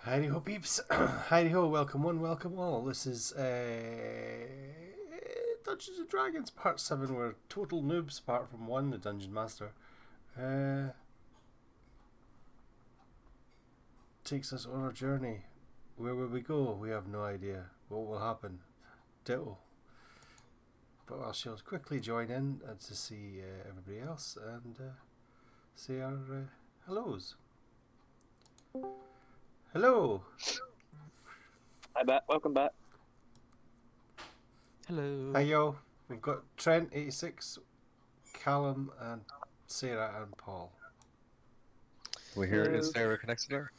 Heidi ho peeps, Heidi ho, welcome one, welcome all. This is Dungeons and Dragons Part 7. We're total noobs apart from one, the Dungeon Master. Takes us on a journey. Where will we go? We have no idea. What will happen? Ditto. But I shall quickly join in to see everybody else and say our hellos. Hello! Hi back, welcome back. Hello. Hi yo, we've got Trent 86, Callum and Sarah and Paul. We hear is Sarah connected there?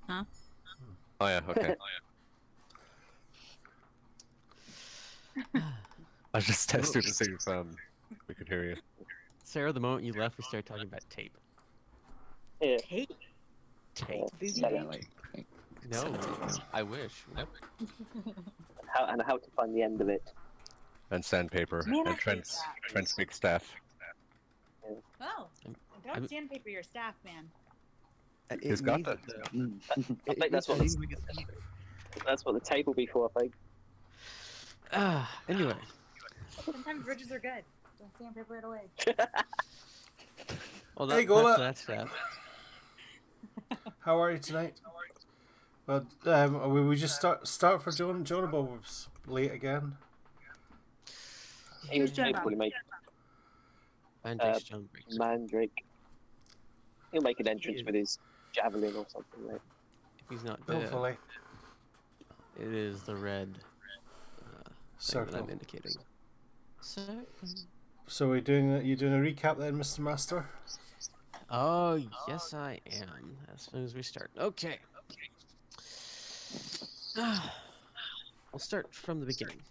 Huh? Oh yeah, okay. I was just testing to see if we could hear you. Sarah, the moment you left, we started talking about tape. Yeah. Tape? Tape? No, I wish. Nope. And how to find the end of it. And sandpaper. Man, I And hate Trent's big staff. Oh, don't I'm- sandpaper your staff, man. He's got that. I think that's what that's what the tape will be for, I think. Anyway, Sometimes bridges are good. Don't sandpaper it away. well, Hey, that's Gola. that stuff. How are you tonight? Well, we just start for Jonah Bob was late again. Who's Jonah? Probably make Mandrake. He'll make an entrance with his javelin or something, right? If he's not dead, Hopefully. it is the red thing that Circle. I'm indicating. So we're doing you doing a recap then, Mr. Master? Oh, yes, I am. As soon as we start. Okay. I'll start from the beginning.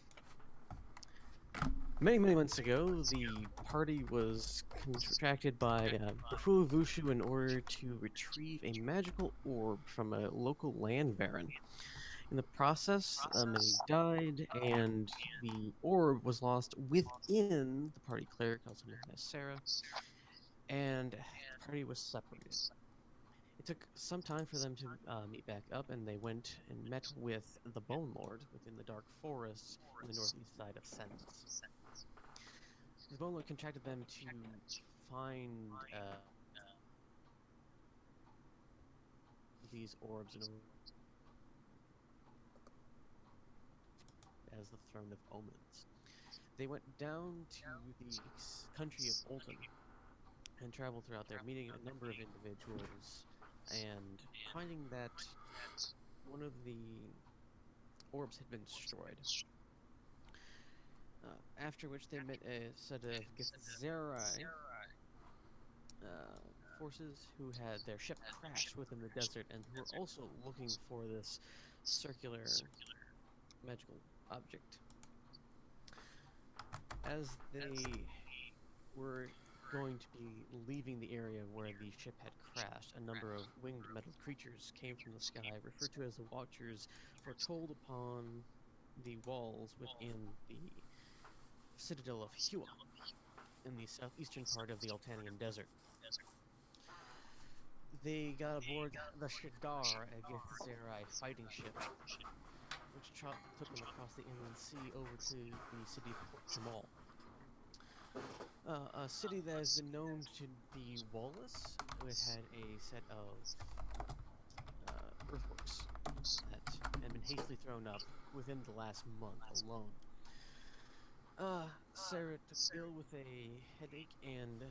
Many months ago, the party was contracted by Bufula Vushu in order to retrieve a magical orb from a local land baron. In the process, many died, and the orb was lost within the party cleric, also known as Sarah, and the party was separated. It took some time for them to meet back up, and they went and met with the Bone Lord within the Dark Forest on the northeast side of Sens. The Bone Lord contracted them to find these orbs as the Throne of Omens. They went down to the country of Olton and traveled throughout there, meeting a number of individuals and finding that one of the orbs had been destroyed. After which they met a set of Githzerai forces who had their ship crashed within the desert and who were also looking for this circular magical object. As they were going to be leaving the area where the ship had crashed, a number of winged metal creatures came from the sky, referred to as the Watchers, foretold upon the walls within the citadel of Hua, in the southeastern part of the Altanian desert. They got aboard the Shadar, a Githzerai fighting ship, which took them across the inland sea over to the city of Port Jamal. A city that has been known to be wall-less, it had a set of earthworks that had been hastily thrown up within the last month alone. Sarah took ill with a headache and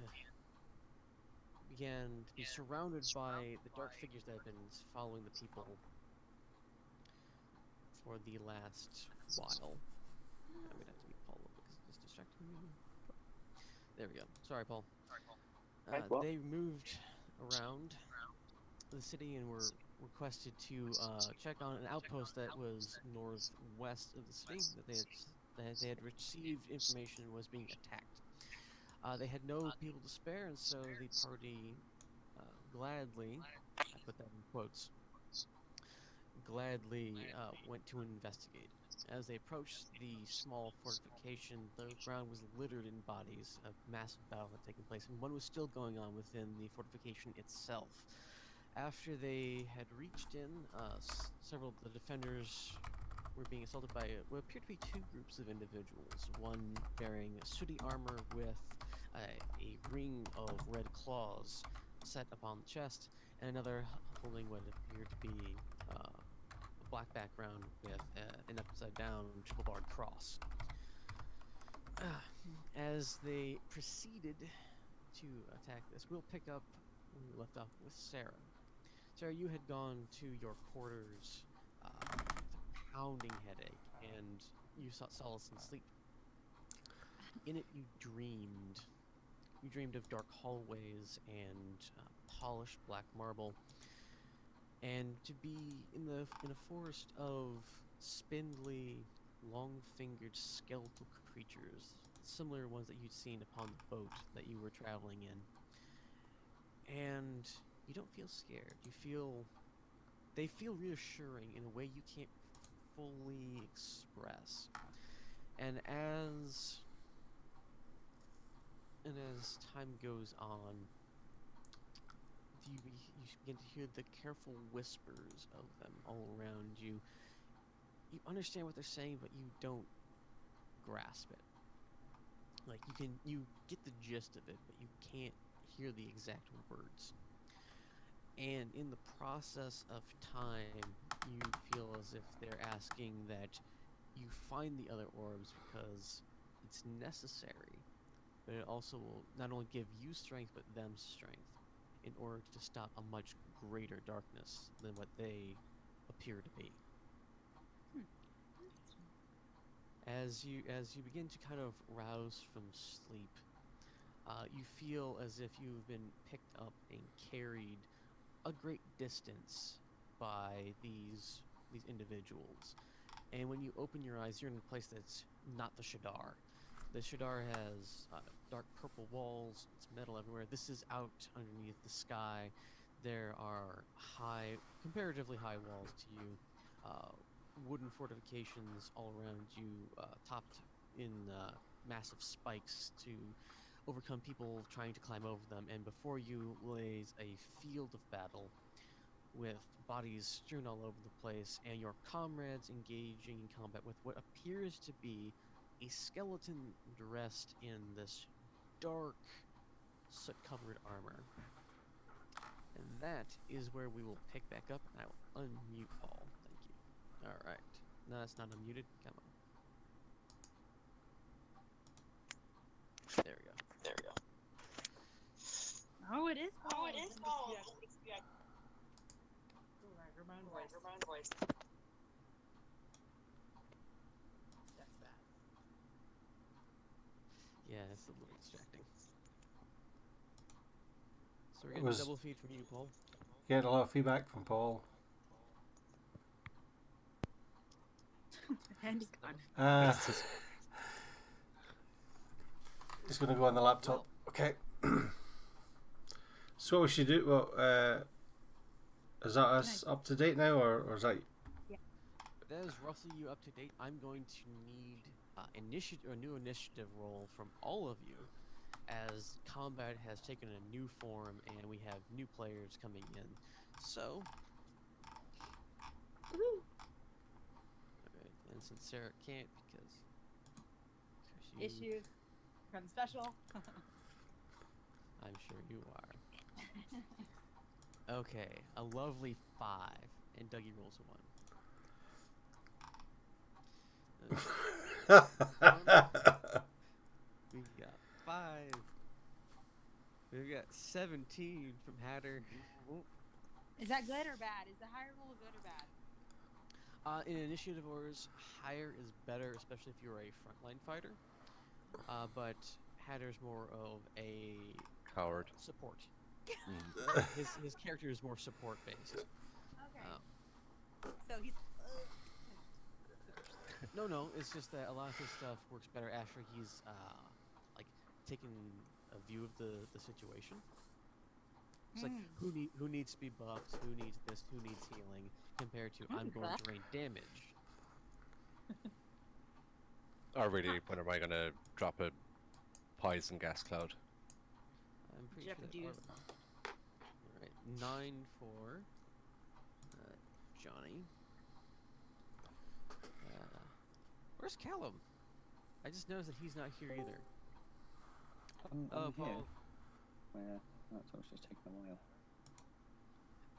began to be surrounded by the dark figures that have been following the people for the last while. I'm gonna have to be Paul because it's distracting me. There we go. Sorry, Paul. They moved around the city and were requested to check on an outpost that was northwest of the city that they had received information was being attacked. They had no people to spare, and so the party gladly, I put that in quotes, gladly went to investigate. As they approached the small fortification, the ground was littered in bodies. A massive battle had taken place, and one was still going on within the fortification itself. After they had reached in, several of the defenders were being assaulted by what appeared to be two groups of individuals. One bearing sooty armor with a ring of red claws set upon the chest, and another holding what appeared to be a black background with an upside-down triple-barred cross. As they proceeded to attack this, we'll pick up when we left off with Sarah. Sarah, you had gone to your quarters with a pounding headache, and you sought solace in sleep. In it, you dreamed. You dreamed of dark hallways and polished black marble, and to be in a forest of spindly, long-fingered skeletal creatures, similar ones that you'd seen upon the boat that you were traveling in. And you don't feel scared. They feel reassuring in a way you can't fully express. And as time goes on, you begin to hear the careful whispers of them all around you. You understand what they're saying, but you don't grasp it. Like, you get the gist of it, but you can't hear the exact words. And in the process of time, you feel as if they're asking that you find the other orbs because it's necessary, but it also will not only give you strength, but them strength in order to stop a much greater darkness than what they appear to be. As you begin to kind of rouse from sleep, you feel as if you've been picked up and carried a great distance by these individuals. And when you open your eyes, you're in a place that's not the Shadar. The Shadar has dark purple walls, it's metal everywhere. This is out underneath the sky. There are comparatively high walls to you, wooden fortifications all around you, topped in massive spikes to overcome people trying to climb over them, and before you lays a field of battle with bodies strewn all over the place, and your comrades engaging in combat with what appears to be a skeleton dressed in this dark, soot-covered armor. And that is where we will pick back up, and I will unmute Paul. Thank you. Alright. No, that's not unmuted. Come on. There we go. Oh, it is. Oh, it is Paul. Yeah. Her own voice. That's bad. Yeah, it's a little distracting. So we're getting double feed from you, Paul. Getting a lot of feedback from Paul. And he's gone. Just going to go on the laptop. Okay. So what we should do, well, is that us up to date now, or is that... Yeah. That is roughly you up to date. I'm going to need a new initiative roll from all of you, as combat has taken a new form and we have new players coming in. So... Woo! Alright, and since Sarah can't because Issues from special. I'm sure you are. Okay, a lovely 5, and Dougie rolls a 1. We've got 5. We've got 17 from Hatter. Is that good or bad? Is the higher roll good or bad? In initiative orders, higher is better, especially if you're a frontline fighter. But Hatter's more of a Coward. support. His character is more support based. Okay. So he's. No, it's just that a lot of his stuff works better after he's like taken a view of the situation. It's like who needs to be buffed, who needs this, who needs healing, compared to I'm going to rain damage. Or really, when am I gonna drop a poison gas cloud? I'm pretty Jeff sure that juice. Alright. 9 for Johnny. Where's Callum? I just noticed that he's not here either. I'm here. Paul. Where? That's why it's just taking a while.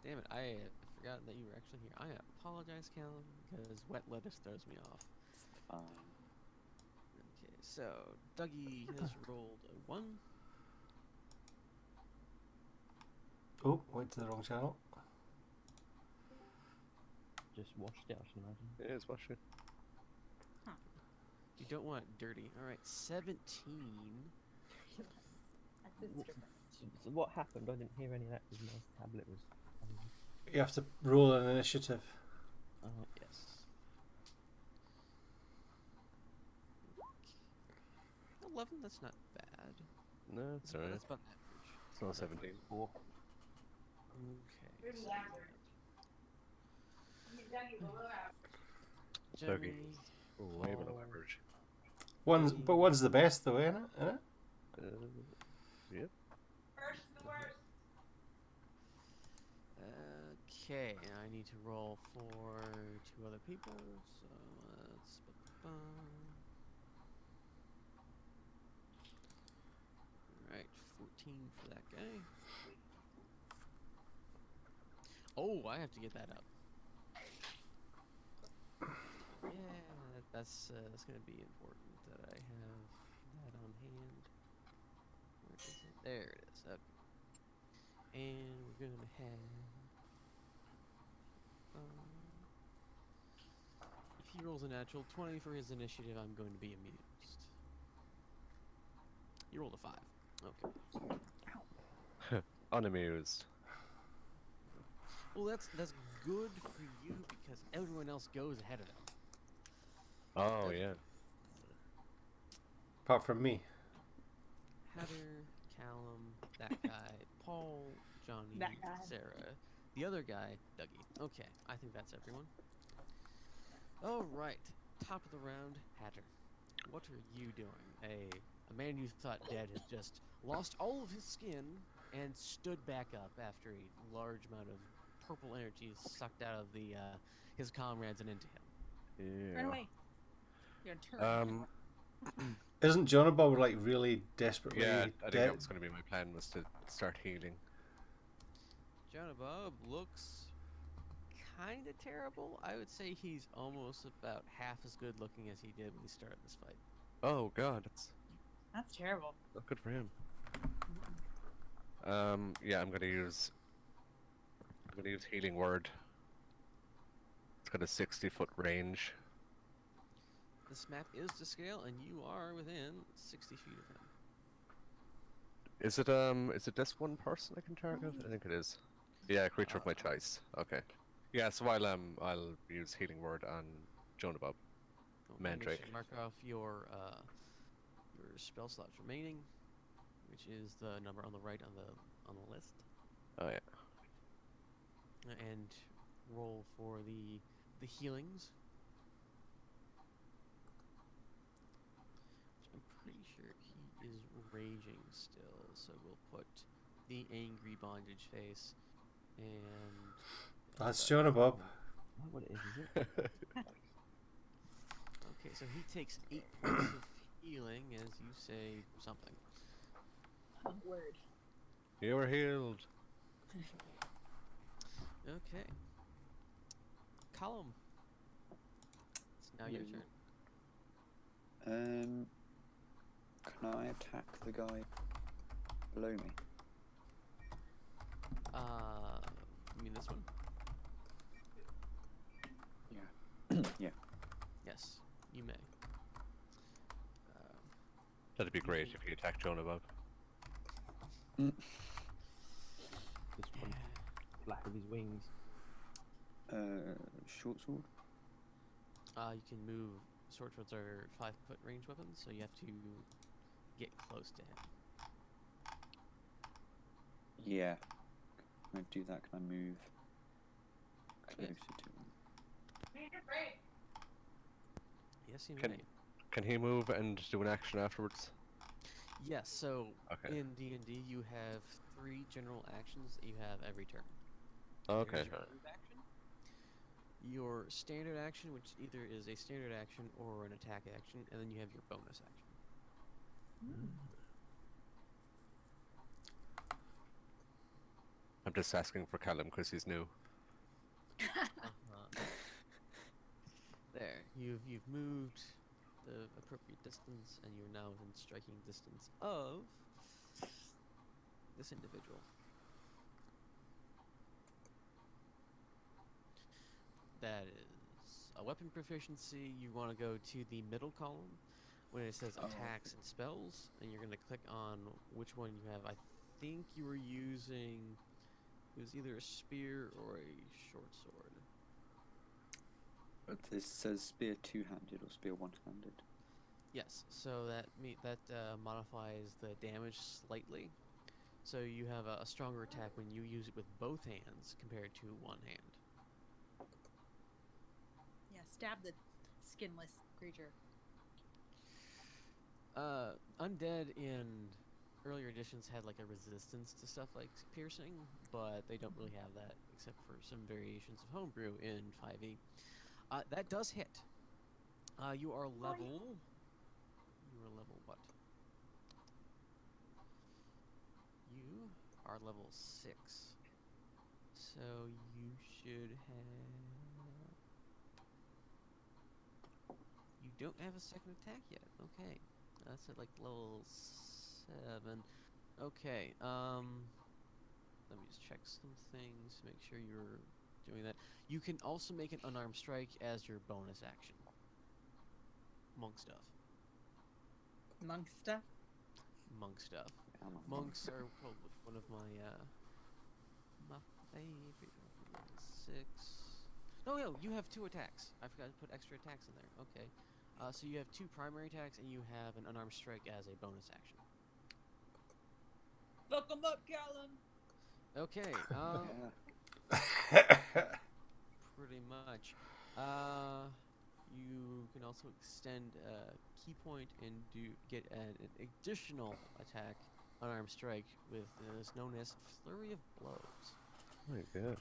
Damn it, I forgot that you were actually here. I apologize, Callum, because wet lettuce throws me off. Fine. Okay, so Dougie has rolled a 1. Oh, went to the wrong channel. Just washed it, I should imagine. It is washing. You don't want it dirty. Alright, 17. That's his stripper. So what happened? I didn't hear any of that because my tablet was. You have to roll an initiative. Yes. 11, that's not bad. No, it's alright. That's about average. It's not 17. Four. Okay. So Dougie. Jeremy, Way below Paul, average. One's the best though, isn't it? Yep. Okay, and I need to roll for 2 other people, so let's... Alright, 14 for that guy. Oh, I have to get that up. Yeah, that's going to be important that I have that on hand. Where is it? There it is. Okay. And we're going to have... if he rolls a natural 20 for his initiative, I'm going to be amused. You rolled a 5. Okay. Unamused. Well, that's good for you because everyone else goes ahead of him. Oh, yeah. Apart from me. Heather, Callum, that guy, Paul, Johnny, That guy. Sarah, the other guy, Dougie. Okay, I think that's everyone. All right, top of the round, Hatter. What are you doing? A man you thought dead has just lost all of his skin and stood back up after a large amount of purple energy is sucked out of the his comrades and into him. Yeah. Run away. You're gonna turn. Isn't Jonabal like really desperately Yeah, I think dead? that was going to be my plan, was to start healing. Jonah Bob looks kind of terrible. I would say he's almost about half as good looking as he did when he started this fight. Oh god, That's terrible. not good for him. Yeah, I'm gonna use healing word. It's got a 60-foot range. This map is to scale, and you are within 60 feet of him. Is it this one person I can target? I think it is. Yeah, creature of my choice. Okay. Yeah, so I'll use healing word on Jonah Bob. Okay, Mandrake. you should mark off your spell slots remaining, which is the number on the right on the list, Oh yeah. and roll for the healings. I'm pretty sure he is raging still, so we'll put the angry bondage face and. That's Jonabal. What it is it? Okay, so he takes 8 points of healing as you say something. Word. You were healed. Okay. Column. It's now your turn. Can I attack the guy below me? You mean this one? Yeah. Yes, you may. That'd be great if you attacked Jonah Bob. Just one flap of his wings. Short sword. You can move. Sword swords are 5-foot range weapons, so you have to get close to him. Yeah. Can I do that? Can I move closer Yes. to him? Yes, you Can- may. Can he move and do an action afterwards? Yes. So Okay. in D&D, you have 3 general actions that you have every turn. Okay. There's your move action, your standard action, which either is a standard action or an attack action, and then you have your bonus action. I'm just asking for Callum because he's new. There, you've moved the appropriate distance, and you're now within striking distance of this individual. That is a weapon proficiency. You want to go to the middle column when it says attacks and spells, and you're going to click on which one you have. I think you were using, it was either a spear or a short sword. But this says spear two-handed or spear one-handed. Yes, so that modifies the damage slightly. So you have a stronger attack when you use it with both hands compared to one hand. Yeah, stab the skinless creature. Undead in earlier editions had like a resistance to stuff like piercing, but they don't really have that except for some variations of homebrew in 5e. That does hit. You are level. You are level what? You are level 6. So you should have. You don't have a second attack yet. Okay. That's at like level 7. Okay. Let me just check some things to make sure you're doing that. You can also make an unarmed strike as your bonus action. Monk stuff. Monk stuff? Monk stuff. I'm a monk. Monks are probably one of my favorite. 6. No, you have 2 attacks. I forgot to put extra attacks in there. Okay. So you have 2 primary attacks, and you have an unarmed strike as a bonus action. Fuck 'em up, Callum! Okay. Yeah. Pretty much. You can also extend a key point and get an additional attack, unarmed strike, with is known as Flurry of Blows. Oh my god.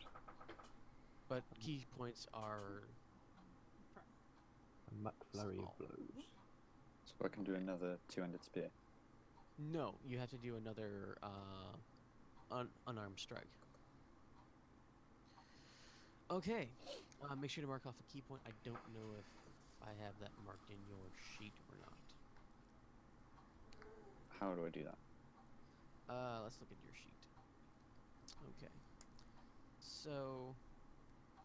But key points are A McFlurry small. of blows. So I can do another two-handed spear. No, you have to do another unarmed strike. Okay. Make sure to mark off a key point. I don't know if I have that marked in your sheet or not. How do I do that? Let's look at your sheet. Okay. So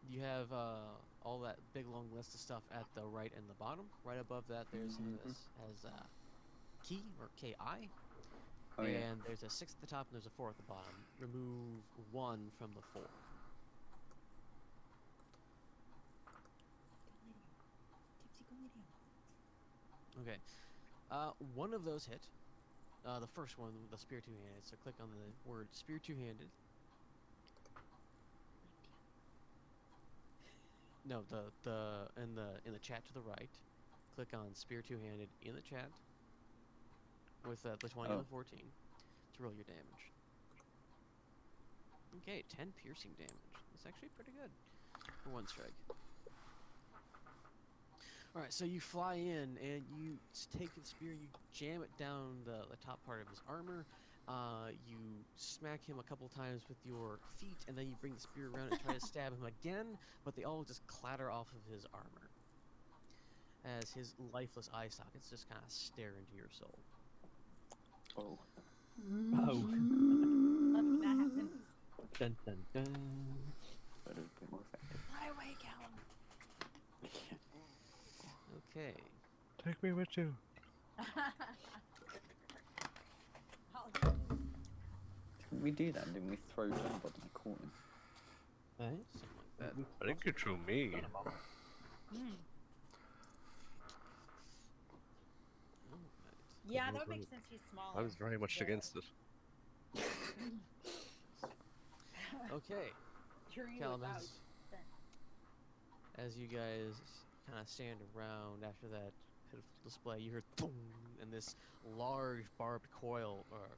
you have all that big long list of stuff at the right and the bottom. Right above that, there's this has key or KI. Oh and yeah. there's a 6 at the top and there's a 4 at the bottom. Remove 1 from the 4. Okay. One of those hit. The first one, the spear two-handed. So click on the word spear two-handed. No, in the chat to the right. Click on spear two-handed in the chat with the 20 and the 14 to roll your damage. Okay, 10 piercing damage. That's actually pretty good for one strike. Alright, so you fly in and you take the spear, you jam it down the top part of his armor. You smack him a couple times with your feet, and then you bring the spear around and try to stab him again, but they all just clatter off of his armor as his lifeless eye sockets just kind of stare into your soul. Oh. Oh. Love when that happens. Dun dun dun. That is a bit more effective. Fly away, Callum! Okay. Take me with you. Didn't we do that? Didn't we throw Dongle in the corner? Eh? Something like that. I think you threw me. Alright. Yeah, that would make sense. He's smaller. I was very much against it. Okay. Curing Callum, without as you guys kind of stand around after that pitiful display, you hear boom, and this large barbed coil or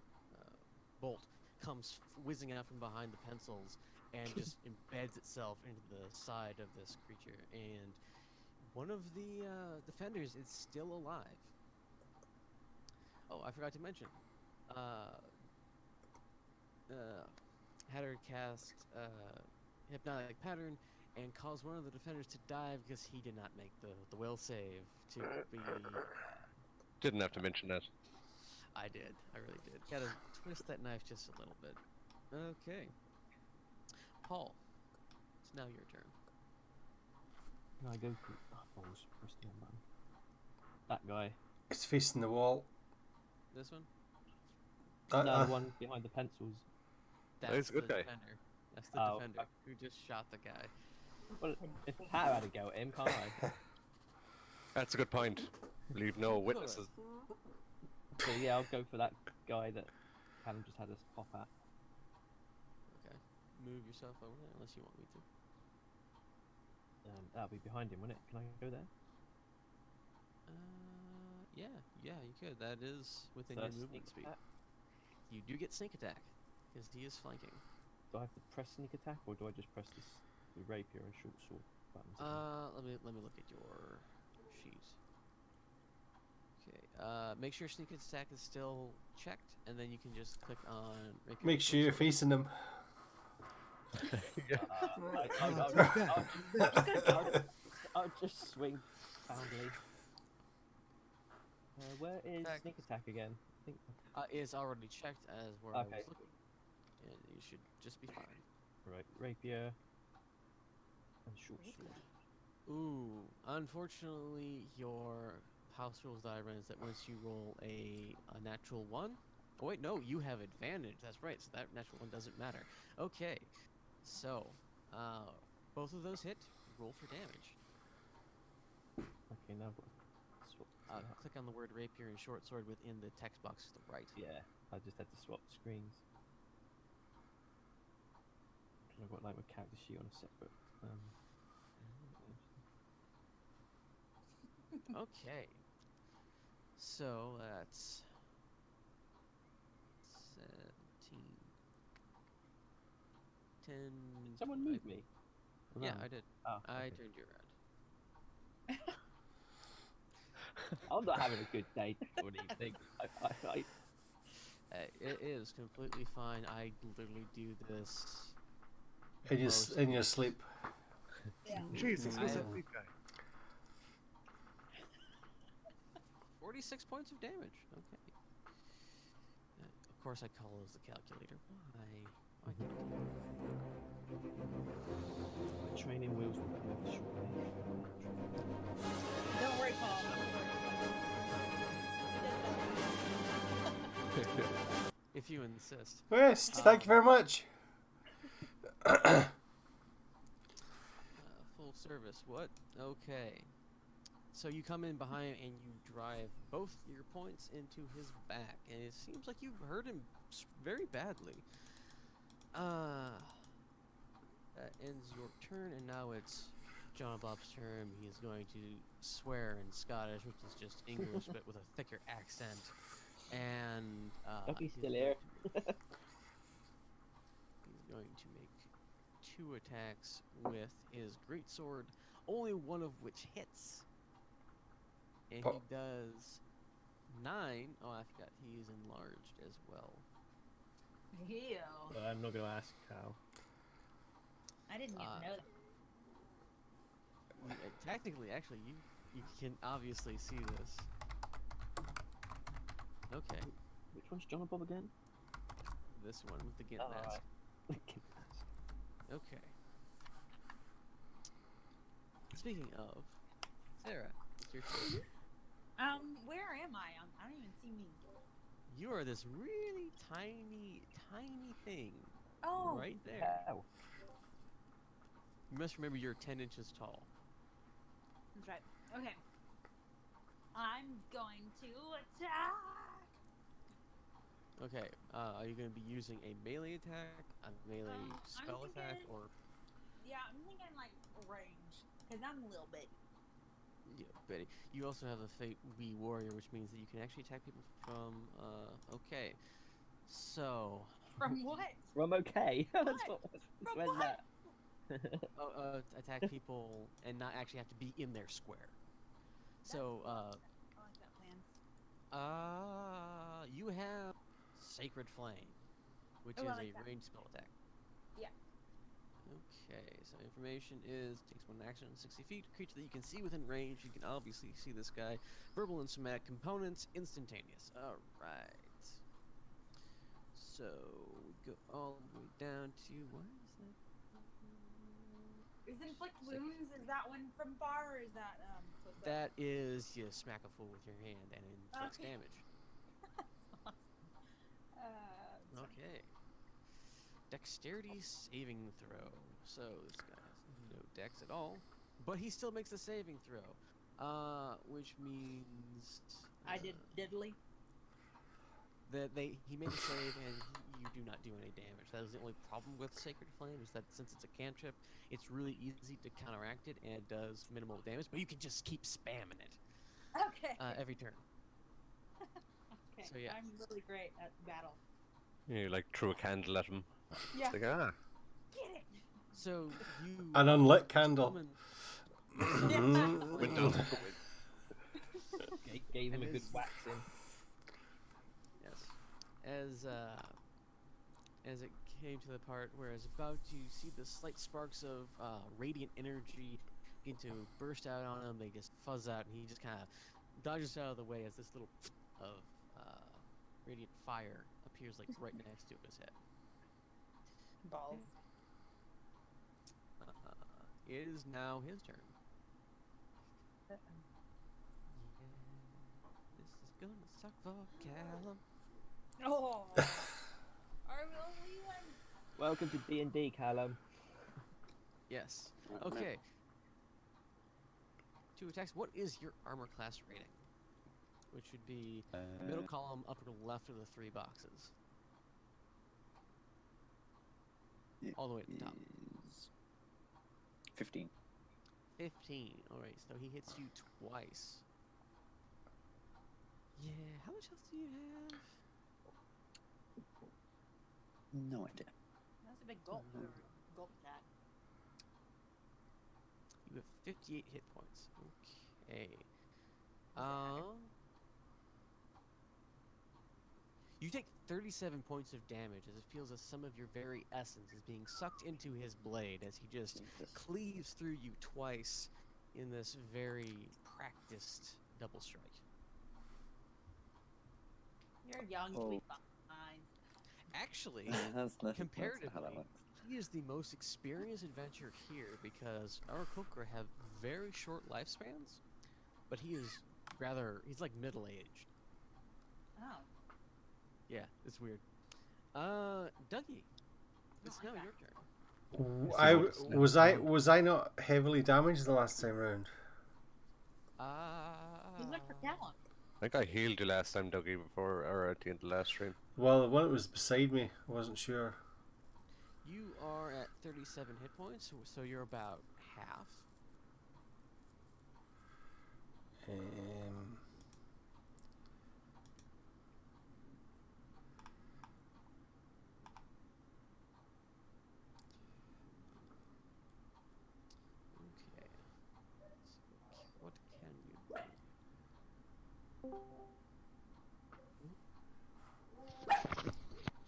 bolt comes whizzing out from behind the pencils and just embeds itself into the side of this creature. And one of the defenders is still alive. Oh, I forgot to mention. Hatter cast hypnotic pattern and caused one of the defenders to dive because he did not make the will save to be. Didn't have to mention that. I did. I really did. Gotta twist that knife just a little bit. Okay. Paul, it's now your turn. Can I go for balls? Press the wrong button. That guy. It's facing the wall. This one? No, the one behind the pencils. He's a good the guy. defender. That's the Oh, defender who just shot the guy. Well, if Pat had a go at him, can't I? That's a good point. Leave no witnesses. So yeah, I'll go for that guy that Callum just had us pop at. Okay. Move yourself over there unless you want me to. That'll be behind him, won't it? Can I go there? Yeah, you could. That is within So your sneak movement speed. attack? You do get sneak attack because he is flanking. Do I have to press sneak attack, or do I just press the rapier and short sword buttons? Let me look at your sheet. Okay. Make sure sneak attack is still checked, and then you can just click on. Rapier Make and sure you're short sword. facing them. I'll just swing soundly. Where is Attack. sneak attack again? I think. Is already checked as where I was Okay. looking, and you should just be fine. Right, rapier and short sword. Ooh, unfortunately, your house rules diagram is that once you roll a natural one. Oh wait, no, you have advantage. That's right. So that natural one doesn't matter. Okay, so both of those hit. Roll for damage. Okay, now what? Swap. Click on the word rapier and short sword within the text box to the right. Yeah, I just had to swap screens. Because I've got like my character sheet on a separate. Okay. So that's 17. 10. Someone moved me. Yeah, around. I did. Oh, I okay. turned you around. I'm not having a good day. What do you think? It is completely fine. I literally do this. In your sleep. Yeah. Jesus, I who's have- that big guy? 46 points of damage. Okay. Of course, I call as the calculator. Why did Training wheels will come off shortly. Don't worry, Paul. If you insist. Yes, thank you very much. Full service. What? Okay. So you come in behind and you drive both your points into his back, and it seems like you hurt him very badly. That ends your turn, and now it's John Bob's turn. He is going to swear in Scottish, which is just English but with a thicker accent. And Ducky's he's still going here. to- he's going to make 2 attacks with his greatsword, only one of which hits. And he does 9. Oh, I forgot he is enlarged as well. Ew. But I'm not going to ask how. I didn't even know that. Technically, actually, you can obviously see this. Okay, Which one's John and Bob again? this one with the Gint Oh, mask. right. Okay. Speaking of, Sarah, it's your turn. Where am I? I don't even see me. You are this really tiny thing Oh. right there. Ow. You must remember you're 10 inches tall. That's right. Okay. I'm going to attack. Okay, are you going to be using a melee attack, a melee I'm spell attack, thinking- or... Yeah, I'm thinking like range, because I'm a little bit. Yeah, Betty. You also have a Fate Wee Warrior, which means that you can actually attack people from, okay. So, From what? From okay. That's What? From where's what? that? Attack people and not actually have to be in their square. So, I like that plan. you have Sacred Flame, which Oh, is I like a that. ranged spell attack. Yeah. Okay, so information is takes one action on 60 feet. Creature that you can see within range. You can obviously see this guy. Verbal and somatic components, instantaneous. All right. So we go all the way down to what is that? Is inflict wounds? Is that one from far, or is that close up? That is you smack a fool with your hand and it inflicts Okay. damage. Okay. Dexterity saving throw. So this guy has no dex at all, but he still makes the saving throw, which means I did diddly. that he made a save and you do not do any damage. That is the only problem with Sacred Flame is that since it's a cantrip, it's really easy to counteract it and it does minimal damage, but you can just keep spamming it Okay. every turn. Okay. so yeah. I'm really great at battle. You like threw a candle at him. Yeah. It's like, ah. Get it. So you An unlit candle. Went down the Gave him a And good his- waxing. Yes. As it came to the part where it's about to see the slight sparks of radiant energy begin to burst out on him, they just fuzz out, and he just kind of dodges out of the way as this little of radiant fire appears like right next to his head. Balls. It is now his turn. This is gonna suck for Callum. Oh. Are we only one? Welcome to D&D, Callum. Yes. Okay. 2 attacks. What is your armor class rating? Which would be middle column, upper left of the 3 boxes. All the way at the top. Is 15. 15. Alright, so he hits you twice. Yeah, how much health do you have? No idea. That's a big gulp. Gulp that. You have 58 hit points. Okay. You take 37 points of damage as it feels as some of your very essence is being sucked into his blade as he just cleaves through you twice in this very practiced double strike. You're young. You'll be fine. Actually, That's not how that comparatively, works. he is the most experienced adventurer here because our Kokra have very short lifespans, but he is he's like middle-aged. Oh. Yeah, it's weird. Dougie, it's now like your turn. Was I not heavily damaged the last time round? He went for Callum. I think I healed you last time, Dougie, before or at the end of the last stream. Well, the one that was beside me, I wasn't sure. You are at 37 hit points, so you're about half. Okay. So what can you do?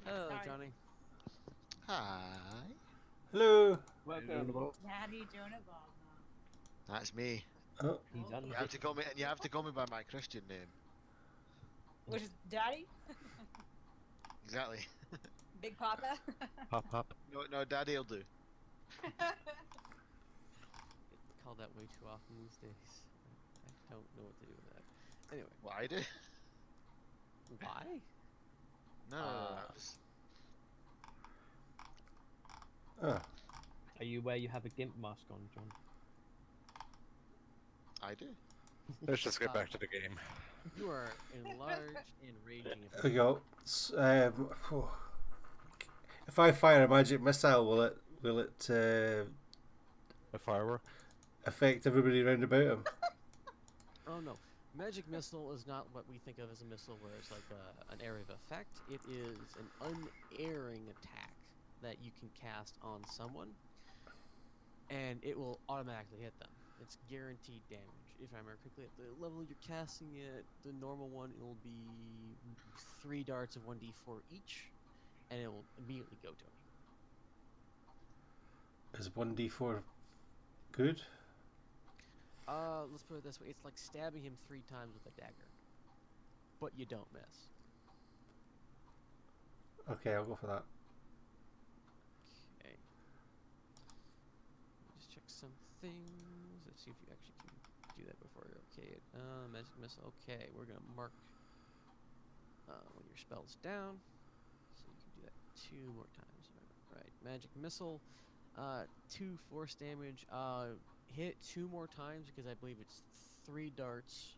Hello, Sorry. Johnny. Hi, Hello. Welcome. Daddy doing it, Bob. that's me. Oh, He's on You have to call me, and you have to call me by my Christian name. Which is Daddy? Exactly. Big Papa? Pop, pop. No, Daddy will do. Call that way too often these days. I don't know what to do with that. Anyway, Why do? why? No, Uh, just- oh. Are you where you have a gimp mask on, John? I do. Let's just get back to the game. You are enlarged and raging. There we go. If I fire a magic missile, will it A firework. affect everybody round about him? Oh no. Magic missile is not what we think of as a missile, where it's like an area of effect. It is an unerring attack that you can cast on someone, and it will automatically hit them. It's guaranteed damage. If I remember correctly, at the level you're casting it, the normal one, it will be 3 darts of 1d4 each, and it will immediately go to him. Is 1d4 good? Let's put it this way. It's like stabbing him 3 times with a dagger. But you don't miss. Okay, I'll go for that. Okay. Let me just check some things. Let's see if you actually can do that before you're okay. Magic missile. Okay, we're gonna mark when your spell's down. So you can do that 2 more times. Alright, magic missile. 2 force damage. Hit 2 more times because I believe it's 3 darts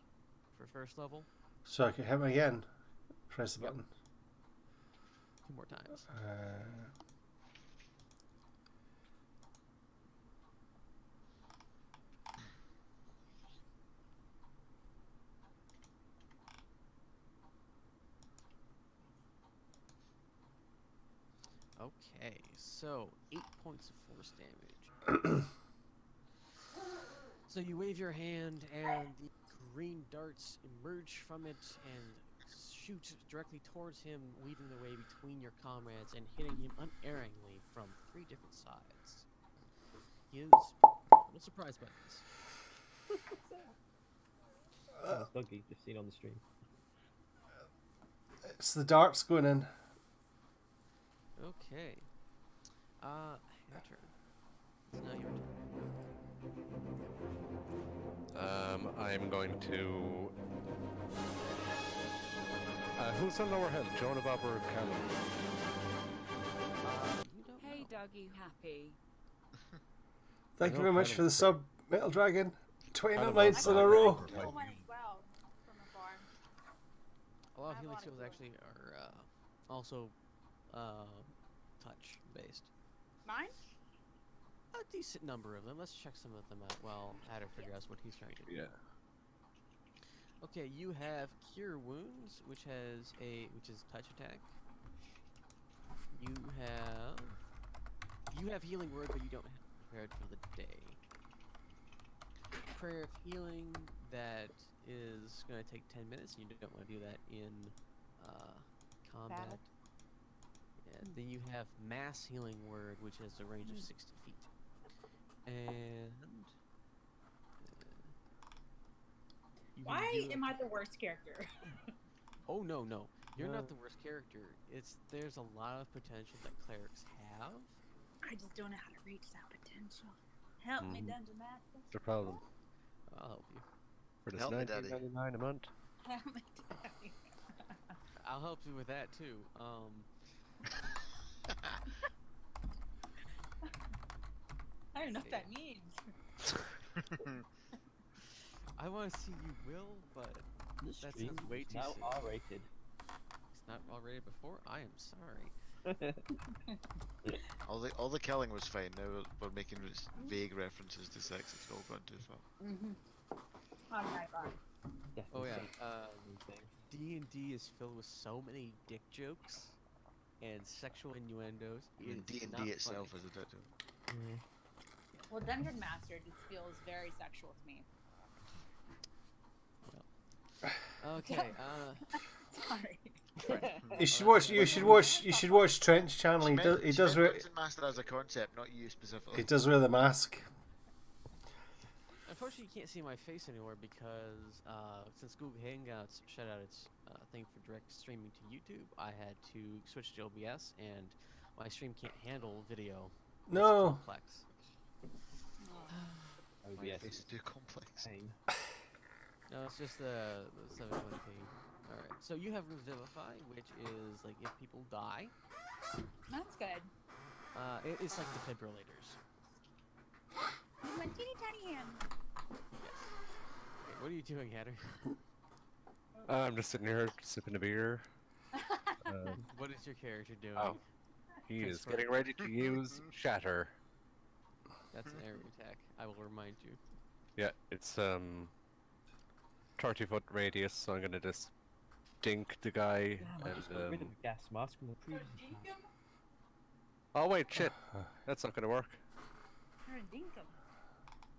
for first level. So I can hit him again. Press the button. 2 more times. Okay, so 8 points of force damage. So you wave your hand, and the green darts emerge from it and shoot directly towards him, weaving their way between your comrades and hitting him unerringly from 3 different sides. He is a little surprised by this. Sounds doggy, just seen on the stream. It's the darts going in. Okay. Your turn. It's now your turn. I'm going to. Who's on lower health? Jonah, Bob, or Callum? You don't Hey, know. doggy, happy. Thank you know very much Callum for the said- sub, Metal Dragon. 29 Callum nights in also a had row. for Kill 5 one years. as well from afar. A lot of I have healing a lot of skills healing. actually are also touch based. Mine? A decent number of them. Let's check some of them out while Adder figures out what he's trying to do. Yeah. Okay, you have Cure Wounds, which is touch attack. You have Healing Word, but you don't have it prepared for the day. Prayer of Healing, that is going to take 10 minutes. You don't want to do that in combat. Battle. And then you have Mass Healing Word, which has a range of 60 feet. And you can Why do am I the worst character? Oh no, you're not the worst character. There's a lot of potential that clerics have. I just don't know how to reach that potential. Help me, Dungeon Master. What's the problem? I'll help you. For this Help me, Daddy. $19.99 a month. Help me, Daddy. I'll help you with that too. I don't know what that means. I want to see you will, but This that stream sounds way is too now soon. R-rated. It's not already before. I am sorry. All the killing was fine. Now we're making vague references to sex. It's all gone too far. Oh my god. Oh yeah. Thing. D&D is filled with so many dick jokes and sexual innuendos. I mean, It's not D&D itself funny. is a dick. Well, Dungeon Master just feels very sexual to me. Okay. Sorry. You should watch Trent's channel. He does She wear, meant Dungeon Master as a concept, not you specifically. he does wear the mask. Unfortunately, you can't see my face anymore because since Google Hangouts shut out its thing for direct streaming to YouTube, I had to switch to OBS, and my stream can't handle video. It's No. complex. My OBS face is too complex. pain. No, it's just the 720p. Alright, so you have Revivify, which is like if people die, That's good. it's like defibrillators. With my teeny tiny hand. Okay, what are you doing, Hatter? I'm just sitting here sipping a beer. What is your character doing? Oh. He is Transfer. getting ready to use Shatter. That's an area attack. I will remind you. Yeah, it's trying 30-foot radius, so I'm gonna just dink the guy Damn, I and just got rid of a gas mask from the previous attack. oh wait, shit, that's not gonna work. You're a dinkum.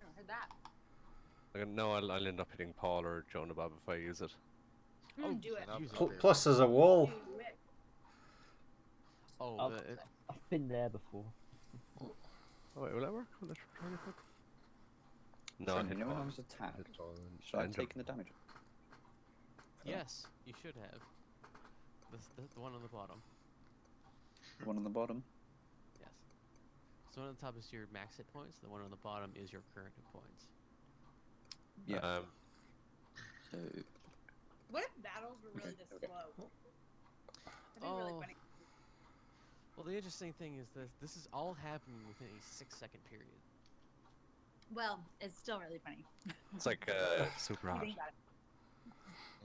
I heard that. No, I'll end up hitting Paul or Jonah Bob if I use it. Do it. use That'll it. be- Plus, there's a wall. Do it. Oh, I've been there before. Oh wait, will that work? Will that try to work? No, So, I you hit know when I Paul. was attacked, Hit Paul and- should I have and taken the damage? yes, you should have. The one on the bottom. The one on the bottom? Yes. So one on the top is your max hit points. The one on the bottom is your current hit points. Yeah. So, What if battles were really this okay. slow? That'd be really Oh. funny. Well, the interesting thing is that this is all happening within a 6-second period. Well, it's still really funny. It's like super You hot. think about it.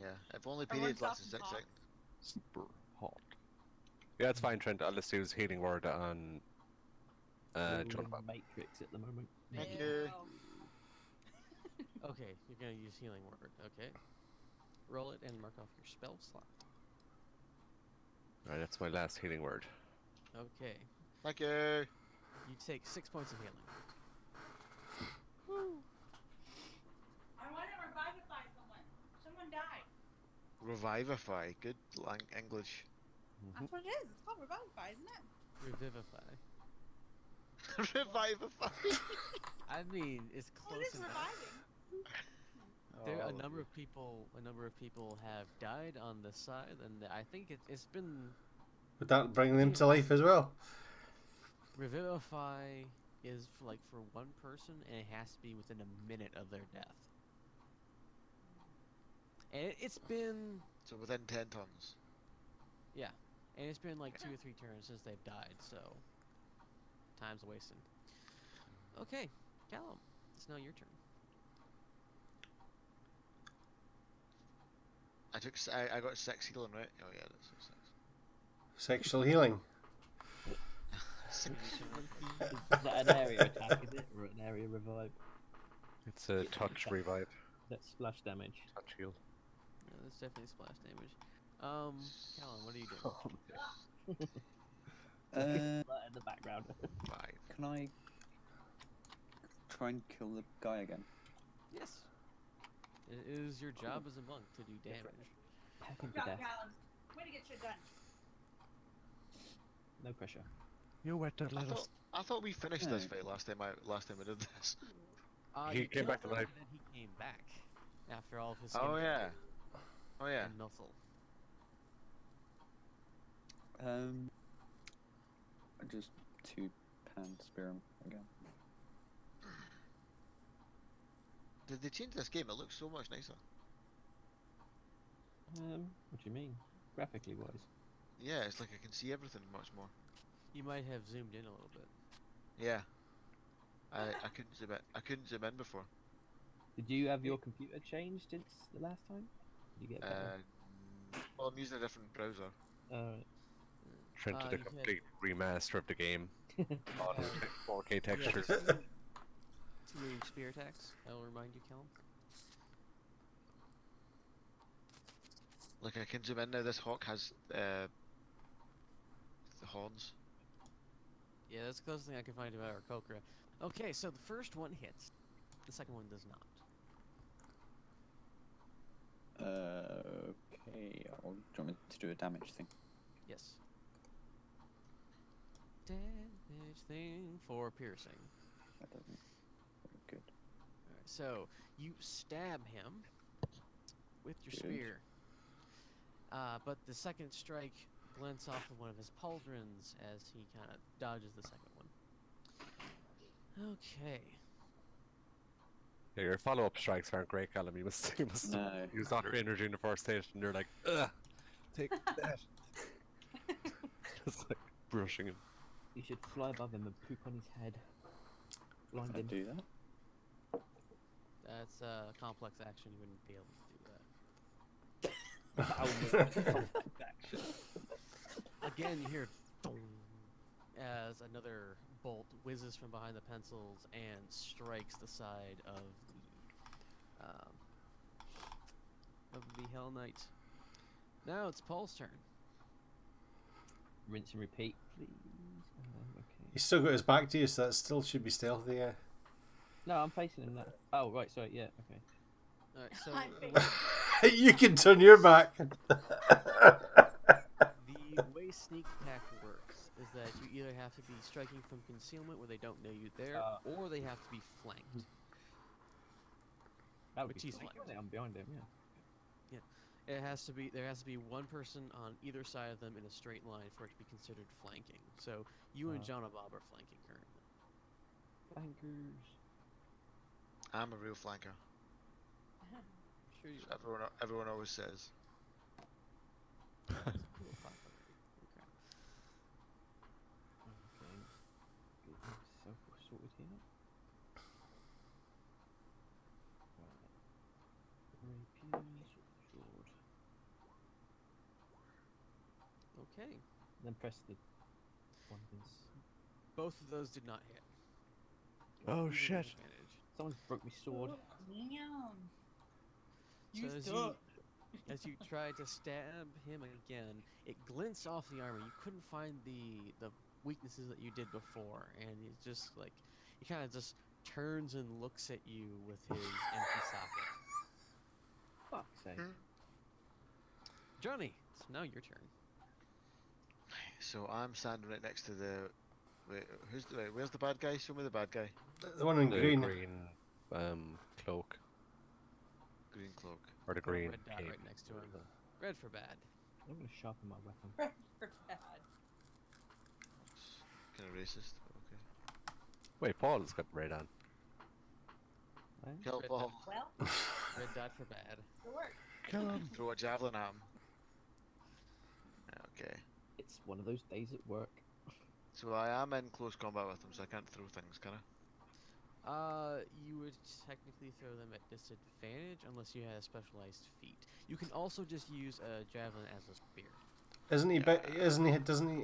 Yeah, if only Everyone periods lasted stops 6 and seconds. Super hot. Yeah, it's fine, Trent. I'll just use healing word on We're Jonah in Bob. Matrix at the moment. Thank Ew. you. Okay, you're gonna use healing word. Okay. Roll it and mark off your spell slot. Alright, that's my last healing word. Okay. Thank you. You take 6 points of healing. I want to revivify someone. Someone died. Revivify. Good English. That's what it is. It's called revivify, isn't it? Revivify. Revivify. I mean, it's Well, it close is enough. reviving. There, Oh, a number of people have died on this side, and I think it's been Would that bring them to life as well? revivify is for one person, and it has to be within a minute of their death. And it's been So within 10 tons. and it's been like 2 or 3 turns since they've died, so time's wasted. Okay, Callum, it's now your turn. I got 6 healing, right? Oh yeah, that's 6. Sexual healing. Is that an area attack, is it? Or an area revive? It's a touch revive. That's splash damage. Touch heal. Yeah, that's definitely splash damage. Callum, what are you doing? Right in the background. 5. can I try and kill the guy again? Yes. It is your job as a monk to do damage. Hack him Good to job, death. Callum. Way to get shit done. No pressure. You wet the I thought we finished this Yeah. fight last time we did this. He You came back killed to him, life. and then he came back after all of his Oh skin yeah. Oh yeah. and muscle. I just 2-pan spear him again. Did they change this game? It looks so much nicer. What do you mean? Graphically wise? Yeah, it's like I can see everything much more. You might have zoomed in a little bit. Yeah. I couldn't zoom in before. Did you have your computer changed since the last time? Did you get better? Well, I'm using a different browser. Alright. Trent did a you had- complete remaster of the game on Yeah. 4K textures. 2 spear attacks. I will remind you, Callum. Like I can zoom in now. This hawk has the horns. Yeah, that's the closest thing I can find to our Kokra. Okay, so the first one hits. The second one does not. Okay. Do you want me to do a damage thing? Yes. Damage thing for piercing. That doesn't look good. Alright, so you stab him with your Good. spear. But the second strike glints off of one of his pauldrons as he kind of dodges the second one. Okay. Yeah, your follow-up strikes aren't great, Callum. You must No. use all your energy in the first stage, and you're like, ugh, take that. Just like brushing him. You should fly above him and poop on his head. Blind Can I him. do that? That's a complex action. You wouldn't be able to do that. Again, you hear dong as another bolt whizzes from behind the pencils and strikes the side of Hell Knight. Now it's Paul's turn. Rinse and repeat, please. Okay. He's still got his back to you, so that still should be stealthy. Yeah. No, I'm facing him now. Oh, right, sorry, yeah, okay. Alright, so I'm You can turn your back. the way sneak attack works is that you either have to be striking from concealment where they don't know you're there, or they have to be flanked. That would Which be he's fine. flanked. I'm behind him, yeah. There has to be one person on either side of them in a straight line for it to be considered flanking. So you and John and Bob are flanking currently. Flankers. I'm a real flanker. Sure you Everyone always says. Okay. Okay. Good. So we're sorted here. Right. Rapiers, sword. Okay. Then press the one that's... Both of those did not hit. Oh Even with shit! advantage. Someone's broke my sword. Damn. So You as suck. as you try to stab him again, it glints off the armor. You couldn't find the weaknesses that you did before, and he's just like, he kind of just turns and looks at you with his empty socket. Fuck's sake. Johnny, it's now your turn. So I'm standing right next to the. Wait, where's the bad guy? Show me the bad guy. The one in The green. cloak, Green cloak. or the Got a green red dot cape. right next to him. Red for bad. I'm gonna sharpen my weapon. For bad. Kind of racist. Okay. Wait, Paul's got red on. Eh? Kill Red Paul. Well, Red dot for bad. it works. Kill him. Throw a javelin at him. Okay. It's one of those days at work. So I am in close combat with him, so I can't throw things, can I? You would technically throw them at disadvantage unless you had a specialized feat. You can also just use a javelin as a spear. Isn't he?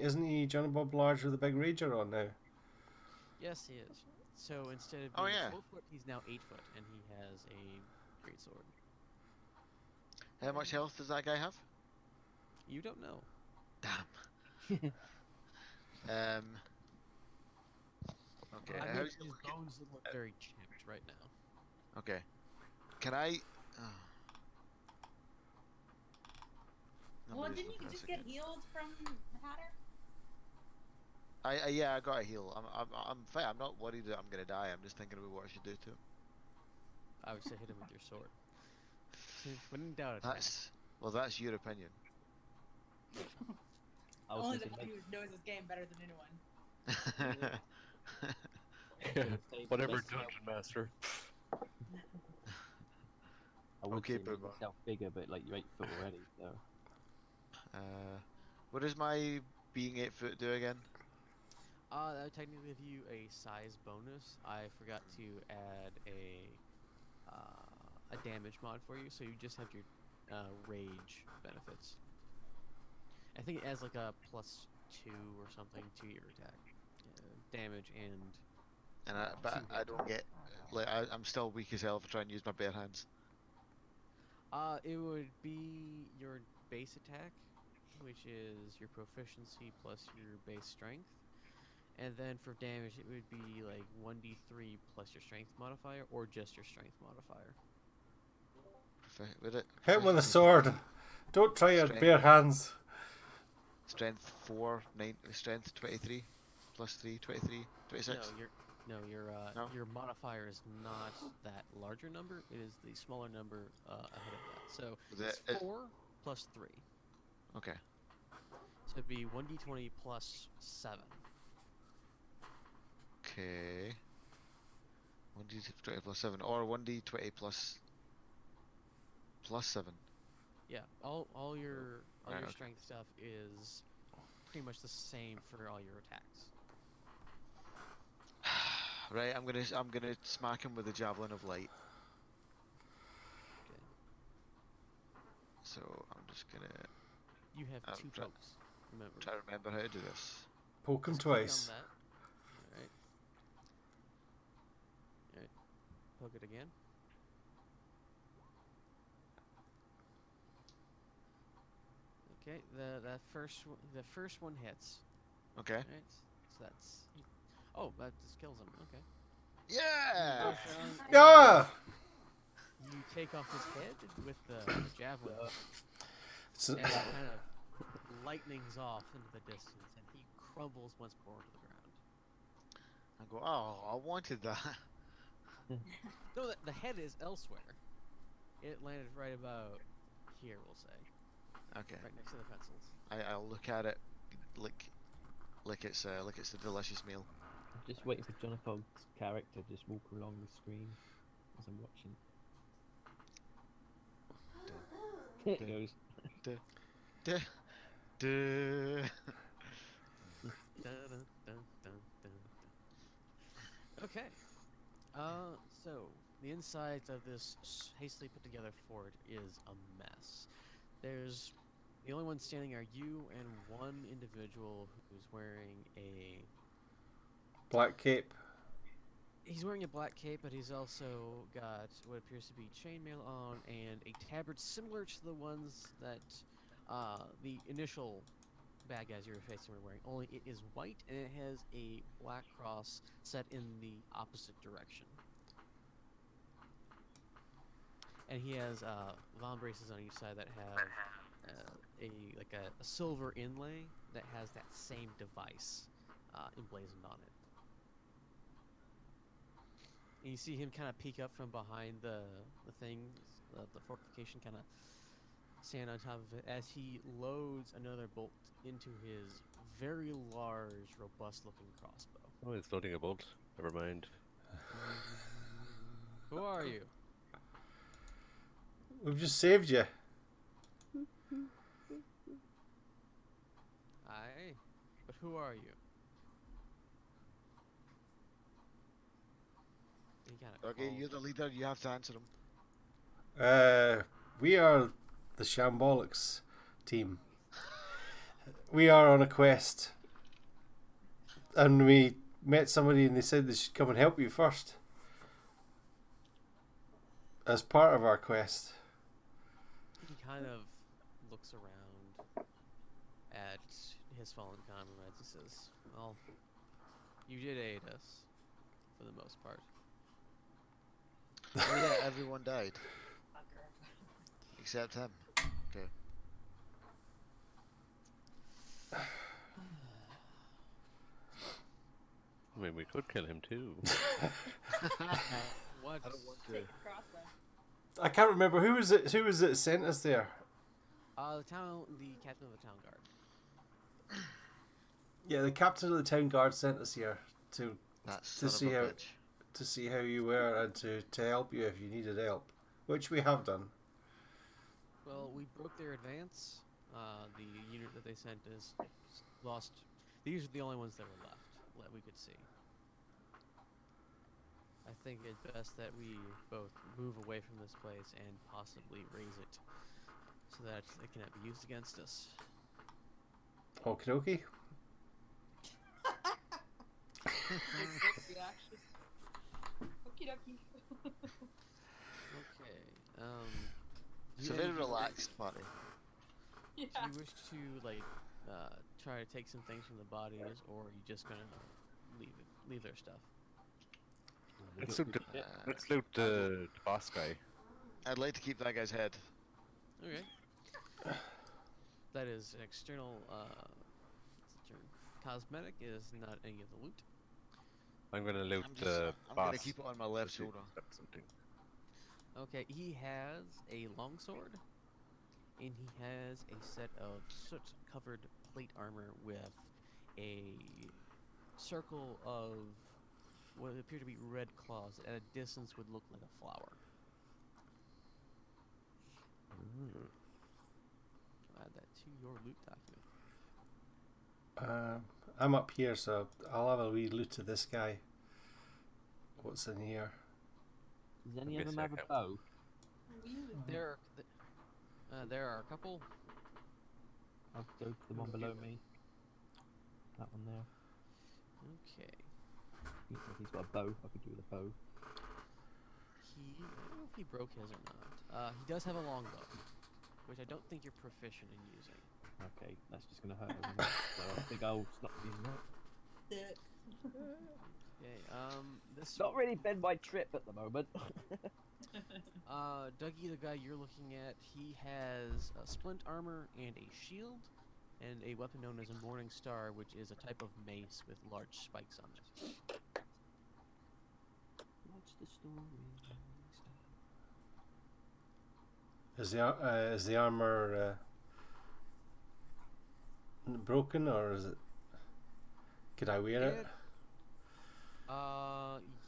Isn't he? Johnny Bob Large with a big rager on now? Yes, he is. So instead of Oh, being yeah. 4 foot, he's now 8 foot, and he has a great sword. How much health does that guy have? You don't know. Damn. Okay. I mean, how's his he looking? bones look very chipped right now. Okay. Can I? Well, Nobody's didn't you looking at us just get again. healed from Hatter? Yeah, I got a heal. I'm fine. I'm not worried that I'm gonna die. I'm just thinking about what I should do to him. I would say hit him with your sword. When in doubt, attack. That's your opinion. I was Only gonna the say, one who knows this game better than anyone. Whatever, let's help. dungeon master. I would Okay, say make Boomer. yourself bigger, but like you're 8 foot already, so. What does my being 8 foot do again? That would technically give you a size bonus. I forgot to add a damage mod for you, so you just have your rage benefits. I think it adds like a +2 or something to your attack, damage and. But I don't get. Like I'm still weak as hell if I try and use my bare hands. It would be your base attack, which is your proficiency plus your base strength. And then for damage, it would be like 1d3 plus your strength modifier, or just your strength modifier. With it. Hit him with a sword. Don't try your Strength. bare hands. Strength 4, 9, strength 23, plus 3, 23, 26. No, No? your modifier is not that larger number. It is the smaller number ahead of that. So it's 4 plus 3. Okay. So it'd be 1d20 plus 7. Okay. 1d20 plus 7, or 1d20 plus 7. Yeah, all your Right, okay. strength stuff is pretty much the same for all your attacks. Right, I'm gonna smack him with a javelin of light. Okay. So I'm just gonna You have I'm 2 try- pokes. Remember. try to remember how to do this. Poke him Just click on twice. that. Alright. Alright. Poke it again. Okay, the first one hits. Okay. Right, so that's. Oh, that just kills him. Okay. Yeah. Yeah! You take off his head with the javelin, So, and it kind of lightnings off into the distance, and he crumbles once more to the ground. I go. Oh, I wanted that. No, the head is elsewhere. It landed right about here, we'll say, Okay. right next to the pencils. I'll look at it, like it's a delicious meal. I'm just waiting for Jonathan's character to just walk along the screen as I'm watching. There it goes. Duh. Duh. Dun, dun, dun, dun, dun, dun. Okay. So the insides of this hastily put together fort is a mess. There's the only ones standing are you and one individual who's wearing a. black cape. He's wearing a black cape, but he's also got what appears to be chainmail on and a tabard similar to the ones that the initial bad guys you were facing were wearing. Only it is white and it has a black cross set in the opposite direction. And he has von braces on each side that have a silver inlay that has that same device emblazoned on it. And you see him kind of peek up from behind the thing, the fortification, kind of stand on top of it as he loads another bolt into his very large, robust-looking crossbow. Oh, it's loading a bolt. Never mind. Who are you? We've just saved you. Aye, but who are you? He kinda Okay, calls you're the it. leader. You have to answer him. We are the Sham Bollocks team. We are on a quest. And we met somebody and they said they should come and help you first. As part of our quest. He kind of looks around at his fallen comrades and says, "Well, you did aid us, for the most part." Oh yeah, everyone died except him. Okay. I mean, we could kill him too. What? I don't want to. Take the crossbow. I can't remember who was it that sent us there. The captain of the town guard. Yeah, the captain of the town guard sent us here to That to son see of a how bitch. to see how you were and to help you if you needed help, which we have done. Well, we broke their advance. The unit that they sent is lost. These are the only ones that were left that we could see. I think it's best that we both move away from this place and possibly raise it so that it cannot be used against us. Okie dokie. Reaction. Okie dokie. Okay. It's a very relaxed party. Yeah. Do you wish to try to take some things from the bodies, or are you just gonna leave their stuff? Let's loot the boss guy. I'd like to keep that guy's head. Okay. That is an external. What's the term? Cosmetic is not any of the loot. I'm gonna loot I'm the I'm boss. gonna keep it on my left See if shoulder. that's something. Okay, he has a longsword, and he has a set of soot-covered plate armor with a circle of what appear to be red claws that at a distance would look like a flower. Add that to your loot document. I'm up here, so I'll have a wee loot of this guy. What's in here? Does any of guess them I have a can. bow? There are a couple. I'll go to the one below me. That one there. Okay. He's got a bow. I could do with a bow. I don't know if he broke his or not. He does have a longbow, which I don't think you're proficient in using. Okay, that's just gonna hurt. Isn't it? So I think I'll stop using that. Okay, this Not really been my trip at the moment. Dougie, the guy you're looking at, he has a splint armor and a shield, and a weapon known as a Morning Star, which is a type of mace with large spikes on it. What's the story? Is the armor broken, or is it? Could I wear it?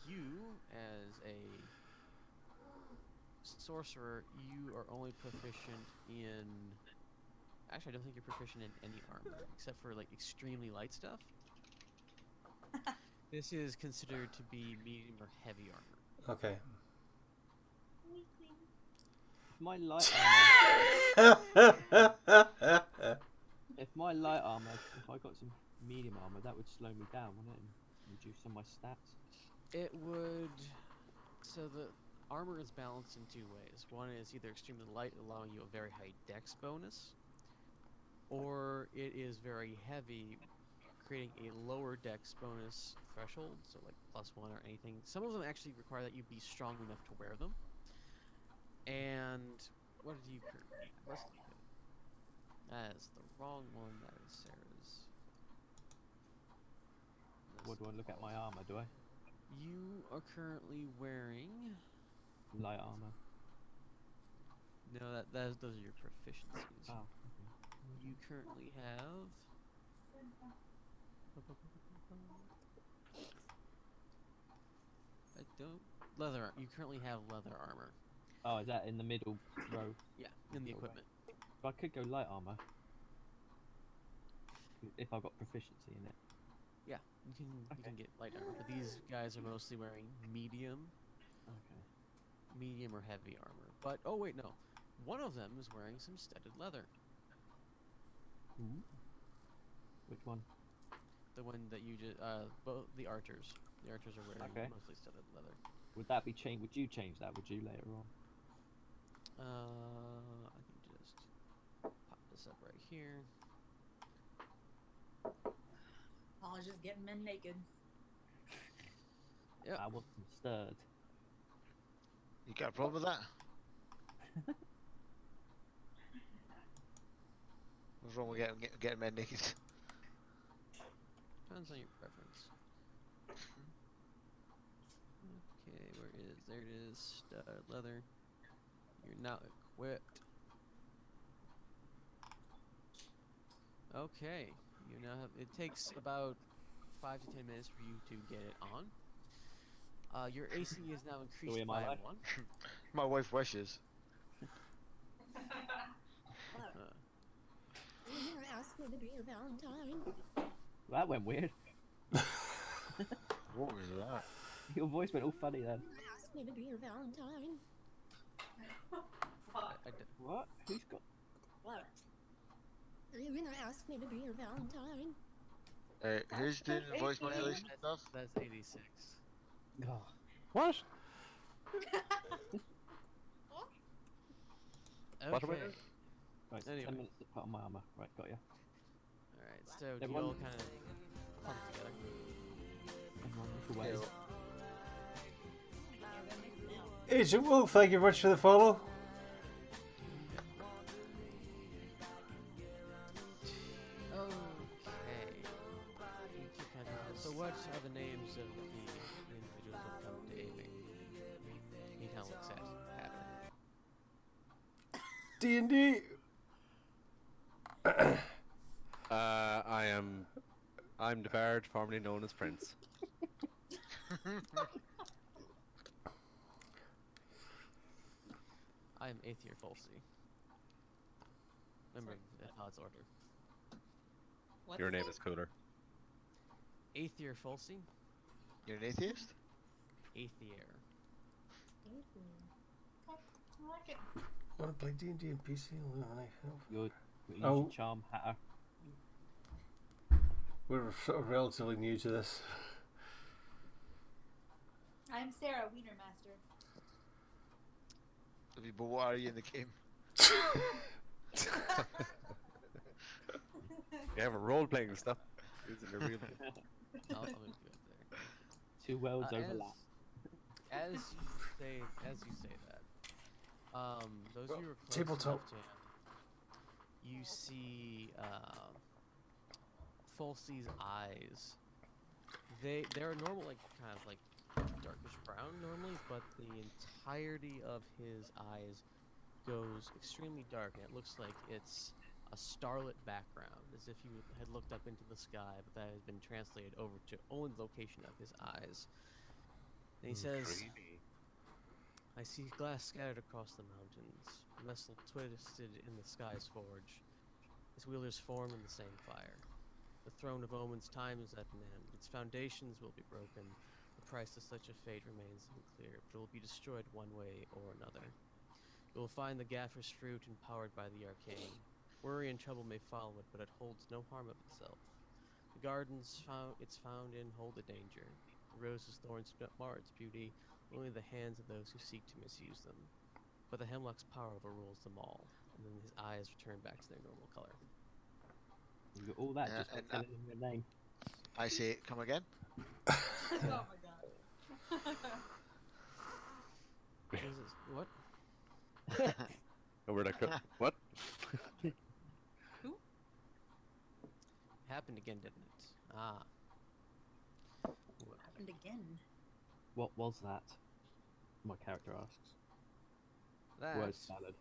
You as a sorcerer, you are only proficient in. Actually, I don't think you're proficient in any armor except for like extremely light stuff. This is considered to be medium or heavy armor. Okay. My light armor, if I got some medium armor, that would slow me down, wouldn't it? And reduce some of my stats. It would. So the armor is balanced in two ways. One is either extremely light, allowing you a very high dex bonus, or it is very heavy, creating a lower dex bonus threshold, so like +1 or anything. Some of them actually require that you be strong enough to wear them. And what did you currently have? Let's look at it. That is the wrong one. That is Sarah's. What do I look at my armor? Do I? You are currently wearing. Light armor. No, those are your proficiencies. Oh. You currently have. I don't. Leather. You currently have leather armor. Oh, is that in the middle row? Yeah, in the equipment. So I could go light armor. If I've got proficiency in it. Yeah, you can get light armor, but these guys are mostly wearing medium. Okay. Medium or heavy armor. But oh wait, no. One of them is wearing some studded leather. Ooh. Which one? The one that you just both the archers. The archers are wearing mostly studded leather. Would that be changed? Would you change that? Would you later on? I can just pop this up right here. I'll just get men naked. Yep. I want them stirred. You got a problem with that? What's wrong with getting men naked? Depends on your preference. Okay, there it is, studded leather. You're now equipped. Okay, you now have. It takes about 5 to 10 minutes for you to get it on. Your AC is now increased by 1. My wife wishes. Ask me to be your Valentine. That went weird. What was that? Your voice went all funny then. Ask me to be your Valentine. What? Who's got? What? Are you gonna ask me to be your Valentine? Who's doing the voice modulation stuff? That's 86. Oh. What? What am I Okay. doing? Right, so Anyway. 10 minutes to put on my armor. Right, got ya. Alright, so do you Everyone- all kind of pump together? Everyone look away. Agent Wolf, thank you very much for the follow. Okay. So what are the names of the individuals who have come to aid me? He kind of looks at Pattern. D&D. I'm the bard, formerly known as Prince. I'm Aether Falsey. Member of the Hod's Order. Your name is cooler. Aether Falsey? You're an atheist? Aether. I like it. Want to play D&D and PC? You're Oh. using charm hatter. We're sort of relatively new to this. I'm Sarah, Wiener Master. But what are you in the game? Yeah, but role-playing stuff isn't a real thing. I'll move you up there. Two worlds overlap. As you say that, those of you who are close Tabletop. enough to him, you see Falsey's eyes. They're normal, like kind of like darkish brown normally, but the entirety of his eyes goes extremely dark, and it looks like it's a starlit background, as if you had looked up into the sky, but that has been translated over to only the location of his eyes. And he says, Creepy. I see glass scattered across the mountains, metal twisted in the sky's forge. Its wheelers form in the same fire. The throne of Omen's time is at an end. Its foundations will be broken. The price of such a fate remains unclear, but it will be destroyed one way or another. You will find the Gaffer's fruit empowered by the arcane. Worry and trouble may follow it, but it holds no harm of itself. The gardens it's found in hold a danger. The rose's thorns do not mar its beauty, only the hands of those who seek to misuse them. But the hemlock's power overrules them all, and then his eyes return back to their normal color. You got all that Yeah, just by and, telling him your name. I say, come again. Oh my god. What? And we're like, what? Happened again, didn't it? Ah. Happened again. What was that? My character asks. That. Word salad.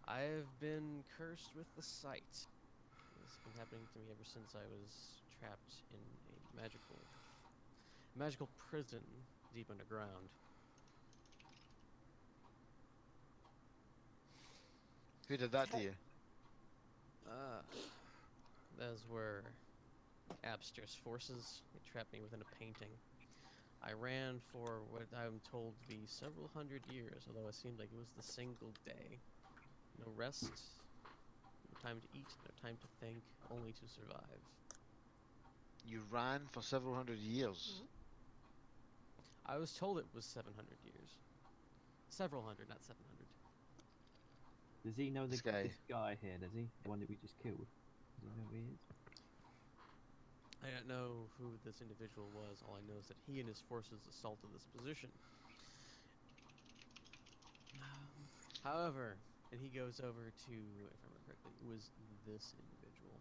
I've been cursed with the sight. It's been happening to me ever since I was trapped in a magical prison deep underground. Who did that to you? Those were abstruse forces. They trapped me within a painting. I ran for what I'm told to be several hundred years, although it seemed like it was the single day. No rest, no time to eat, no time to think, only to survive. You ran for several hundred years. I was told it was 700 years. Several hundred, not 700. Does he know This this guy. guy here, does he? The one that we just killed? Does he know who he is? I don't know who this individual was. All I know is that he and his forces assaulted this position. However, and he goes over to, if I remember correctly, it was this individual.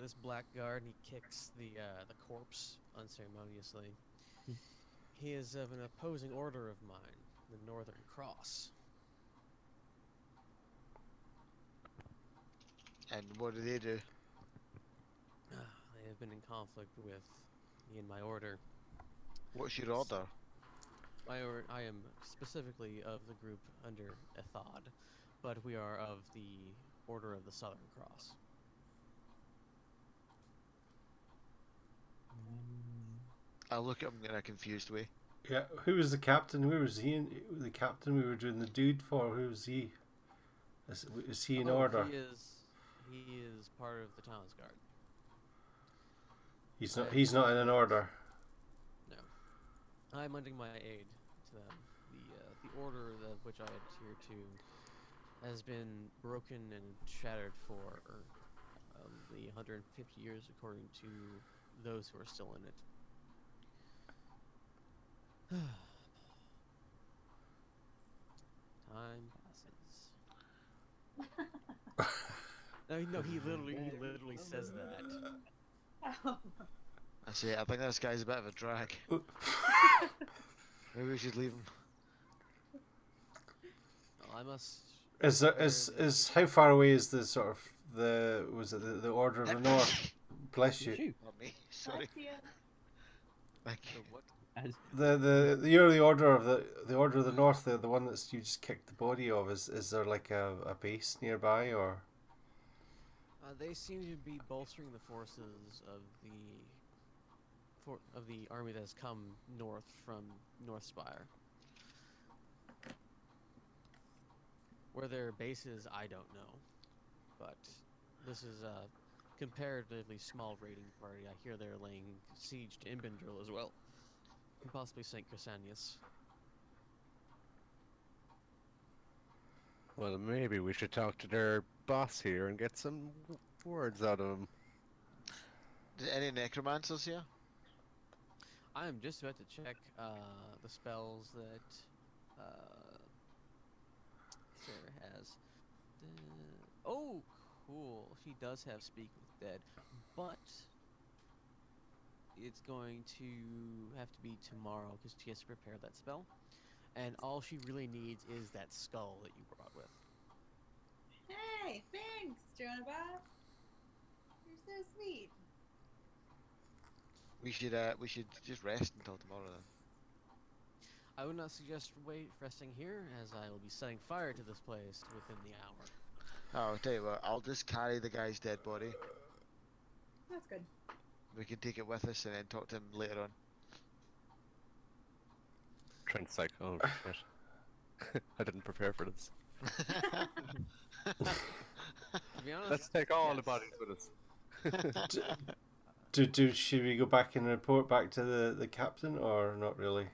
This black guard, and he kicks the corpse unceremoniously. He is of an opposing order of mine, the Northern Cross. And what do they do? They have been in conflict with me and my order. What's your order? I am specifically of the group under Ethod, but we are of the Order of the Southern Cross. I look at him in a confused way. Yeah, who was the captain? Where was he? The captain we were doing the dude for? Who was he? Is he in order? He is part of the Talons Guard. He's not in an order. No. I'm lending my aid to them. The order of which I adhere to has been broken and shattered for the 150 years, according to those who are still in it. Time passes. No, he literally says that. I say, I think this guy's a bit of a drag. Maybe we should leave him. Well, I must. Is how far away is the sort of the Order of the North? Bless you. Not me. Sorry. Thank you. What? You're the Order of the Order of the North, the one that you just kicked the body of. Is there like a base nearby, or? They seem to be bolstering the forces of the army that has come north from North Spire. Where their base is, I don't know, but this is a comparatively small raiding party. I hear they're laying siege to Imbendril as well, and possibly St. Chrysanius. Well, maybe we should talk to their boss here and get some words out of him. Any necromancers here? I am just about to check the spells that Sarah has. Oh, cool. She does have Speak with Dead, but it's going to have to be tomorrow because she has to prepare that spell. And all she really needs is that skull that you brought with. Hey, thanks, Jonah. You're so sweet. We should just rest until tomorrow then. I would not suggest resting here, as I will be setting fire to this place within the hour. Oh, I'll tell you what, I'll just carry the guy's dead body. That's good. We can take it with us and then talk to him later on. Trent's like, oh shit. I didn't prepare for this. To be honest, Let's take all the yes. bodies with us. Should we go back and report back to the captain, or not really?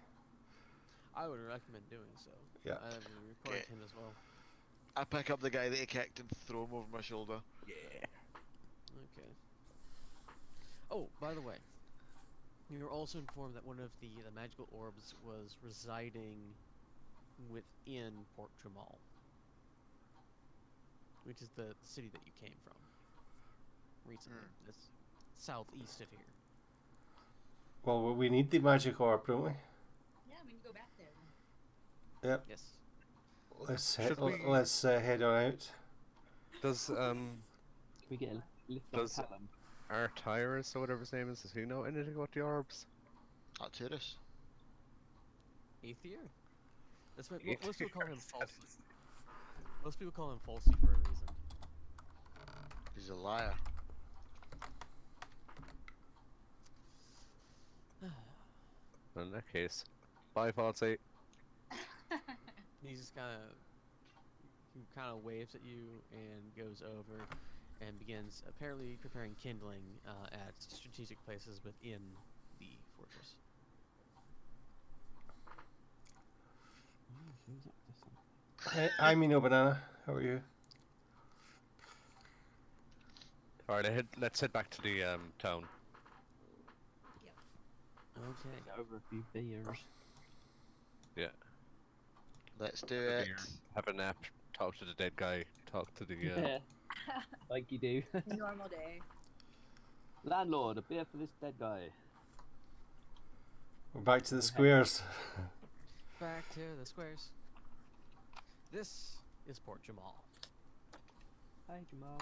I would recommend doing so. Yeah. I will report Okay. to him as well. I pick up the guy that he kicked and throw him over my shoulder. Yeah. Okay. Oh, by the way, you were also informed that one of the magical orbs was residing within Port Jamal, which is the city that you came from recently. That's southeast of here. Well, we need the magic orb, don't we? Yeah, we need to go back there. Yep. Yes. Let's head on out. Does Can we get a lift on Does- Callum? Artyrus or whatever his name is, does he know anything about the orbs? Arturus. Aether? That's what most people call him Falsey. Most people call him Falsey for a reason. He's a liar. In that case, bye, Falsey. He just kind of waves at you and goes over and begins apparently preparing kindling at strategic places within the fortress. Who's up to something? Hey, I'm Eno Banana. How are you? Alright, let's head back to the town. Okay. Get over a few beers. Yeah. Let's do it. Have a nap, talk to the dead guy, talk to the Yeah, like you do. Normal day. Landlord, a beer for this dead guy. We're back to the squares. Back to the squares. This is Port Jamal. Hi, Jamal.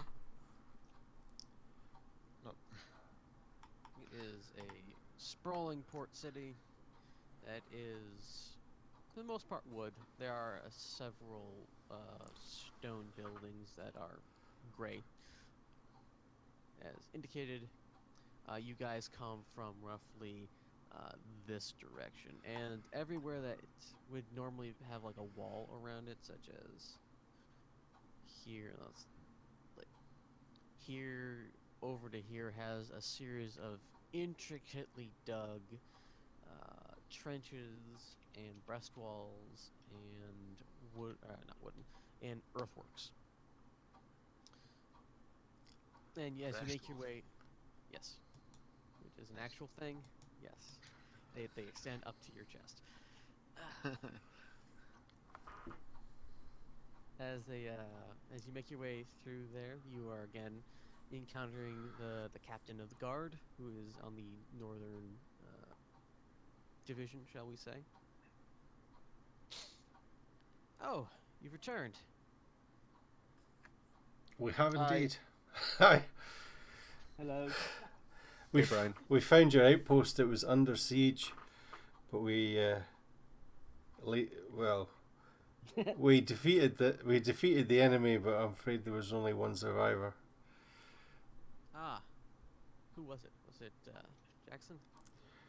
It is a sprawling port city that is, for the most part, wood. There are several stone buildings that are gray. As indicated, you guys come from roughly this direction, and everywhere that would normally have like a wall around it, such as here, like here over to here, has a series of intricately dug trenches and breastwalls and not wooden, and earthworks. And yes, you make your way. Yes, which is an actual thing. Yes, they extend up to your chest. As you make your way through there, you are again encountering the captain of the guard, who is on the northern division, shall we say. Oh, you've returned. We have Hi. indeed. Hi. Hello. Brian. We found your outpost. It was under siege, but we we defeated the enemy, but I'm afraid there was only one survivor. Ah, who was it? Was it Jackson?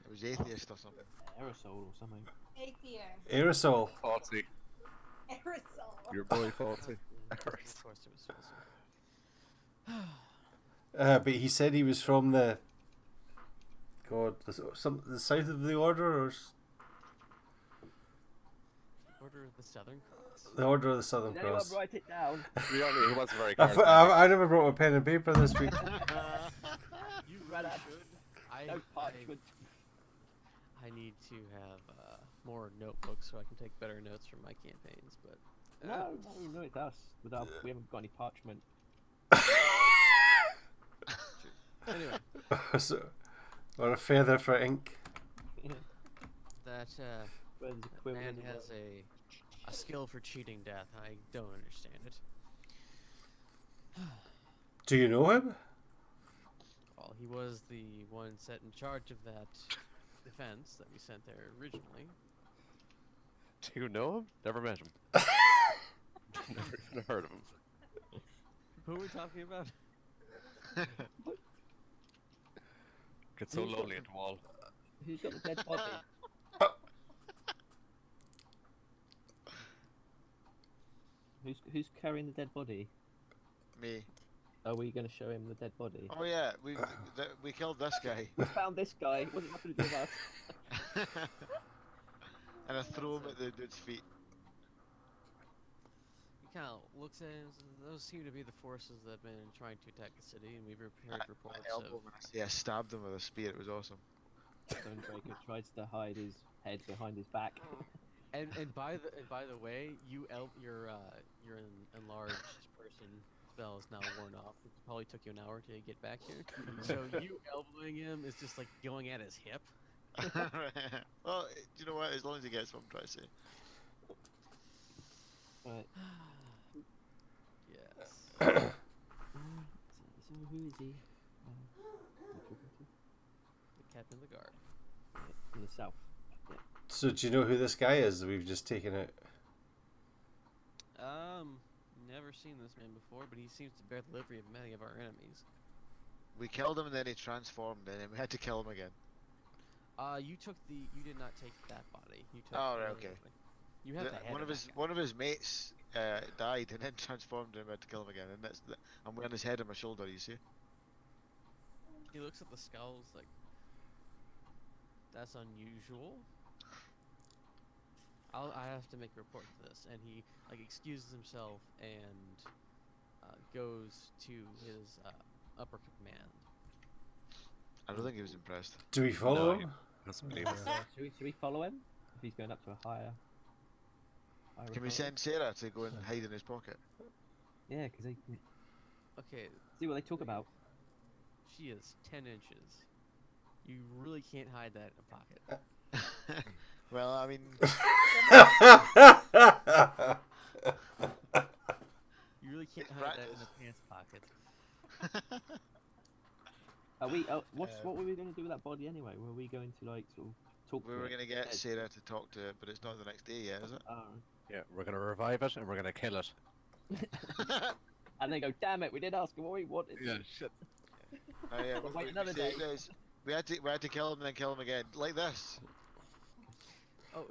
It was atheist or something. Aerosol or something. Atheist. Aerosol. Falsey. Aerosol. Your boy Falsey. Of course, it was But he said he was from the south of the Order, or Order Order of the Southern Cross. The Order of the Southern Did anyone Cross. write it down? He wasn't very I, charismatic. I never brought my pen and paper this week. You Right really up. should. No parchment. I need to have more notebooks so I can take better notes for my campaigns, but No, it's us. We haven't got any parchment. anyway, So, or a feather for ink. that Where's the equivalent man of has a skill for cheating death. I don't understand it. Do you know him? Well, he was the one set in charge of that defense that we sent there originally. Do you know him? Never met him. Never even heard of him. Who are we talking about? Gets so lonely at the wall. Who's got the dead body? Who's carrying the dead body? Me. Are we going to show him the dead body? Oh yeah, we killed this guy. We found this guy. What's it nothing to do with us? And I throw him at the dude's feet. He kind of looks at him and says, those seem to be the forces that have been trying to attack the city, and we've heard reports I elbow him and I say I stabbed him with a spear. It was awesome. Stonebreaker tries to hide his head behind his back. And by the way, your enlarged person spell is now worn off. It probably took you an hour to get back here. So you elbowing him is just like going at his hip. Well, you know what? As long as he gets what I'm trying to say. Right. Yes. So who is he? The captain of the guard. In the south. So do you know who this guy is that we've just taken out? Never seen this man before, but he seems to bear the livery of many of our enemies. We killed him and then he transformed, and then we had to kill him again. You did not take that body. You took Oh, right, another okay. body. You have the head One of his mates died and then transformed him. I had to kill him again, and I'm wearing his head on my shoulder. You see? He looks at the skulls like, that's unusual. I have to make a report to this, and he like excuses himself and goes to his upper command. I don't think he was impressed. Do we follow No, him? Doesn't believe it. Should we follow him? If he's going up to a higher Can we authority? send Sarah to go and hide in his pocket? Yeah, because they can Okay, see what they talk about. she is 10 inches. You really can't hide that in a pocket. Well, I mean, You really can't hide that in the pants pocket. Are we? What were we going to do with that body anyway? Were we going to like sort of talk? we to were it? gonna get Dead? Sarah to talk to it, but it's not the next day yet, is it? Yeah, we're gonna revive it and we're gonna kill it. And they go, damn it, we did ask him what we wanted. Shit. Oh yeah, Wait another day. We had to kill him and then kill him again, like this. Oh,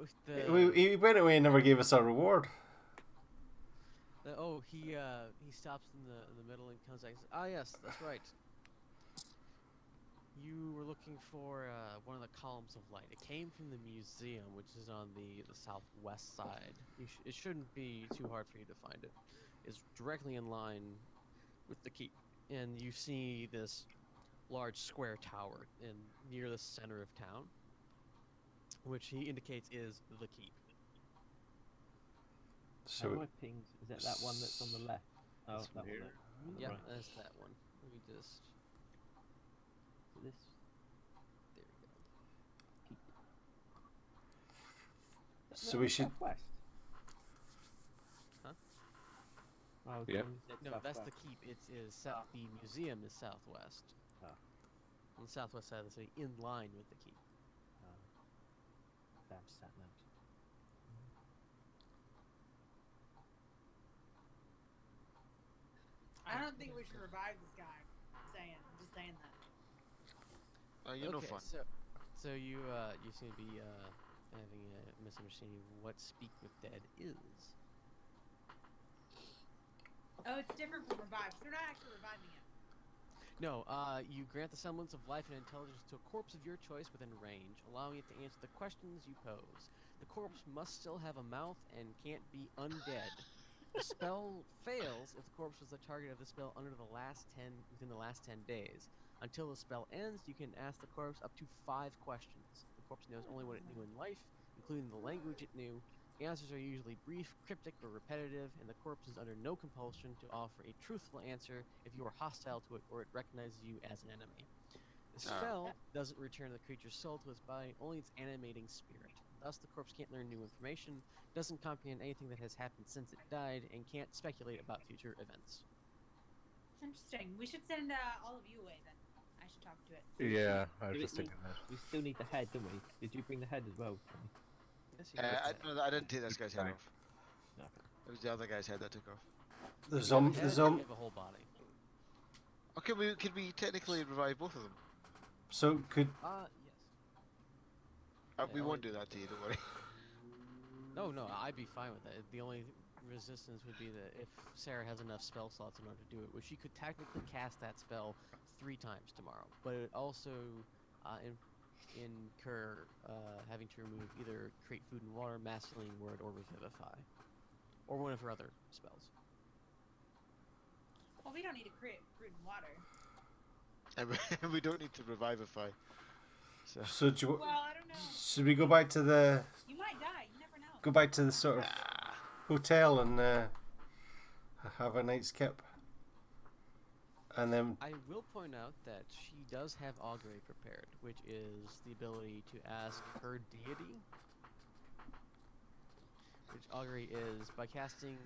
He went away and never gave us our reward. He stops in the middle and comes back and says, ah, yes, that's right. You were looking for one of the columns of light. It came from the museum, which is on the southwest side. It shouldn't be too hard for you to find it. It's directly in line with the keep. And you see this large square tower near the center of town, which he indicates is the keep. How So do I ping? Is that one that's on the left? Oh, This that one one. here. There. Yeah, Right. that's that one. Let me just... So this. There we go. So we should- Southwest. Huh? Oh, I was Yeah. thinking you said No, that's the southwest. keep. The museum is southwest. Oh. On the southwest side of the city, in line with the keep. Damn sat nav. I don't think we should revive this guy. I'm just saying that. Oh, you're no fun. So you seem to be having a misunderstanding of what Speak with Dead is. Oh, it's different from revive. So they're not actually reviving him. No, you grant the semblance of life and intelligence to a corpse of your choice within range, allowing it to answer the questions you pose. The corpse must still have a mouth and can't be undead. The spell fails if the corpse was the target of the spell within the last 10 days. Until the spell ends, you can ask the corpse up to 5 questions. The corpse knows only what it knew in life, including the language it knew. The answers are usually brief, cryptic, or repetitive, and the corpse is under no compulsion to offer a truthful answer if you are hostile to it or it recognizes you as an enemy. The spell doesn't return the creature's soul to its body, only its animating spirit. Thus, the corpse can't learn new information, doesn't comprehend anything that has happened since it died, and can't speculate about future events. Interesting. We should send all of you away then. I should talk to it. Yeah, I was Do just we- thinking that. We still need the head, don't we? Did you bring the head as well, Tony? Yes, you can. No, I didn't take this guy's head Sorry. off. It was the other guy's head that I took off. The You zom, have a the head, zom. you have a whole body. Okay, could we technically revive both of them? So could Yes. We Yeah, won't do that to you, don't worry. No, I'd be fine with that. The only resistance would be that if Sarah has enough spell slots in order to do it, which she could technically cast that spell 3 times tomorrow, but it would also incur having to remove either create food and water, mass healing word, or revivify, or one of her other spells. Well, we don't need to create fruit and water. And we don't need to revivify. so do you, Well, I don't know. should we go back to the You might die. You never know. go back to the sort of hotel and have a night's kip, and then I will point out that she does have augury prepared, which is the ability to ask her deity. Which augury is by casting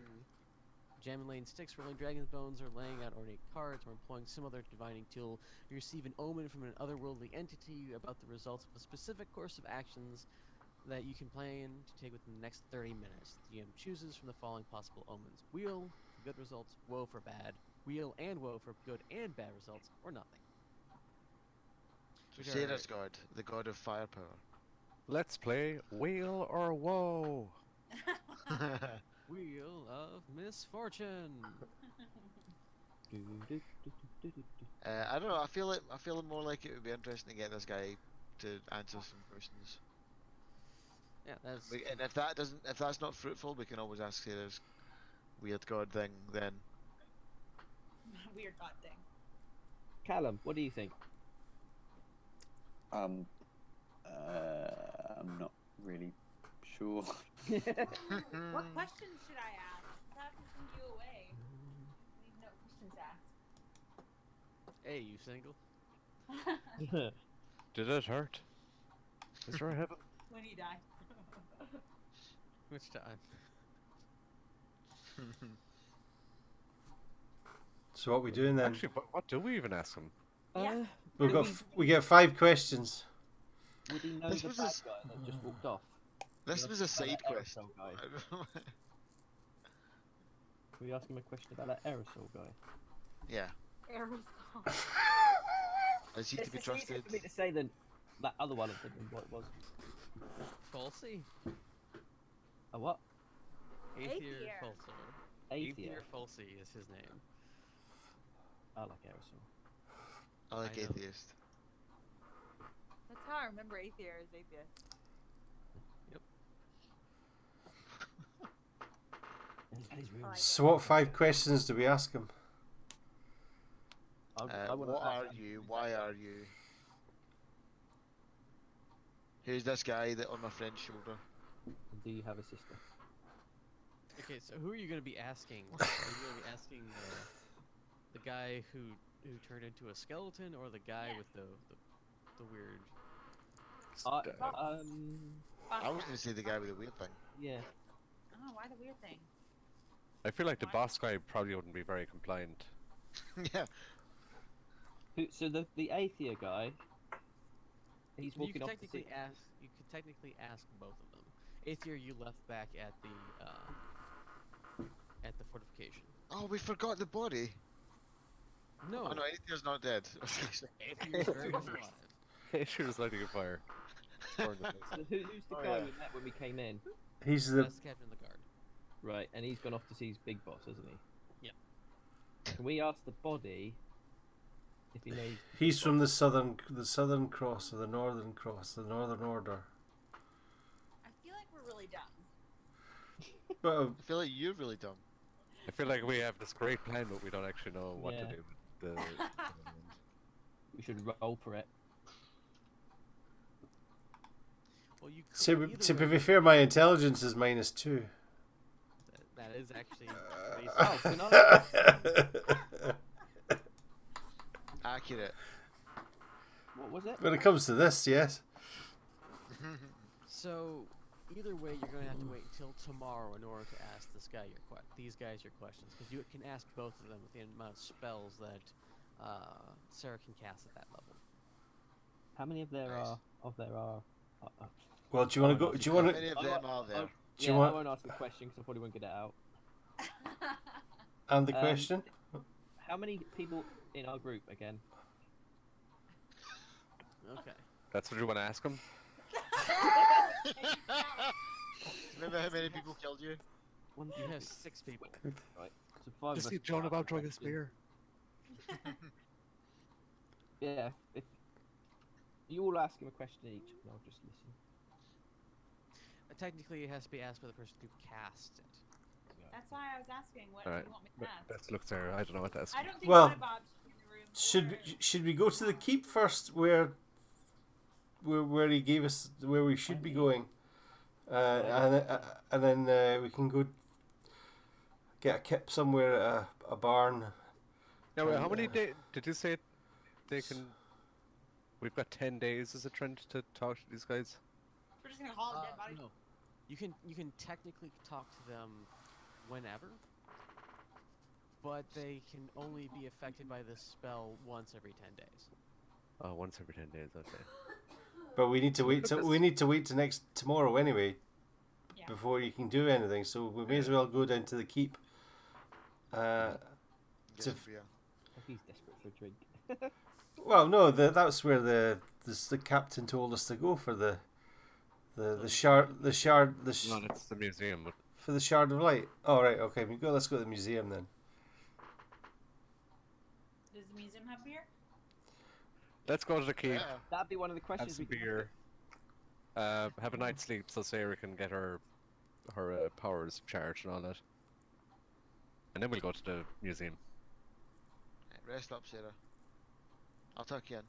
gem and laying sticks, rolling dragon's bones, or laying out ornate cards, or employing some other divining tool, you receive an omen from an otherworldly entity about the results of a specific course of actions that you can plan to take within the next 30 minutes. The GM chooses from the following possible omens: wheel for good results, woe for bad, wheel and woe for good and bad results, or nothing. So Sarah's god, the god of firepower. Let's play Wheel or Woe. Wheel of Misfortune. I don't know. I feel more like it would be interesting to get this guy to answer some questions. Yeah, that's And if that's not fruitful, we can always ask Sarah's weird god thing then. Weird god thing. Callum, what do you think? I'm not really sure. What questions should I ask? I have to send you away. Leave no questions asked. hey, you single? Did it hurt? Is there a heaven? When you die. Which time? so what we doing then? Actually, what do we even ask him? Yeah. We get 5 questions. Would he know This the was bad a s- guy that just walked off? This was a side quest. Aerosol guy. Can we ask him a question about that aerosol guy? Yeah. Aerosol. Is he to be It's easier trusted? for me to say than that other one than what it was. Falsey? A what? Aether Aether. Falsey. Aether. Falsey is his name. I like aerosol. I like I know. atheist. That's how I remember Aether is atheist. That is really I like So what 5 questions do we ask him? I wanna What ask are him, you? Why are you? Who's this guy that on my friend's shoulder? do you have a sister? Okay, so who are you going to be asking? Are you going to be asking the guy who turned into a skeleton, or the guy Yes. with the weird? I was gonna say the guy with the weird thing. Yeah. Oh, why the weird thing? I feel like the boss guy probably wouldn't be very compliant. Yeah. So the Aether guy, he's You walking could off technically ask. You could technically ask both of them. Aether, you left back at the fortification. Oh, we forgot the body. No, Oh no, Aether's not dead. Aether is very much alive. She was lighting a fire. Burn the place. So who's the Oh, guy yeah. we met when we came in? He's the That's the captain of the guard. Right, and he's gone off to see his big boss, hasn't he? Yep. Can we ask the body if he knows? he's from the Southern Cross or the Northern Cross, the Northern Order. I feel like we're really dumb. But I feel like you're really dumb. I feel like we have this great plan, but we don't actually know what to Yeah. do with the. We should roll for it. Well, you could, to either be way, fair, my intelligence is -2. that is actually Oh, can I? Accurate. What was it? When it comes to this, yes. So, either way, you're going to have to wait until tomorrow in order to ask these guys your questions, because you can ask both of them with the amount of spells that Sarah can cast at that level. How many of there Nice. are? Well, do you want to go? Do you How want many to? of them are there? Do you I want? won't ask a question because I probably won't get it out. And the question? How many people in our group again? Okay. That's what you want to ask him? Remember how many people killed you? You have 6 people. Right. So 5 of Just us see can John ask about a drawing a question. spear. Yeah. If you all ask him a question each, and I'll just listen. Technically, it has to be asked by the person who cast it. That's why I was asking what Alright, you want me to but ask. let's look there. I don't know what to ask. I don't think Well, my Bob's in the room. Should we go to the keep first, where he gave us where we should be going, and then we can go get a kip somewhere at a barn. Yeah, wait, how And, many days did you say they can? We've got 10 days as a trend to talk to these guys. We're just gonna haul a dead body. No. You can technically talk to them whenever, but they can only be affected by this spell once every 10 days. Oh, once every 10 days. Okay. But we need to wait. We need to wait till tomorrow anyway, Yeah. before you can do anything. So we may as well go down to the keep. Get To- some beer. He's desperate for a drink. Well, no, that's where the captain told us to go for the shard No, it's the museum. But for the shard of light. All right, okay, let's go to the museum then. Does the museum have beer? let's go to the keep. Yeah. That'd be one of the Have questions some we could beer. Have a night's sleep so Sarah can get her powers charged and all that. And then we'll go to the museum. Right, rest up, Sarah. I'll tuck you in.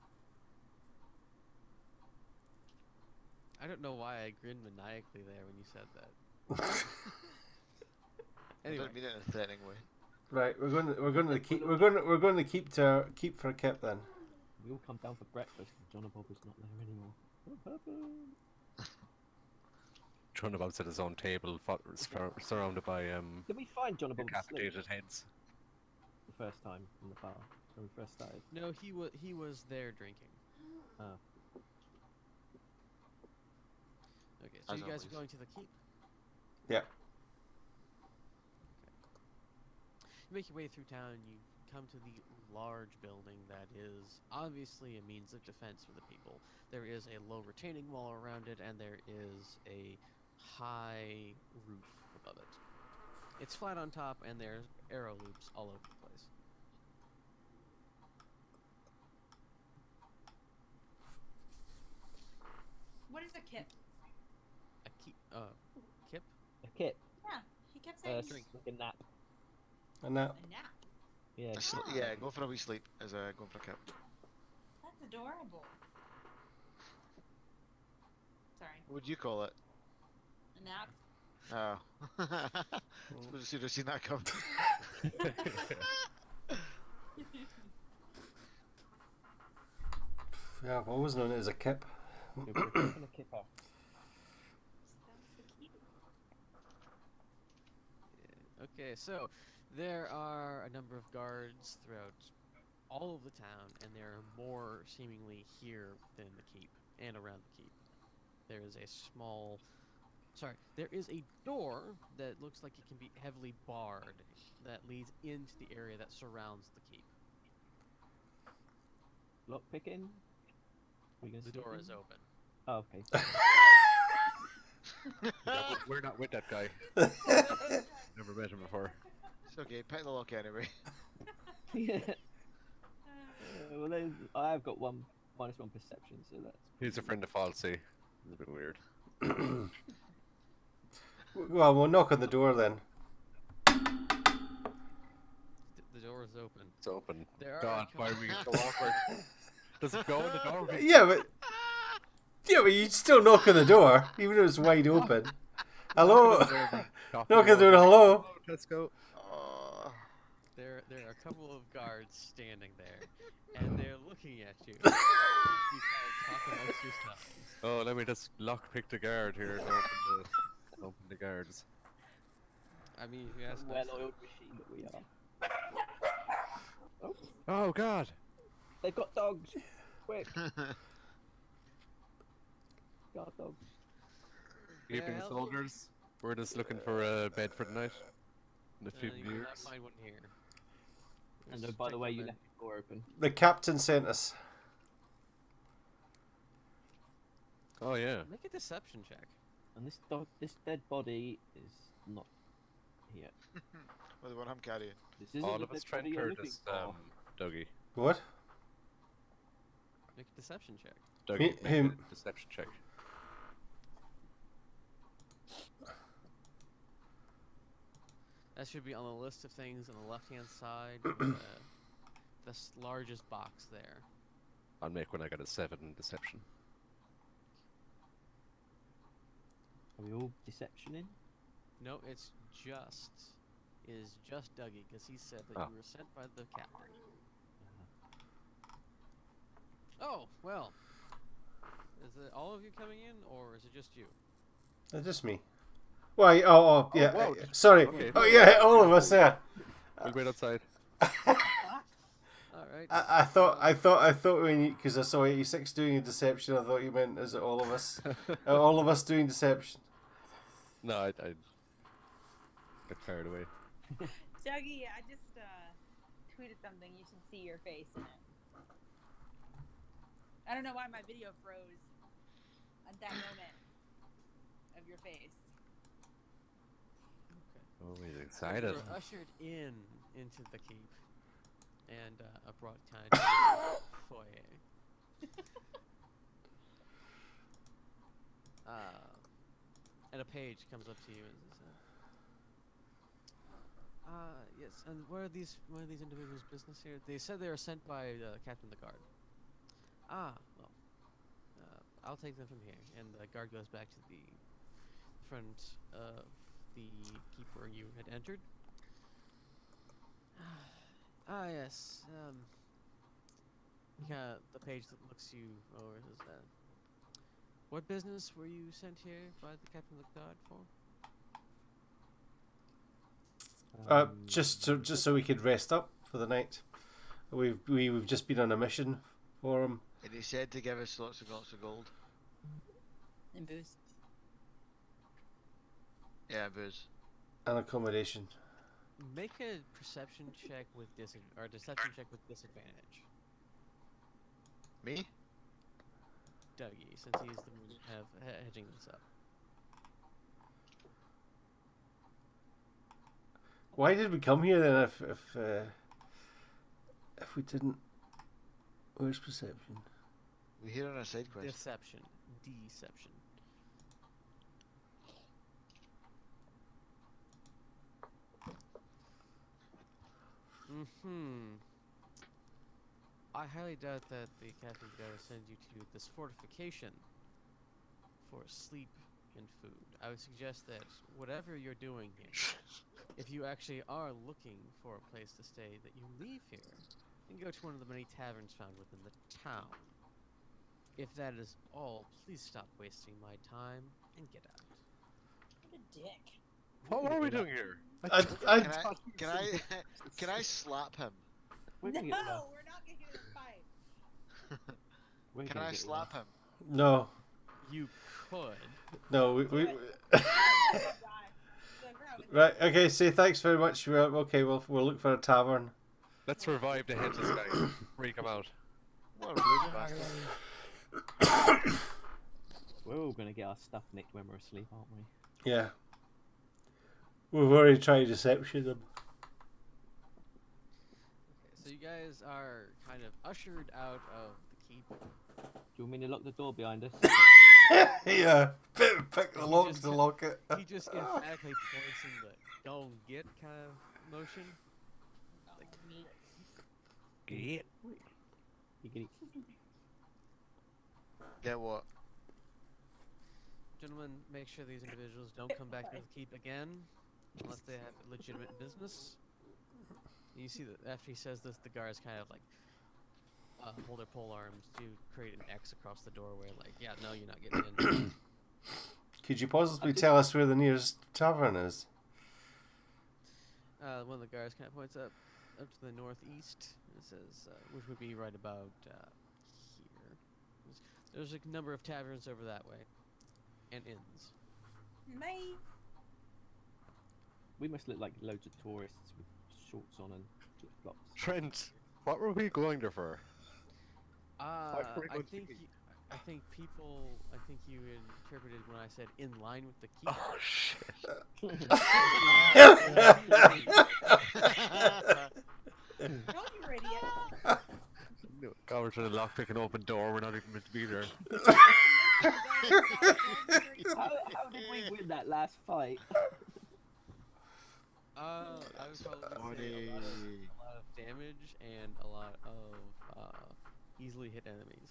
I don't know why I grinned maniacally there when you said that. I Anyway, don't mean it in a threatening way. Right, we're going to the keep. We're going to keep for a kip then. We all come down for breakfast and John and Bob is not there anymore. What happened? John about's at his own table, surrounded by Did we find John and Bob asleep decapitated heads. the first time in the bar when we first started? no, he was there drinking. Oh. Okay, so As you guys always. are going to the keep. Yeah. You make your way through town. You come to the large building that is obviously a means of defense for the people. There is a low retaining wall around it, and there is a high roof above it. It's flat on top, and there's arrow loops all over the place. What is a kip? A keep, kip? A kit. Yeah, he kept saying Drink like a nap. And that. a nap. Yeah. Yeah, go for a wee sleep as going for a kip. That's adorable. Sorry, What would you call it? a nap. Oh. Suppose you should have seen that coming. Yeah, I've always known it as a kip. You're keeping a kipper. That's the key. Okay, so there are a number of guards throughout all of the town, and there are more seemingly here than the keep and around the keep. There is a small. Sorry, there is a door that looks like it can be heavily barred that leads into the area that surrounds the keep. Lock picking. The door is open. Oh, okay. Yeah, we're not with that guy. Never met him before. It's okay, pick the lock anyway. Yeah. Well, then I have got -1 perception, so that's. He's a friend of Falsey. It's a bit weird. Well, we'll knock on the door then. The door is open. It's open. There are God, a why are couple- we so awkward? Does it go in the door? Yeah, but you'd still knock on the door, even if it's wide open. Hello? Knock on the door, hello? Let's go. Oh. There are a couple of guards standing there, and they're looking at you. You kind of talk amongst yourselves. Oh, let me just lockpick the guard here and open the guards. I mean, if you ask us, Well-oiled machine that we are. Oh, Oh God! they've got dogs. Quick, guard dogs. Evening, Yeah, soldiers. We're just looking for a bed for the night. In a few you will not years. find one here. And There's by the way, you technomen. left the door open. The captain sent us. Oh yeah. Make a deception check. And this dead body is not here. Well, the one I'm carrying. This isn't All the of us dead trying body to you're hurt looking us, for. Dougie. What? Make a deception check. Dougie, make him- a deception check. That should be on the list of things on the left-hand side. The largest box there. I'll make when I get a 7 in deception. Are we all deceptioning? No, it's just Dougie, because he said that Oh. you were sent by the captain. Oh, well. Is it all of you coming in, or is it just you? Just me. Why? Oh, yeah. wow. Sorry. Okay. Oh, yeah. All of us. Yeah. We'll wait outside. Alright. I thought when you, because I saw 86 doing a deception, I thought you meant is it all of us? All of us doing deception. No, I get carried away. Dougie, I just tweeted something. You should see your face in it. I don't know why my video froze at that moment of your face. Oh, he's excited. You were ushered into the keep and brought kind of to the foyer. And a page comes up to you and says, yes, and what are these individuals' business here? They said they were sent by Captain the Guard. Ah, well, I'll take them from here. And the guard goes back to the front of the keep where you had entered. Yes. The page that looks you over says, what business were you sent here by the Captain of the Guard for? Just so we could rest up for the night. We've just been on a mission for him. And he said to give us lots of gold. And boost. Yeah, booze. And accommodation. Make a perception check with or deception check with disadvantage. Me? Dougie, since he's the one kind of hedging this up. Why did we come here then if we didn't? Where's perception? We're here on a side quest. Deception. Deception. I highly doubt that the captain's gonna send you to this fortification for sleep and food. I would suggest that whatever you're doing here, if you actually are looking for a place to stay, that you leave here and go to one of the many taverns found within the town. If that is all, please stop wasting my time and get out. What a dick. What are we doing here? Can I slap him? We're No, gonna we're get not lost. getting in a fight. We're Can gonna I get slap lost. him? No, You could. no. We Die. right. Okay. Say thanks very much. Okay. We'll look for a tavern. Let's revive the headless guy. Freak him out. What a rude bastard. We're all gonna get our stuff nicked when we're asleep, aren't we? Yeah. We've already tried deception them. Okay, so you guys are kind of ushered out of the keep. Do you want me to lock the door behind us? Yeah, pick the He lock just to ca- lock it. He just emphatically points in the don't get kind of motion. Like, Get. Giggity. Get what? gentlemen, make sure these individuals don't come back to the keep again unless they have legitimate business. You see that after he says this, the guards kind of like hold their pole arms to create an X across the doorway, like, yeah, no, you're not getting in. Could you possibly tell us where the nearest tavern is? One of the guards kind of points up to the northeast. It says, which would be right about here. There's a number of taverns over that way, and inns. Bye. We must look like loads of tourists with shorts on and flip flops. Trent, what were we going there for? I pretty good think to keep. I think you interpreted when I said in line with the keep. Oh shit! Told you, idiot. God, we're trying to lockpick an open door. We're not even meant to be there. How did we win that last fight? I would probably say a lot of damage and a lot of easily hit enemies.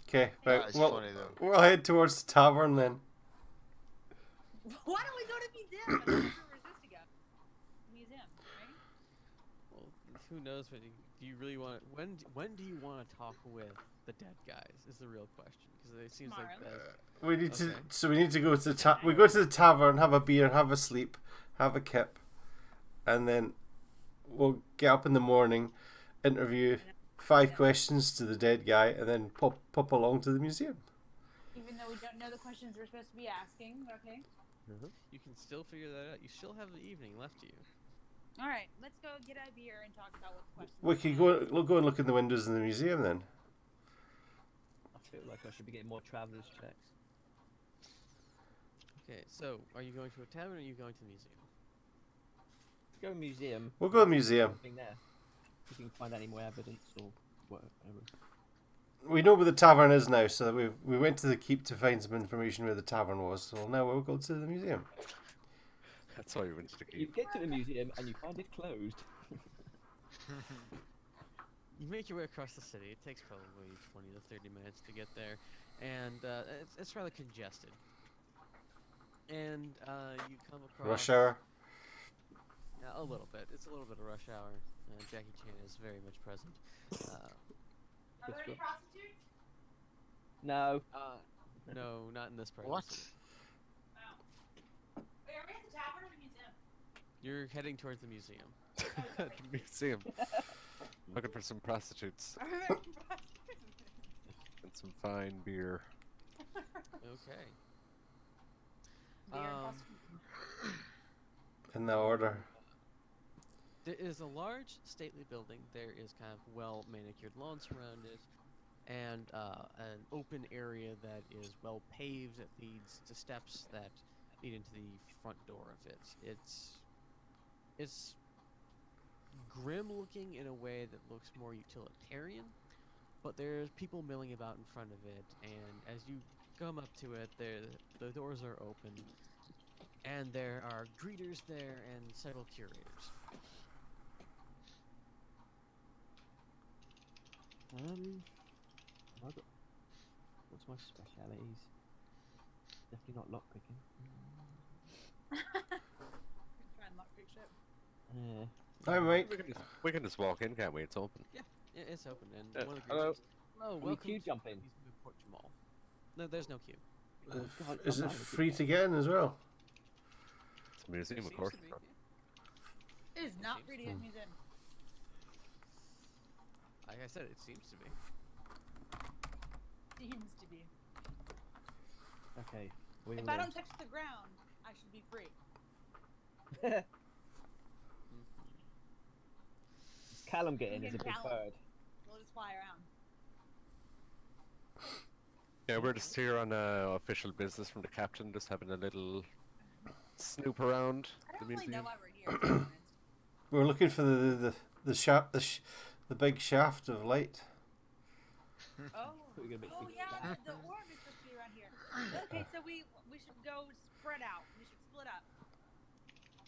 Okay, right. That is Well, funny, though. we'll head towards the tavern then. Why don't we go to museum? That's where we're supposed to go. Museum, right? Well, who knows? But do you really want? When do you want to talk with the dead guys? Is the real question, because it seems like that. We need to. Okay. So we need to go to the we go to the tavern, have a beer, have a sleep, have a kip, and then we'll get up in the morning, interview 5 questions to the dead guy, and then pop along to the museum. Even though we don't know the questions we're supposed to be asking, okay? You can still figure that out. You still have the evening left to you. All right, let's go get a beer and talk about what the questions. We could go and look in the windows in the museum then. I feel like I should be getting more travelers checks. Okay, so are you going to a tavern or are you going to the museum? Let's go to a museum. We'll go to the museum. Something there. If you can find any more evidence or whatever. We know where the tavern is now, so we went to the keep to find some information where the tavern was. So now we'll go to the museum. That's why we went to the You keep. get to the museum and you find it closed. You make your way across the city. It takes probably 20 to 30 minutes to get there, and it's rather congested. And you come across Rush hour. a little bit. It's a little bit of rush hour. Jackie Chan is very much present. Are there any prostitutes? No. No, not in this part. What? Of the city. Wait, are we at the tavern or the museum? You're heading towards the museum. The museum. Looking for some prostitutes Are there any prostitutes? and some fine beer. Okay. Beer and Um, prostitutes. In that order. There is a large, stately building. There is kind of well manicured lawns around it, and an open area that is well paved that leads to steps that lead into the front door of it. It's grim looking in a way that looks more utilitarian, but there's people milling about in front of it, and as you come up to it, the doors are open, and there are greeters there and several curators. What's my specialities? Definitely not lockpicking. Try and lockpick shit. Yeah. Hi, mate. We can just walk in, can't we? It's open. Yeah, it's open, and one of the hello. greeters. Hello, Can we welcome queue to jump in? Amusement Port Mall. No, there's no queue. God, Is I'm it not gonna free to get in as well? It's a museum, of Seems course. to be, yeah. It is not free to get museum. Like I said, it seems to be. Seems to be. Okay. We If I don't touch the ground, I should be free. Callum getting You is a can big Callum. bird. We'll just fly around. Yeah, we're just here on official business from the captain, just having a little snoop around I the don't really know museum. why we're here, to be honest. We're looking for the shaft, the big shaft of light. Oh, thought you were gonna Oh make yeah, the orb is supposed to be around here. Okay, so we should go spread out. We should split up.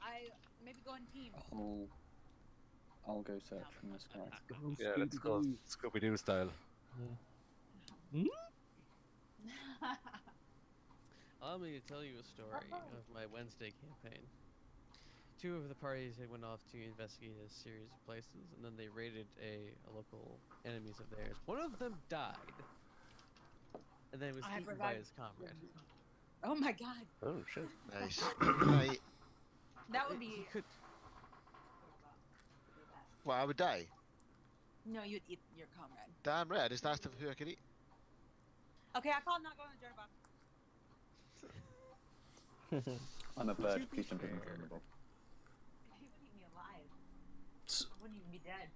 I maybe go in teams. I'll go search from the sky. Yeah, let's go Scooby Doo style. Yeah. Allow me to tell you a story of my Wednesday campaign. 2 of the parties they went off to investigate a series of places, and then they raided a local enemies of theirs. One of them died, and then was eaten by his comrade. Oh my god. Oh shit. Nice. Right. That would He be. could. Well, I would die. No, you'd eat your comrade. Damn right. I just asked who I could eat. Okay, I call not going to journey box. I'm a bird. be Please don't put me fair. vulnerable. He would eat me alive. S- I wouldn't even be dead.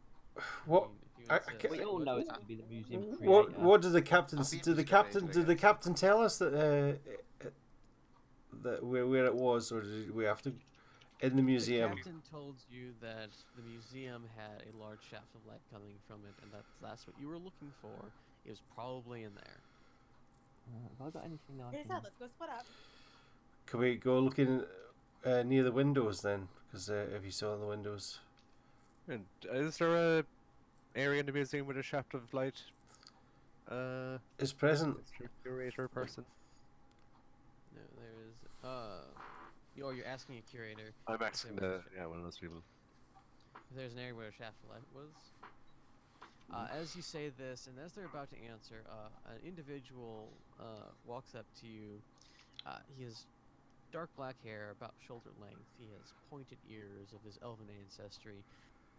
What? If you I insist. ca- We all know it's going to be the museum creator. What did the captain? I'll be Did the interested captain? anyway, Did the yeah. captain tell us that where it was, or did we have to in the museum? The captain told you that the museum had a large shaft of light coming from it, and that's what you were looking for. It was probably in there. Have I got anything that I Here's can... how. Let's go split up. Can we go looking near the windows then? Because if you saw the windows, And is there a area in the museum with a shaft of light? it's present. Mr. Curator person. No, there is. You're asking a curator. I'm if asking there was one of those people. if there's an area where a shaft of light was. As you say this, and as they're about to answer, an individual walks up to you. He has dark black hair, about shoulder length. He has pointed ears of his elven ancestry,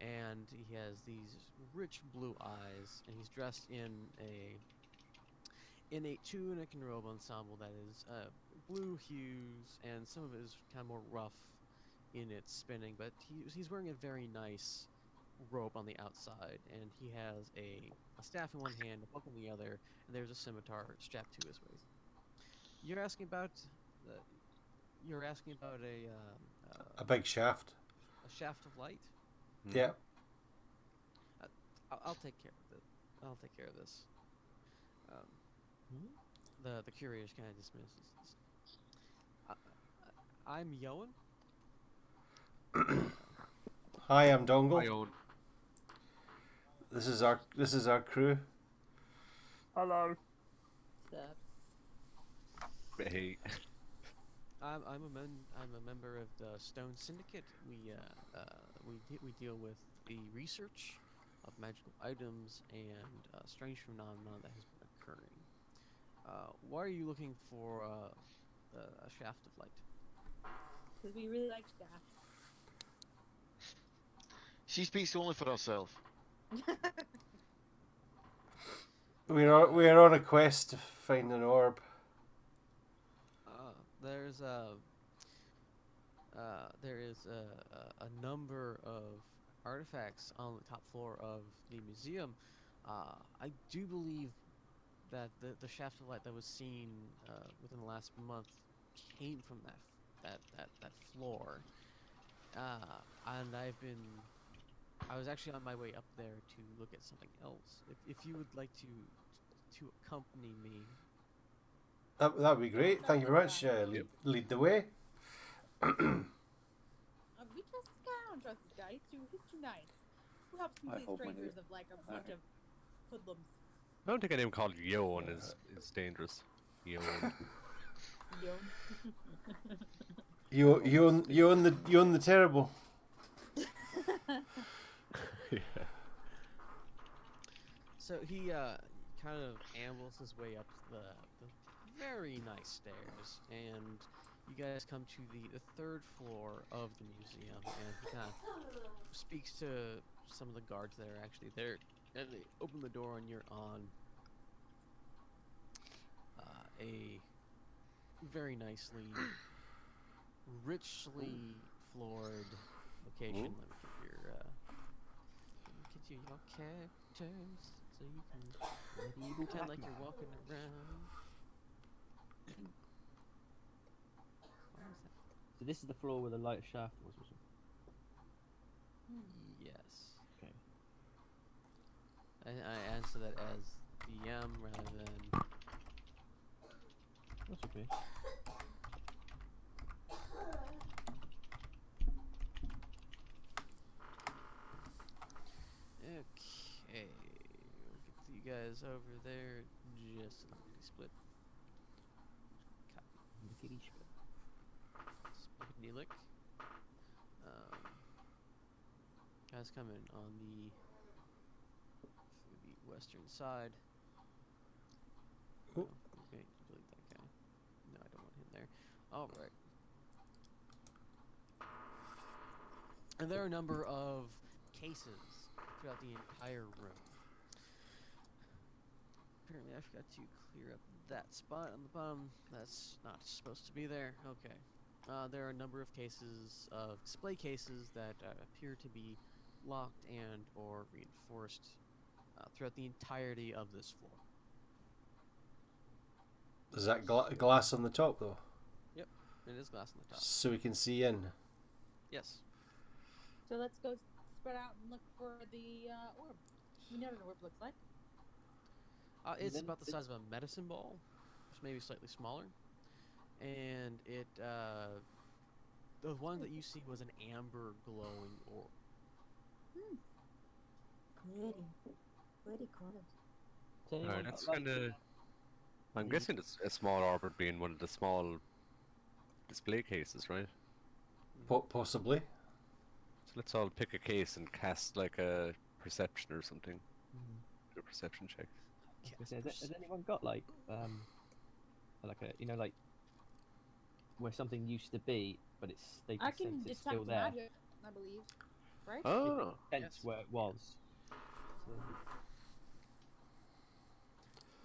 and he has these rich blue eyes. And he's dressed in a tunic and robe ensemble that is blue hues, and some of it is kind of more rough in its spinning. But he's wearing a very nice robe on the outside, and he has a staff in one hand, a book in the other, and there's a scimitar strapped to his waist. You're asking about A big shaft. a shaft of light. Yeah. I'll take care of it. I'll take care of this. The curator kind of dismisses. I'm Yoan. Hi, I'm Dongle. My own. This is our crew. Hello. Hey. I'm a member of the Stone Syndicate. We deal with the research of magical items and strange phenomena that has been occurring. Why are you looking for a shaft of light? Because we really like staff. She speaks only for herself. We're on a quest to find an orb. There is a number of artifacts on the top floor of the museum. I do believe that the shaft of light that was seen within the last month came from that floor. And I was actually on my way up there to look at something else. If you would like to accompany me. That would be great. Thank you very much. Lead the way. We trust this guy. I don't trust this guy. He's too nice. Who helps I complete hold my strangers lead. of like a bunch of hoodlums? I don't think anyone called Yoan is dangerous. Yoan. Yo. You own the terrible. Yeah. So he kind of ambles his way up the very nice stairs, and you guys come to the third floor of the museum, and he kind of speaks to some of the guards that are actually there, and they open the door, and you're on a very nicely, richly floored location. Let me get your characters so you can pretend like you're walking around. What is that? So this is the floor where the light shaft was, wasn't Yes. Okay. I answer that as DM rather than. That's okay. Okay, we'll get you guys over there. Just a little split. Copy. Lickety split. Splickety lick. Guys coming on the through the western side. Oh. Okay, delete that guy. No, I don't want him there. All right. And there are a number of cases throughout the entire room. Apparently, I forgot to clear up that spot on the bottom. That's not supposed to be there. Okay. There are a number of cases of display cases that appear to be locked and or reinforced throughout the entirety of this floor. Is that glass on the top though? Yep, it is glass on the top. So we can see in. Yes. So let's go spread out and look for the orb. We know what an orb looks like. It's then about the size of a medicine ball, which may be slightly smaller. And it, the one that you see was an amber glowing orb. Pretty cool. So anyone Alright, got, that's like, kind of. I'm the- guessing it's a small orb being one of the small display cases, right? Possibly. So let's all pick a case and cast like a perception or something. Mhm. Do a perception check. I was gonna say, has anyone got like a like where something used to be, but they I can can sense it's still detect there. magic, I believe. Right? Oh, Sense Yes. where it was. So,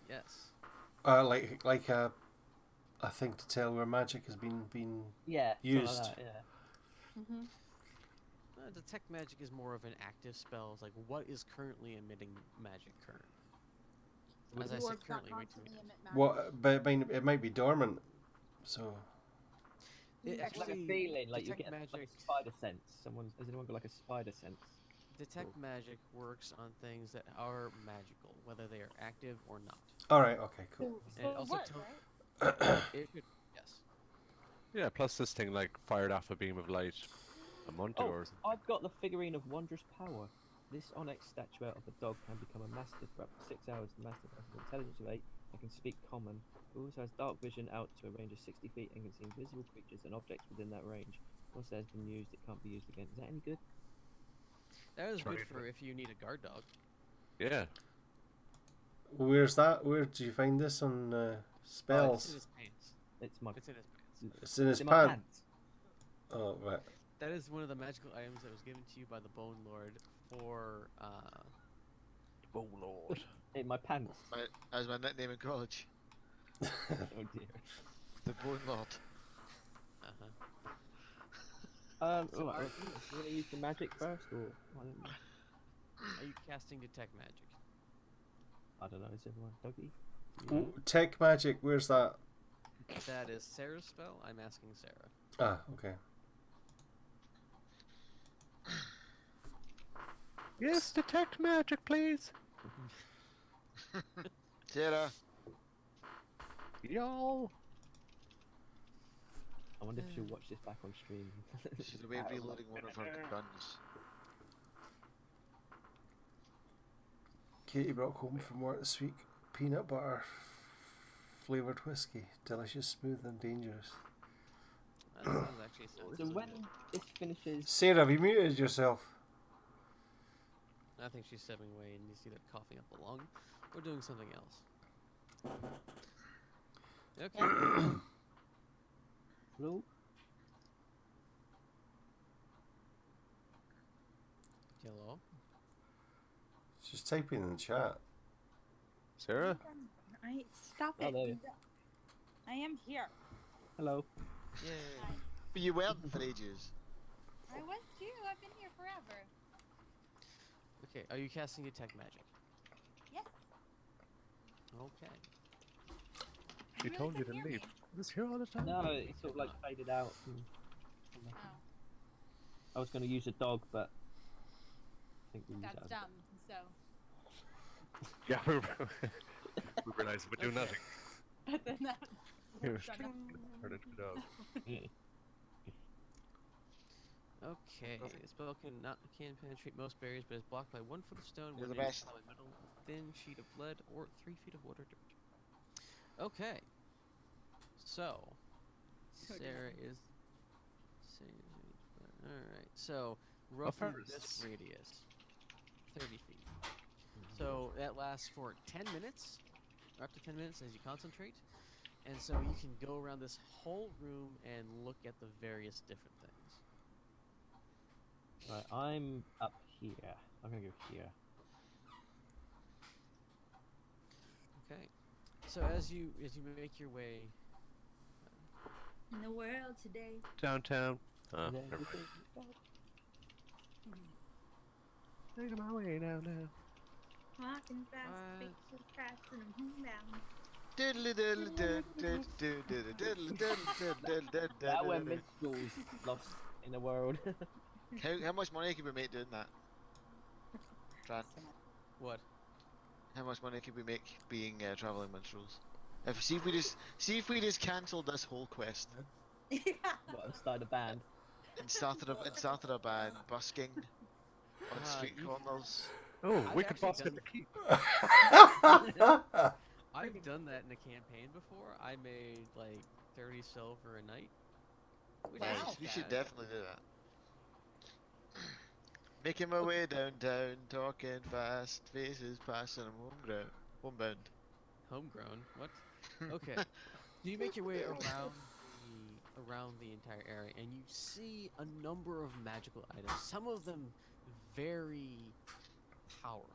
Yes. Like a thing to tell where magic has been yeah. Used. Something like that, yeah. Mm-hmm. Detect magic is more of an active spell. It's like what is currently emitting magic current. As I said, currently constantly right emit magic. what, but I mean it might be dormant. So It It's like a actually feeling, like you detect get like magic. a spider sense. Has anyone got like a spider sense? Detect magic works on things that are magical, whether they are active or not. all right, okay, cool. So And it it also works, tell- right? It should, yes. yeah. Plus this thing like fired off a beam of light a month ago Oh, or something. I've got the figurine of wondrous power. This onyx statuette of a dog can become a mastiff for up to 6 hours. The mastiff has an intelligence of 8 and can speak common. It also has dark vision out to a range of 60 feet and can see invisible creatures and objects within that range. Once it has been used, it can't be used again. Is that any good? That is Sorry, good for if you need a guard dog. Yeah. Where's that? Where did you find this on It's in spells? his pants. It's my. It's in his pants. It's in his in my pants. Oh right. That is one of the magical items that was given to you by the Bone Lord for Oh lord. In my pants. As my nickname in college, Oh dear. the Bone Lord. Alright, So well, you want to use the magic first, or Are you casting detect magic? I don't know. Is everyone Dougie? Ooh, tech magic. Where's that? That is Sarah's spell. I'm asking Sarah. Ah, okay. Yes, detect magic, please. Sarah, Y'all. I wonder if she'll watch this back on stream. she's away reloading one of her guns. Katie brought home from work this week peanut butter flavored whiskey, delicious, smooth, and dangerous. That sounds actually sounds So really when good. this finishes, Sarah, have you muted yourself? I think she's stepping away and is either coughing up a lung or doing something else. Okay. hello. Hello. She's typing in the chat. Sarah? Stop Oh, there. I am here. Hello. Yay. But you weren't for ages. I was too. I've been here forever. Okay, are you casting detect magic? Yes. Okay. She really told you to couldn't hear leave. me. It was here all the time. No, it sort of like faded out. Oh, I was going to use a dog, but I think we use that's that as dumb. So Yeah, We realize we do Okay. nothing. But then that. Here's Shut up. Turn into a dog. Okay, the spell can penetrate most barriers, but is blocked by 1 foot of stone, You're 1 the inch best. solid metal, thin sheet of lead, or 3 feet of water dirt. Okay. So, So Sarah is. Alright, so roughly far is this this? radius 30 feet. So that lasts for 10 minutes, or up to 10 minutes as you concentrate. And so you can go around this whole room and look at the various different things. Right, I'm up here. I'm gonna go here. Okay. So as you make your way, In the world today. Downtown. Oh, And then never we mind. can- Making my way down now. Walking fast, What? faces fast, and I'm homebound. Diddly diddly did, diddly diddly diddly diddly diddly That where diddly. minstrels lost in the world. How much money could we make doing that? Tran, what? how much money could we make being traveling minstrels? See if we just cancelled this whole quest What, and started a band. and started a band busking on street you- corners. Oh, I've we could actually boss done- at the keep. I've done that in a campaign before. I made like 30 silver a night. Which Nice. isn't We should bad. definitely do that. Making my way downtown, talking fast, faces passing, I'm homebound. Homegrown. What? Okay. So you make your way around the entire area, and you see a number of magical items. Some of them very powerful.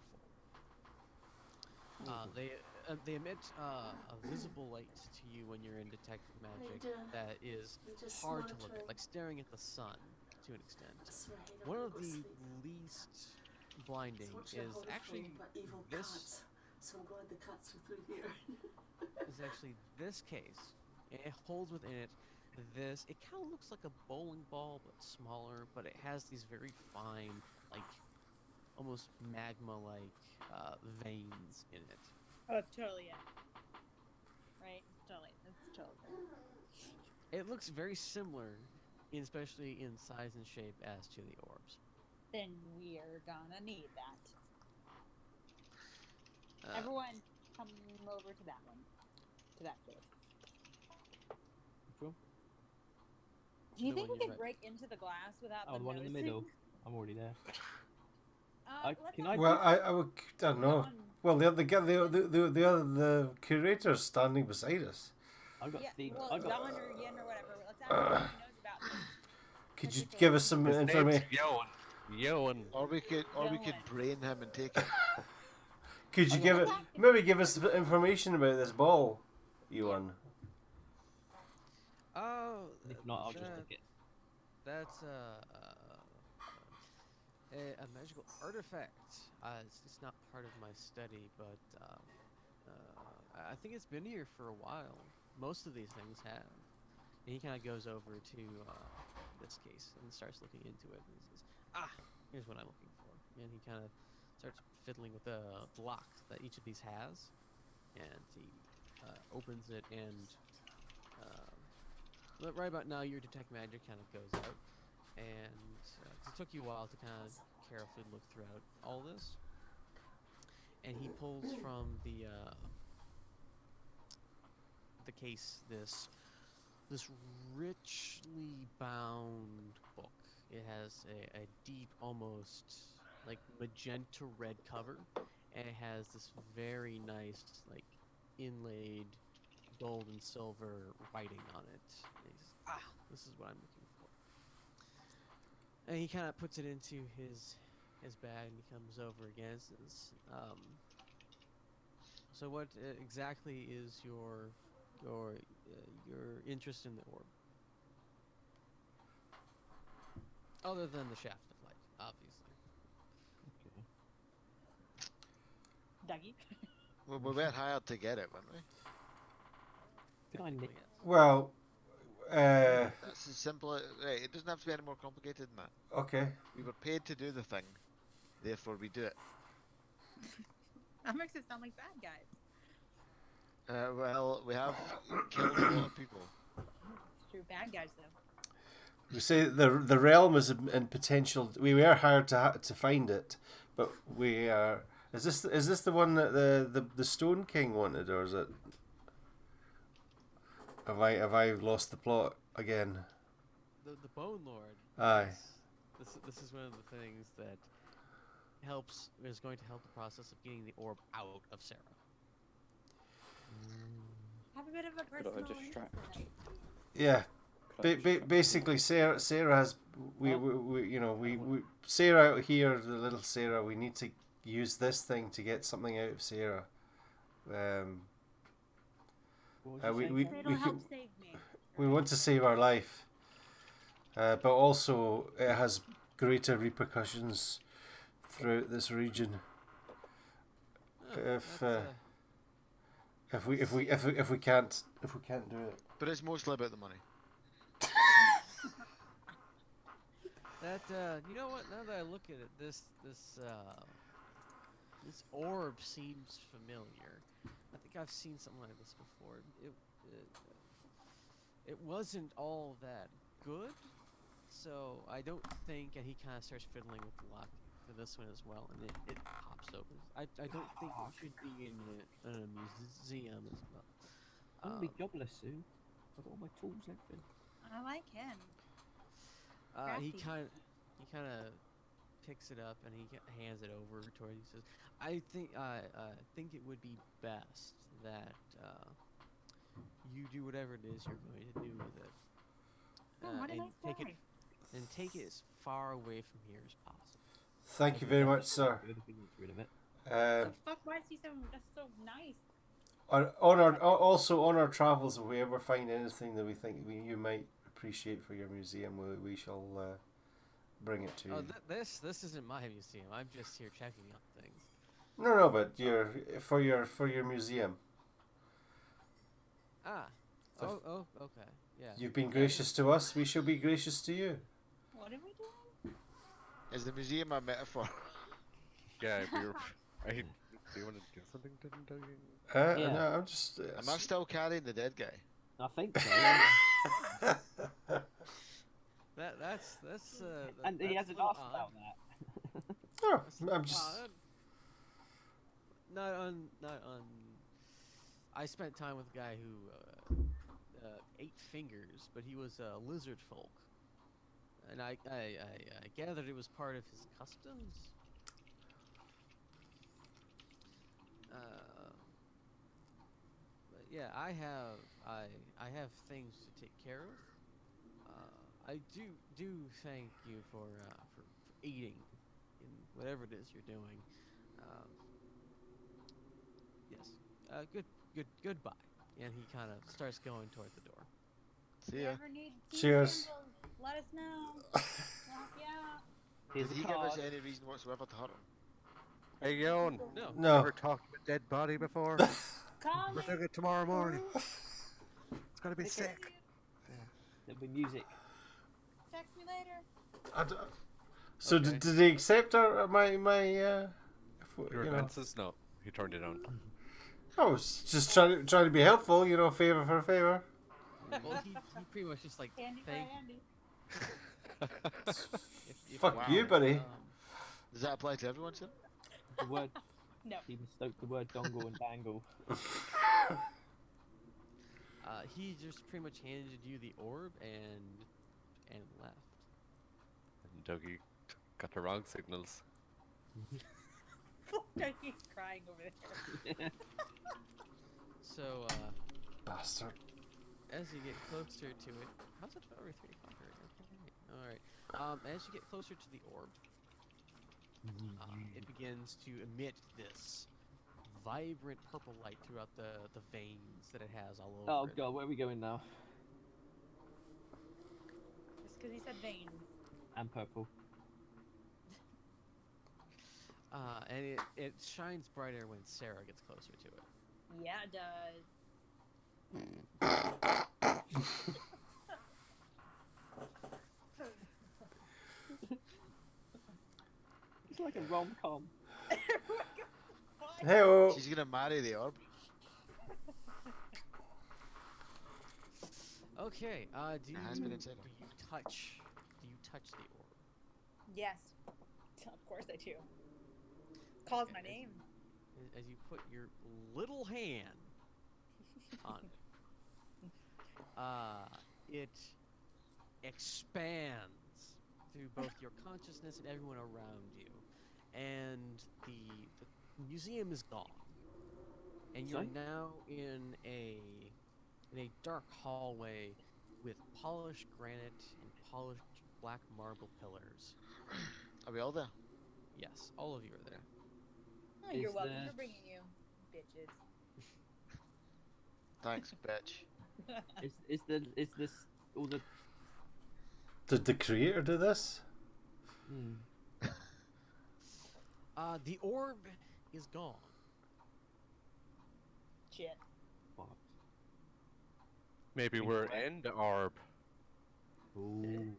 They emit a visible light to you when you're in detect magic that is hard to look at, like staring at the sun to an extent. One of the least blinding is actually this. So I'm glad the cats are through here. Is actually this case. It holds within it this. It kind of looks like a bowling ball, but smaller. But it has these very fine, like almost magma-like veins in it. Oh, it's totally it. Right? It's totally it. It looks very similar, especially in size and shape, as to the orbs. Then we're gonna need that. Uh, Everyone, come over to that one. To that place. Which one? Do you The think one we you're could right- break into the glass without Oh, them the one in the noticing? middle. I'm already there. Let's can not I- Well, I don't know. Don- Well, the curator's standing beside us. I've got yeah, theme. well, I've got. Don or Yin or whatever. Let's ask him if he knows about this. Could you particular give us some His name's information? Yoan. Or we could brain him and take it. Could you I'm give not- it? Maybe give us information about this ball, Ewan. Oh, If not, I'll just that- take it. That's a magical artifact. It's not part of my study, but I think it's been here for a while. Most of these things have. And he kind of goes over to this case and starts looking into it. And he says, "Ah, here's what I'm looking for." And he kind of starts fiddling with the lock that each of these has, and he opens it and. Right about now, your detect magic kind of goes out, and 'cause it took you a while to kind of carefully look throughout all this. And he pulls from the case this richly bound book. It has a deep, almost like magenta red cover, and it has this very nice, like inlaid gold and silver writing on it. And he says, "Ah, this is what I'm looking for." And he kind of puts it into his bag, and he comes over again and says, "So what exactly is your interest in the orb? Other than the shaft of light, obviously." Okay. Dougie. Well, we went hired to get it, weren't we? Did I nick? Yes. Well, That's as simple. Right, it doesn't have to be any more complicated than that. okay. We were paid to do the thing, therefore we do it. That makes it sound like bad guys. Well, we have killed a lot of people. It's true. Bad guys, though. We say the realm is in potential. We were hired to find it, but we are. Is this the one that the Stone King wanted, or is it? Have I lost the plot again? The Bone Lord. Aye. This is one of the things that is going to help the process of getting the orb out of Sarah. Have a bit of a Could I personal distract? interest in it. Yeah. Could I distract Basically, Sarah has we Sarah out here, the little Sarah. We need to use this thing to get something out of Sarah. What was we you we saying, It'll we, help could, save me. we want to save our life, but also it has greater repercussions throughout this region. If we can't do it. But it's mostly about the money. That you know what? Now that I look at it, this orb seems familiar. I think I've seen something like this before. It wasn't all that good, so I don't think. And he kind of starts fiddling with the lock for this one as well, and it pops open. I don't think it should be in a museum as well. I'm gonna be jobless soon. I've got all my tools and everything. I like him. He Crafty. kind of picks it up and he hands it over to her. He says, "I think it would be best that you do whatever it is you're going to do with it, Oh, what a and nice guy. take it as far away from here as possible." Thank you very much, sir. Good if we need to rid of it. The fuck? Why is he so? That's so nice. Also on our travels, if we ever find anything that we think you might appreciate for your museum, we shall bring it to Oh, you. this isn't my museum. I'm just here checking out things. No, but for your museum. Ah. So Oh, okay. Yeah. You've been gracious to us. We shall be gracious to you. What are we doing? Is the museum a metaphor? Yeah, do you want to do something, didn't you? Yeah. No, I'm just. Am I still carrying the dead guy? I think so. Yeah. That's And he that's hasn't a little asked odd. about that. Oh, That's a I'm little just. odd. Not on. I spent time with a guy who ate fingers, but he was a lizard folk, and I gathered it was part of his customs. But yeah, I have things to take care of. I do thank you for eating in whatever it is you're doing. Yes. Goodbye. And he kind of starts going toward the door. See If you ya. ever need tea Cheers. candles, let us know. Yeah. Here's Did a he give us card. any reason whatsoever to hurt him? Hey, Yon. No. No. Ever talked to a dead body before? Call We're me. doing it tomorrow morning. It's gonna be sick. There'll be music. Text me later. So Okay. did he accept my Your advances? No, he turned it on. I was just trying to be helpful, favor for a favor. Well, he pretty much just like Candy thank. by Andy. If Fuck Wow. you, buddy. Does that apply to everyone, sir? The word. No. He mistook the word dongle and dangle. He just pretty much handed you the orb and left. And Dougie got the wrong signals. He's crying over there. So Bastard. as you get closer to it, how's it over 3 o'clock already? All right. As you get closer to the orb, it begins to emit this vibrant purple light throughout the veins that it has all over. Oh it. god, where are we going now? Just because he said veins. And purple. And it shines brighter when Sarah gets closer to it. Yeah, it does. It's like a rom-com. Hey-oh. She's gonna marry the orb. Okay. Do you has been inside. touch? Do you touch the orb? Yes. Of course I do. Calls my name. As you put your little hand on it, it expands through both your consciousness and everyone around you, and the museum is gone, and you're Sorry? now in a dark hallway with polished granite and polished black marble pillars. Are we all there? Yes, all of you are there. Oh, you're Is welcome there- for bringing you, bitches. Thanks, bitch. Is this all the? Did the creator do this? The orb is gone. Shit. Fuck. Maybe we're in the orb. Ooh.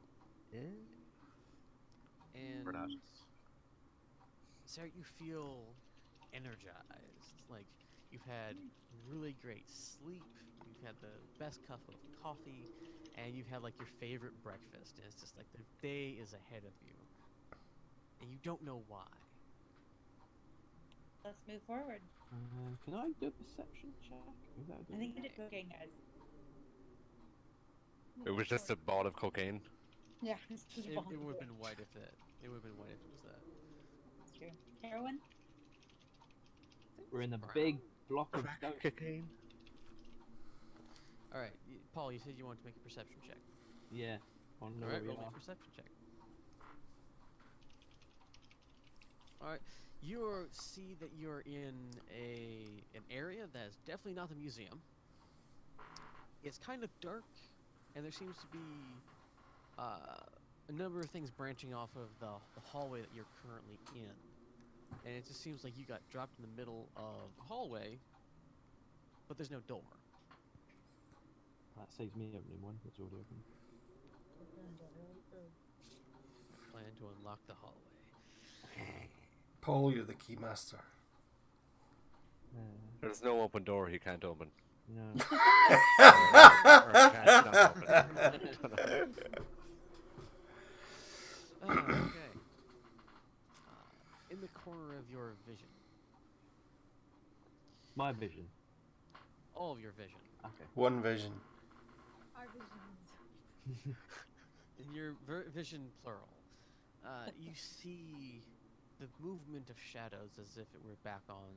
And Or not. Sarah, you feel energized. Like you've had really great sleep. You've had the best cup of coffee, and you've had like your favorite breakfast. And it's just like the day is ahead of you, and you don't know why. Let's move forward. Can I do a perception check? Is that I think you did cooking, guys. It was just a ball of cocaine. Yeah, it's just It would have been white if it would have been white if it was that. That's true. Heroin? We're in a Brown. big block of Crack dope. cocaine. All right, Paul, you said you wanted to make a perception check. Yeah. I wanna know All where right, we roll me are. a perception check. All right, you see that you're in an area that is definitely not the museum. It's kind of dark, and there seems to be a number of things branching off of the hallway that you're currently in. And it just seems like you got dropped in the middle of the hallway, but there's no door. That saves me opening one. It's already open. Plan to unlock the hallway. Paul, you're the key master. There's no open door he can't open. No. Or can't not open. Okay. In the corner of your vision, My vision. all of your vision, Okay. One vision. Our visions. in your vision plural, you see the movement of shadows as if it were back on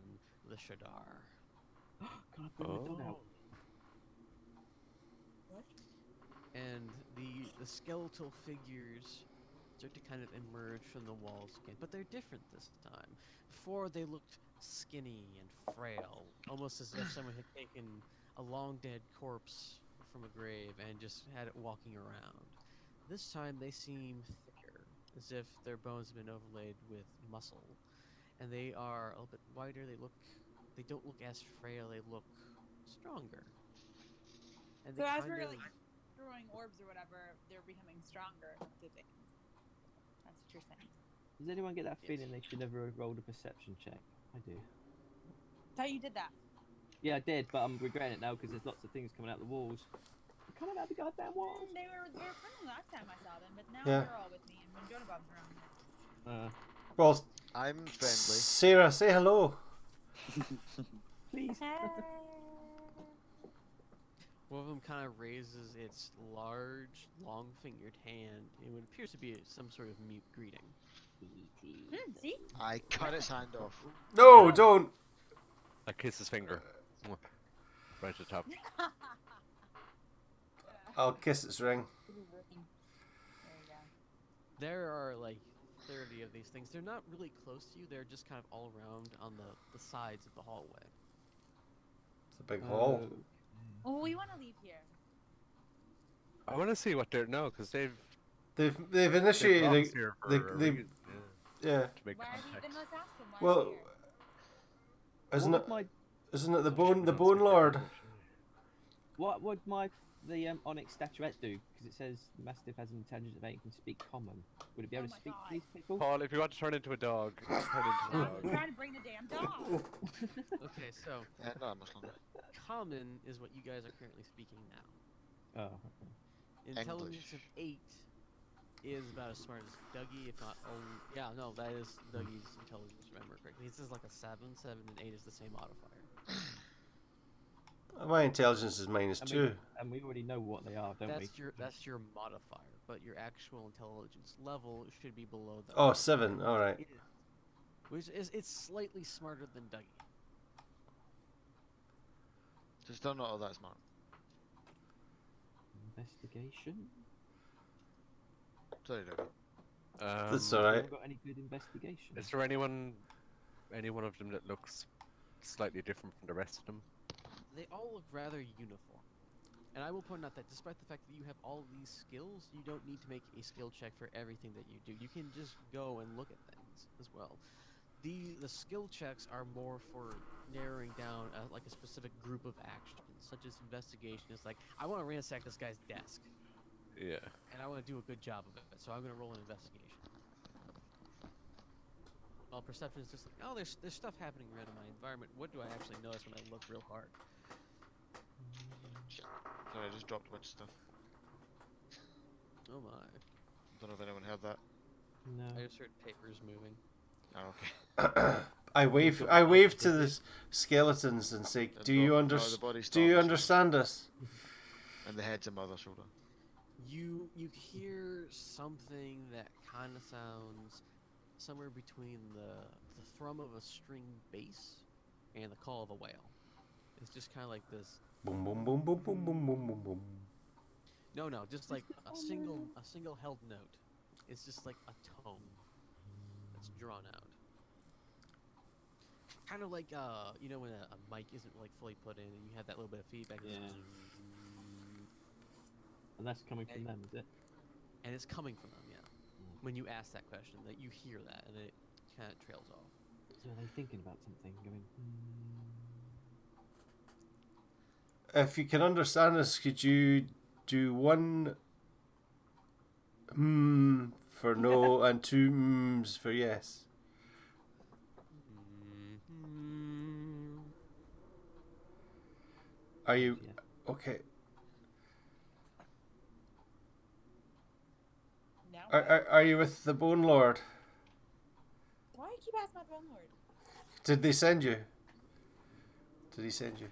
the Shadar. Can I bring the dog out? What? And the skeletal figures start to kind of emerge from the walls again, but they're different this time. Before they looked skinny and frail, almost as if someone had taken a long dead corpse from a grave and just had it walking around. This time they seem thicker, as if their bones have been overlaid with muscle, and they are a little bit wider. They don't look as frail. They look stronger. And So they as kind we're of, like throwing orbs or whatever, they're becoming stronger. Did they? That's what you're saying. Does anyone get that Yes. feeling they should never have rolled a perception check? I do. Thought you did that. Yeah, I did, but I'm regretting it now because there's lots of things coming out the walls. They're coming out the goddamn walls. They were friendly last time I saw them, but now Yeah. they're all with me, and when Jonah Bob's around. Well, I'm friendly. Sarah, say hello. Please. one of them kind of raises its large, long-fingered hand in what appears to be some sort of mute greeting. See? I cut its hand off. No, don't. I kiss his finger. Right at the top. I'll kiss its ring. There you go. There are like 30 of these things. They're not really close to you. They're just kind of all around on the sides of the hallway. It's a big hall. Oh, we want to leave here. I want to see what they're because they've They've initiated. brought us here for they- a they- reason, Yeah. to make Why are we? contact. Then let's ask them. Why Well, are we here? Isn't What it? would my Isn't it the bone lord? what would the onyx statuette do? Because it says the mastiff has an intelligence of 8 and can speak common. Would it be able Oh to my speak God. to these people? Paul, if you want to turn into a dog, turn into a I'm dog. trying to bring the damn dog. Okay, so Not much longer. common is what you guys are currently speaking now. Oh, okay. Intelligence of English. 8 is about as smart as Dougie, if not only. Yeah, no, that is Dougie's intelligence. Remember correctly. This is like a 7. 7 and 8 is the same modifier. My intelligence is -2. And we already know what they are, don't we? That's your modifier, but your actual intelligence level should be below that. Oh, 7. All right. Which is it's slightly smarter than Dougie. So still not all that smart. Investigation? Sorry, Doug. That's Have alright. you got any good investigation? Is there any one of them that looks slightly different from the rest of them? They all look rather uniform. And I will point out that despite the fact that you have all these skills, you don't need to make a skill check for everything that you do. You can just go and look at things as well. The skill checks are more for narrowing down like a specific group of actions, such as investigation. It's like, I want to ransack this guy's desk. Yeah. And I want to do a good job of it, so I'm going to roll an investigation. While perception is just like, oh, there's stuff happening around in my environment. What do I actually notice when I look real hard? Sorry, I just dropped a bunch of stuff. Oh my. Don't know if anyone heard that. No. I just heard papers moving. Oh, okay. I wave to the skeletons and say, "Do you understand us?" And the head's on my other shoulder. You hear something that kind of sounds somewhere between the thrum of a string bass and the call of a whale. It's just kind of like this. Boom, boom, boom, boom, boom, boom, boom, boom, boom. No, just like a single held note. It's just like a tone that's drawn out. Kind of like you know when a mic isn't like fully put in and you have that little bit of feedback. Yeah. And that's coming from them, is it? And it's coming from them, yeah. When you ask that question, that you hear that and it kind of trails off. So are they thinking about something? Going. If you can understand us, could you do 1 for no and 2 for yes? Are you okay? Now Are you with the Bone Lord? why do you keep asking about Bone Lord? Did they send you? Did he send you?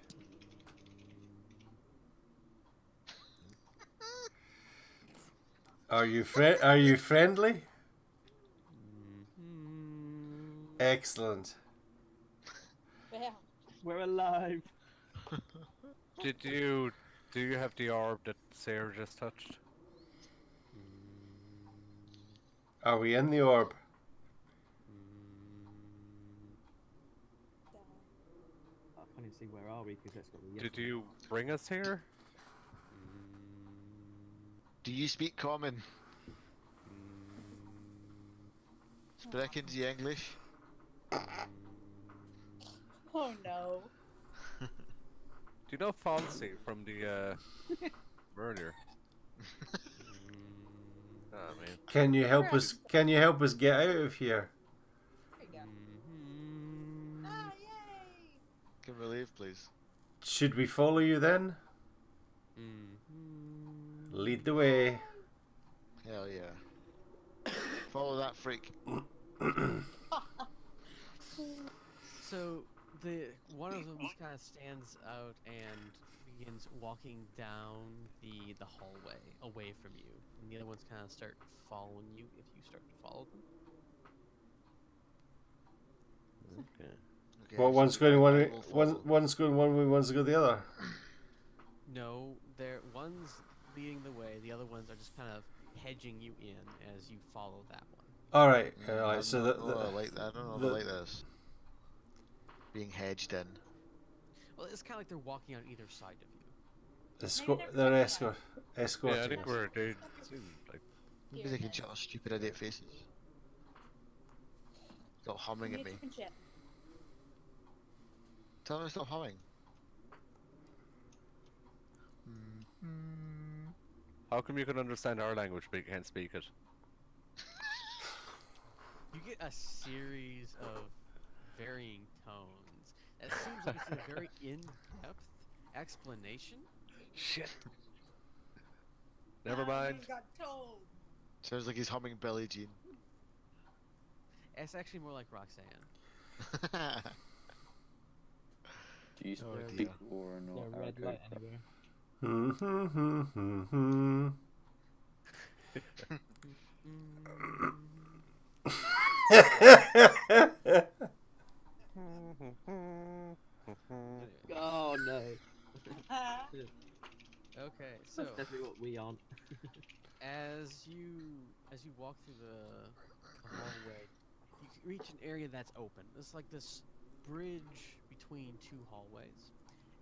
Are you friendly? Excellent. Bam. We're alive. Do you have the orb that Sarah just touched? Are we in the orb? I can't even see where are we because that's got the yes. Did you bring us here? Do you speak common? Sprechen Sie English? Oh no. Do you know Fonzie from the earlier? Oh man. Can you help us? Can you help us get out of here? There you go. Ah, yay! Can we leave, please? Should we follow you then? Lead the way. Hell yeah. Follow that freak. So one of them just kind of stands out and begins walking down the hallway away from you, and the other ones kind of start following you if you start to follow them. Okay. Well, one's going one way, one's going one way, one's going the other. No, one's leading the way. The other ones are just kind of hedging you in as you follow that one. All right. So I don't know if I like this. Being hedged in. Well, it's kind of like they're walking on either side of you. They're escorting. Yeah, I think they like. Maybe they can shut our stupid idiot faces. Stop humming at me. Tell them to stop humming. How come you can understand our language but you can't speak it? You get a series of varying tones. It seems like it's a very in-depth explanation. Shit. Never mind. Got told. Sounds like he's humming Billie Jean. It's actually more like Roxanne. Do you Oh, speak dear. or Is not? there a red Arco? light anywhere? Oh no. Okay, so That's definitely what we aren't. as you walk through the hallway, you can reach an area that's open. It's like this bridge between two hallways,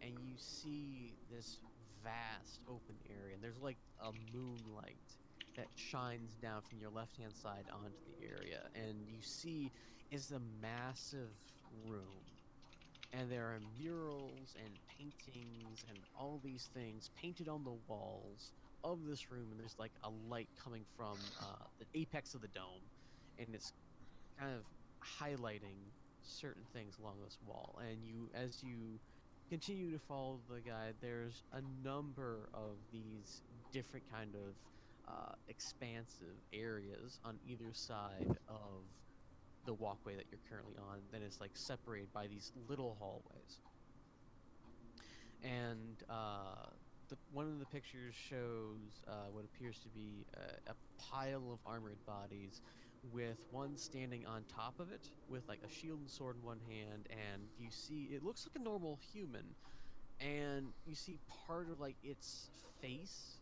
and you see this vast open area. And there's like a moonlight that shines down from your left-hand side onto the area, and you see is a massive room. And there are murals and paintings and all these things painted on the walls of this room, and there's like a light coming from the apex of the dome, and it's kind of highlighting certain things along this wall. And as you continue to follow the guide, there's a number of these different kind of expansive areas on either side of the walkway that you're currently on. Then it's like separated by these little hallways. And one of the pictures shows what appears to be a pile of armored bodies, with one standing on top of it with like a shield and sword in one hand, and you see it looks like a normal human, and you see part of like its face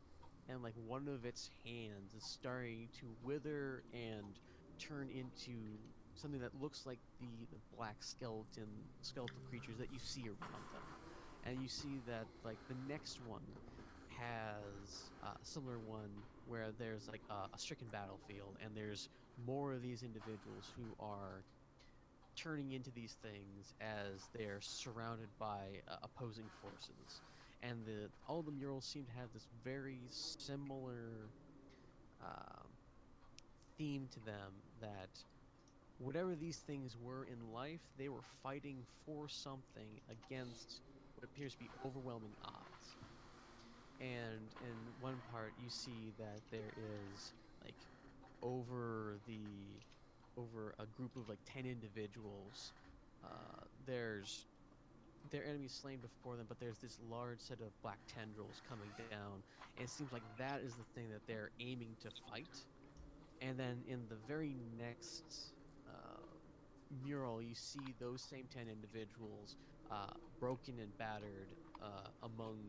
and like one of its hands is starting to wither and turn into something that looks like the black skeletal creatures that you see around them. And you see that like the next one has a similar one where there's like a stricken battlefield, and there's more of these individuals who are turning into these things as they're surrounded by opposing forces. And all the murals seem to have this very similar theme to them, that whatever these things were in life, they were fighting for something against what appears to be overwhelming odds. And in one part, you see that there is like over a group of like 10 individuals. There's their enemies slain before them, but there's this large set of black tendrils coming down, and it seems like that is the thing that they're aiming to fight. And then in the very next mural, you see those same 10 individuals broken and battered among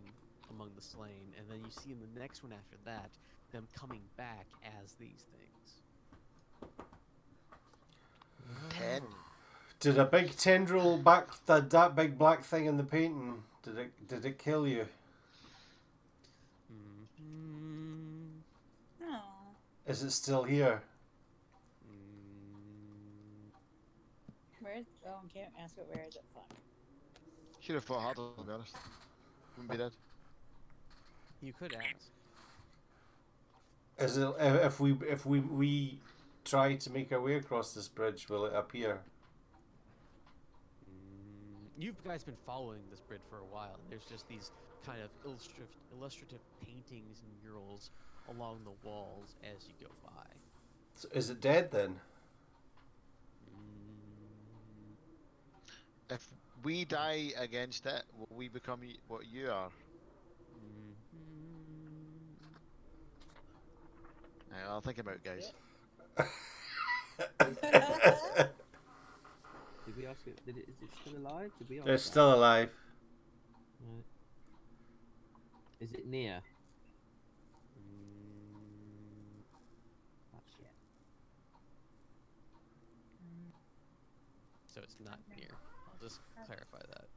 the slain, and then you see in the next one after that them coming back as these things. 10. Did a big tendril that big black thing in the painting? Did it kill you? Oh. Is it still here? Where's? Oh, I can't ask it. Where is it? Fuck. Should have fought harder, to be honest. Wouldn't be dead. You could ask. Is it if we try to make our way across this bridge, will it appear? You guys been following this bridge for a while. There's just these kind of illustrative paintings and murals along the walls as you go by. So is it dead then? If we die against it, will we become what you are? Right, I'll think about it, guys. Did we ask it? Is it still alive? Did we ask It's that? still alive. Right. Is it near? Not yet. So it's not near. I'll just clarify that.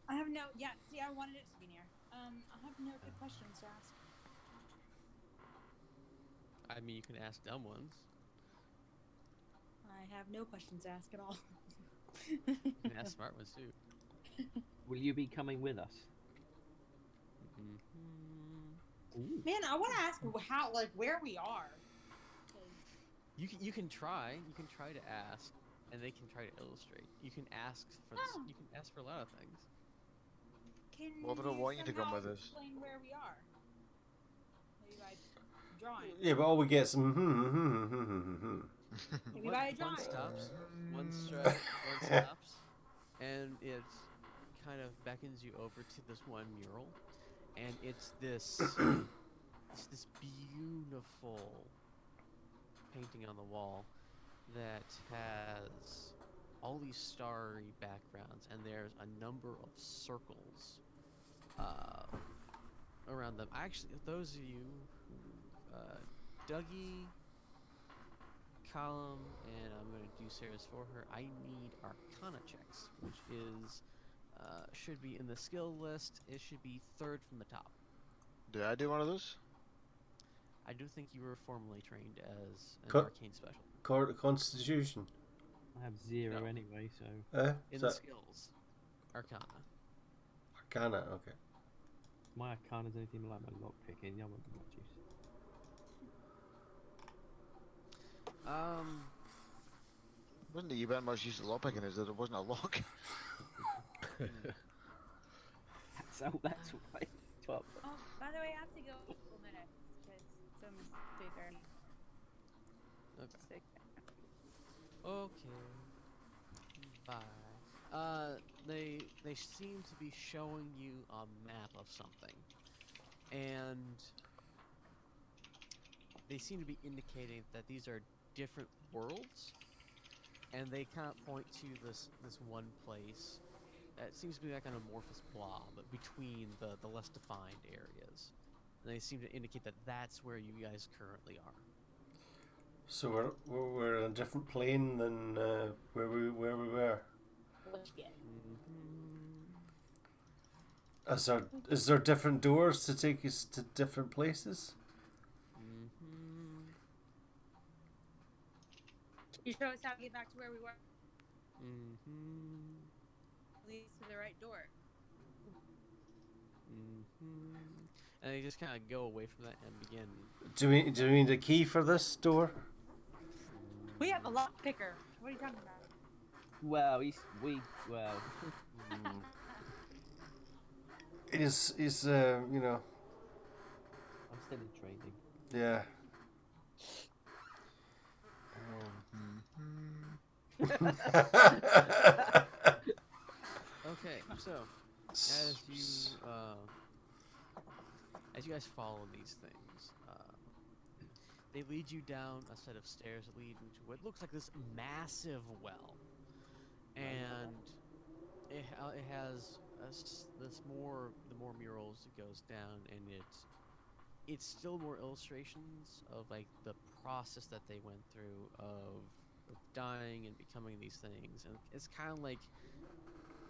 I have no. Yeah. See, I wanted it to be near. I have no good questions to ask. I mean, you can ask dumb ones. I have no questions to ask at all. You can ask smart ones too. Will you be coming with us? Ooh. Man, I want to ask how, like, where we are. You can try. You can try to ask, and they can try to illustrate. You can ask for you can ask for a lot of things. Can Well, if I don't want you to come somehow with us. explain where we are? Maybe by drawing. Yeah, but all we get is Maybe One, by one drawing. stops. One stops, and it kind of beckons you over to this one mural, and it's this beautiful painting on the wall that has all these starry backgrounds, and there's a number of circles around them. Actually, those of you who, Dougie, Column, and I'm going to do Sarah's for her, I need Arcana checks, which is should be in the skill list. It should be third from the top. Did I do one of those? I do think you were formerly trained as an Co- arcane special. Constitution. I have 0 No. anyway, so In Is the that skills, Arcana. Arcana? Okay. my Arcana's anything like my lock picking. Yeah, I won't be much use. Wasn't it you bet much use of lockpicking is that it wasn't a lock? That's right. Well, Oh, by the way, I have to go in a couple minutes because it's almost 3:30. Okay. Sick. Okay. Bye. They seem to be showing you a map of something, and they seem to be indicating that these are different worlds, and they kind of point to this one place that seems to be like an amorphous blob between the less defined areas, and they seem to indicate that that's where you guys currently are. So we're in a different plane than where we were. Is there different doors to take us to different places? Can you show us how to get back to where we were? Leads to the right door. And they just kind of go away from that and begin. Do we need a key for this door? We have a lock picker. What are you talking about? well. Is you know? I'm still in training. Yeah. Okay, so as you guys follow these things, they lead you down a set of stairs that lead into what looks like this massive well, and it has the more murals it goes down, and it's still more illustrations of like the process that they went through of dying and becoming these things, and it's kind of like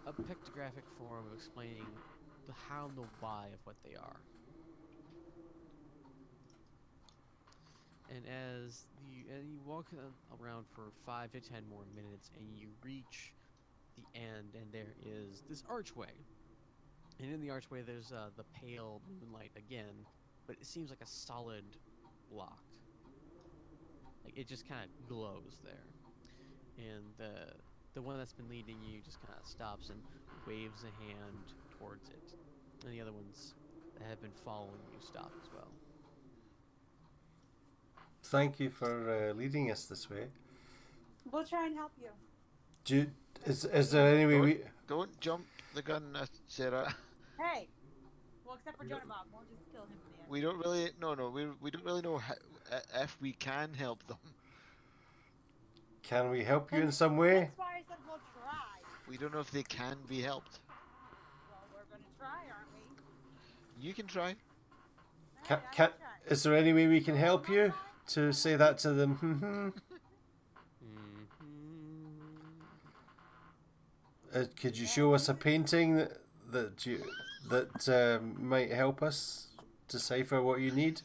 a pictographic form of explaining the how and the why of what they are. And as you walk around for 5 to 10 more minutes, and you reach the end, and there is this archway. And in the archway, there's the pale moonlight again, but it seems like a solid block. Like it just kind of glows there. And the one that's been leading you just kind of stops and waves a hand towards it. And the other ones that have been following you stop as well. Thank you for leading us this way. We'll try and help you. Is there any way we? Don't jump the gun, Sarah. Hey! Well, except for Jonah Bob. We'll just kill him in the end. We don't really, we don't really know how, if we can help them. Can we help you in some way? That's why I said we'll try. We don't know if they can be helped. Well, we're gonna try, aren't we? You can try. Is there any way we can help you? To say that to them. Could you show us a painting that might help us decipher what you need?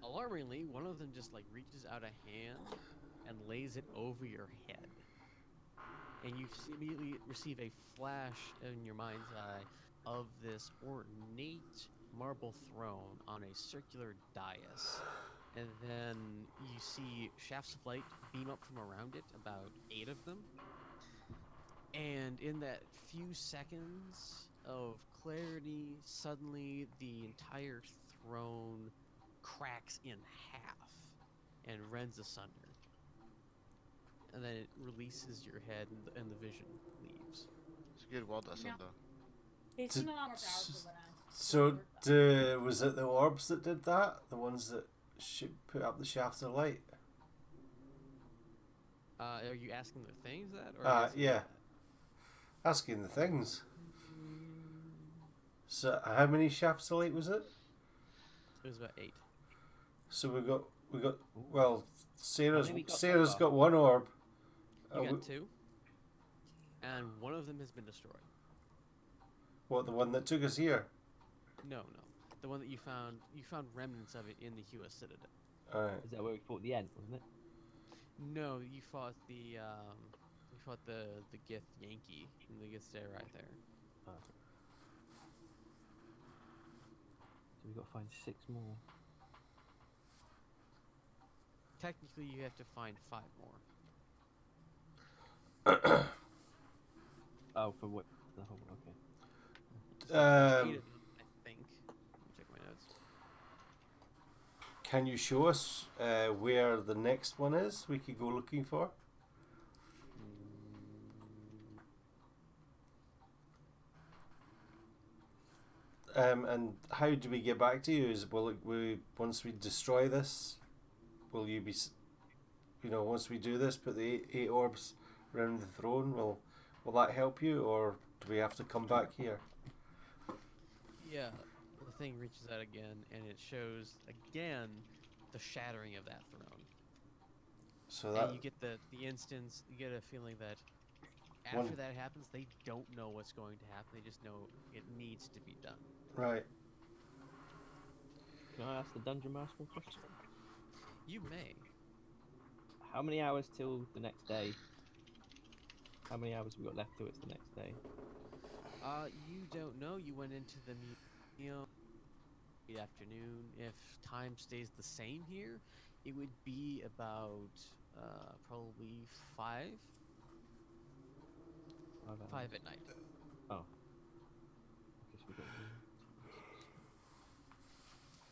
Alarmingly, one of them just like reaches out a hand and lays it over your head, and you immediately receive a flash in your mind's eye of this ornate marble throne on a circular dais, and then you see shafts of light beam up from around it, about 8 of them, and in that few seconds of clarity, suddenly the entire throne cracks in half and rends asunder. And then it releases your head and the vision leaves. It's a good word, that's No. under. It's Did- a lot more powerful than us. So, was it the orbs that did that? The ones that put up the shafts of light? Are you asking the things that? Or are you asking Yeah. that? Asking the things. So, how many shafts of light was it? It was about 8. So we got. Well, Sarah's many we got so Sarah's far? got one orb. You got we- 2. And one of them has been destroyed. What, the one that took us here? No. The one that you found remnants of it in the Hua Citadel. Alright. Is that where we fought the end, wasn't it? No, you fought the Gith Yankee, and the Gith stay right there. Oh. So we've got to find 6 more. Technically, you have to find 5 more. Oh, for what? The whole, okay. 8 of them, I think. Let me check my notes. Can you show us where the next one is we could go looking for? And how do we get back to you? Once we destroy this, will you be, once we do this, put the eight orbs around the throne? Will that help you, or do we have to come back here? Yeah, the thing reaches out again, and it shows again the shattering of that throne. So that And you get the instance. You get a feeling that after One- that happens, they don't know what's going to happen. They just know it needs to be done. right. Can I ask the Dungeon Master a question? You may. How many hours till the next day? How many hours we got left till it's the next day? You don't know. You went into the museum the afternoon. If time stays the same here, it would be about probably 5 5 hours. 5 at night. Oh. I guess we got.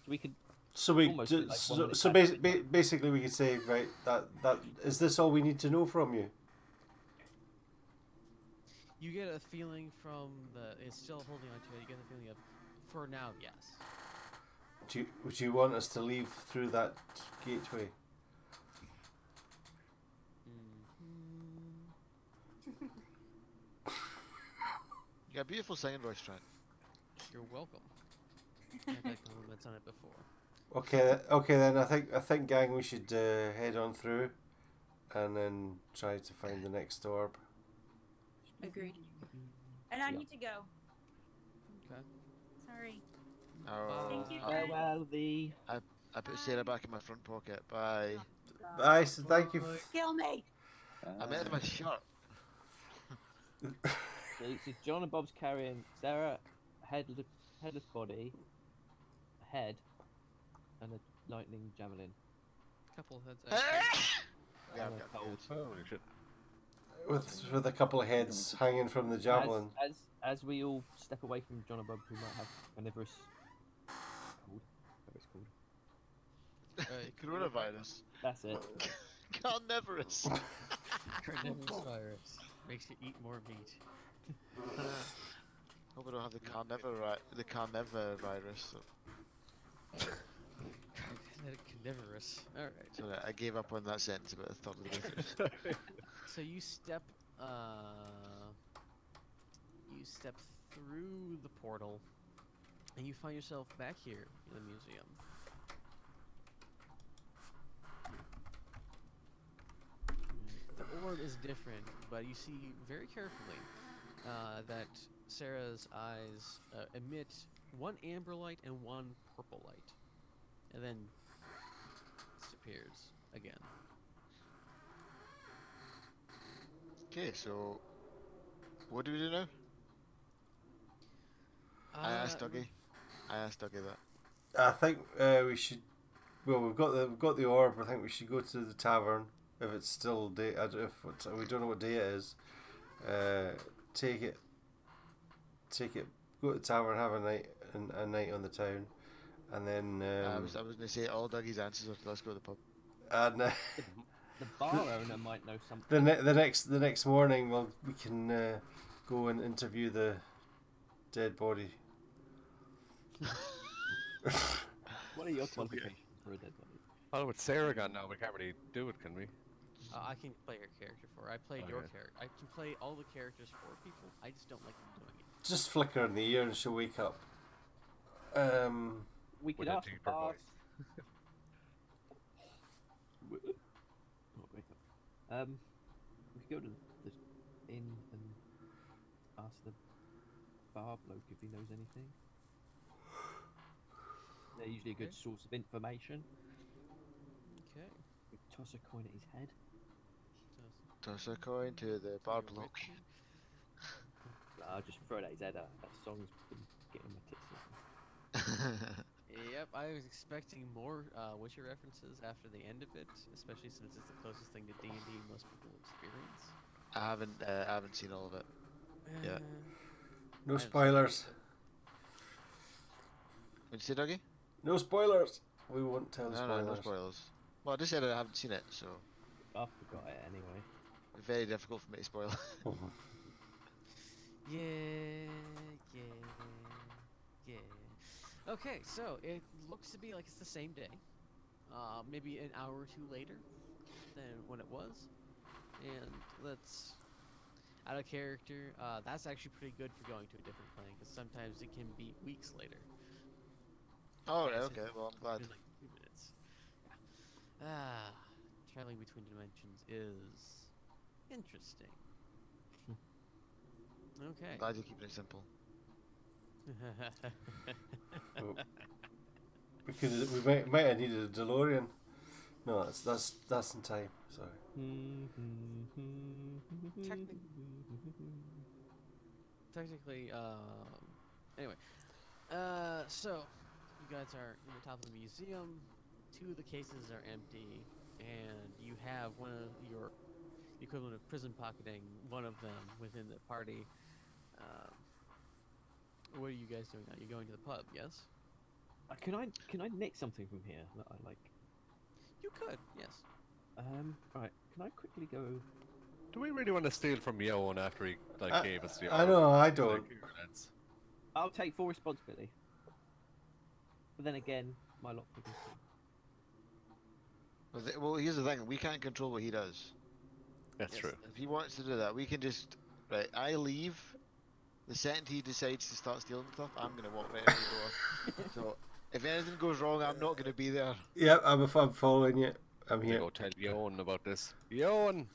So we could. So we Almost like one minute so back. basically we could say, right, that is this all we need to know from you? You get a feeling from it's still holding on to it. You get the feeling of, for now, yes. Would you want us to leave through that gateway? You got a beautiful singing voice, Trent. You're welcome. I've had compliments on it before. Okay then. I think gang, we should head on through, and then try to find the next orb. Agreed. And I Yeah. need to go. Okay. Sorry. Oh, Thank you, I- Trent. Farewell, the. I put Sarah back in my front pocket. Bye. Bye. So thank you. Kill me. I made it my shirt. So John and Bob's carrying Sarah, headless body, a head, and a lightning javelin. Couple heads. Yeah, and I've a got cold. good. Holy shit. With a couple of heads hanging from the javelin. As we all step away from John and Bob, who might have carnivorous cold. Whatever it's called. Coronavirus. That's it. Carnivorous. Carnivorous virus makes you eat more meat. Hope we don't have the carnivore virus. Carnivorous. All right. So I gave up on that sentence about a third of the way through. So you step through the portal, and you find yourself back here in the museum. The orb is different, but you see very carefully that Sarah's eyes emit one amber light and one purple light, and then disappears again. Okay, so what do we do now? I asked Dougie that. I think we should. Well, we've got the orb. I think we should go to the tavern if it's still day. We don't know what day it is. Take it go to the tavern, have a night on the town, and then I was going to say all Dougie's answers are let's go to the pub. and The bar owner might know something. the next morning we can go and interview the dead body. What are your qualifications for a dead body? Oh, with Sarah gone now, we can't really do it, can we? I can play your character for her. I played your Okay. character. I can play all the characters for people. I just don't like doing it. Just flicker in the ear and she'll wake up. We could With a ask the deeper bar. voice. Oh, wake up. We could go to the inn and ask the bar bloke if he knows anything. They're usually a good Okay. source of information. Okay. We toss a coin at his head. Toss a coin to the bar bloke. I'll just throw it at his head. That song's been getting my tits. Yep, I was expecting more Witcher references after the end of it, especially since it's the closest thing to D&D most people experience. I haven't seen all of it. Yeah. No I'm spoilers. What'd you say, Dougie? No spoilers. We won't tell No, spoilers. no spoilers. Well, I just said I haven't seen it, so I forgot it anyway. it's very difficult for me to spoil. Yeah. Okay, so it looks to be like it's the same day. Maybe an hour or two later than when it was. And that's out of character. That's actually pretty good for going to a different plane, because sometimes it can be weeks later. Oh, Okay, right, so okay. Well, I'm glad. in like 2 minutes. Yeah. Traveling between dimensions is interesting. Okay. I'm glad you're keeping it simple. Oh. We might have needed a DeLorean. No, that's in time. Sorry. Technically, anyway. So, you guys are in the top of the museum. 2 of the cases are empty, and you have one of your equivalent of prison pocketing one of them within the party. What are you guys doing now? You're going to the pub, yes? Can I nick something from here that I like? You could, yes. Right. Can I quickly go? Do we really want to steal from Yon after he gave us the I know, I don't. units? I'll take full responsibility. But then again, my lockpick is. Well, here's the thing. We can't control what he does. That's Yes, true. If he wants to do that, we can just... Right, I leave. The second he decides to start stealing stuff, I'm going to walk right out the door. So, if anything goes wrong, I'm not going to be there. Yep, I'm following you. I'm We here. go tell Yon about this. Yon!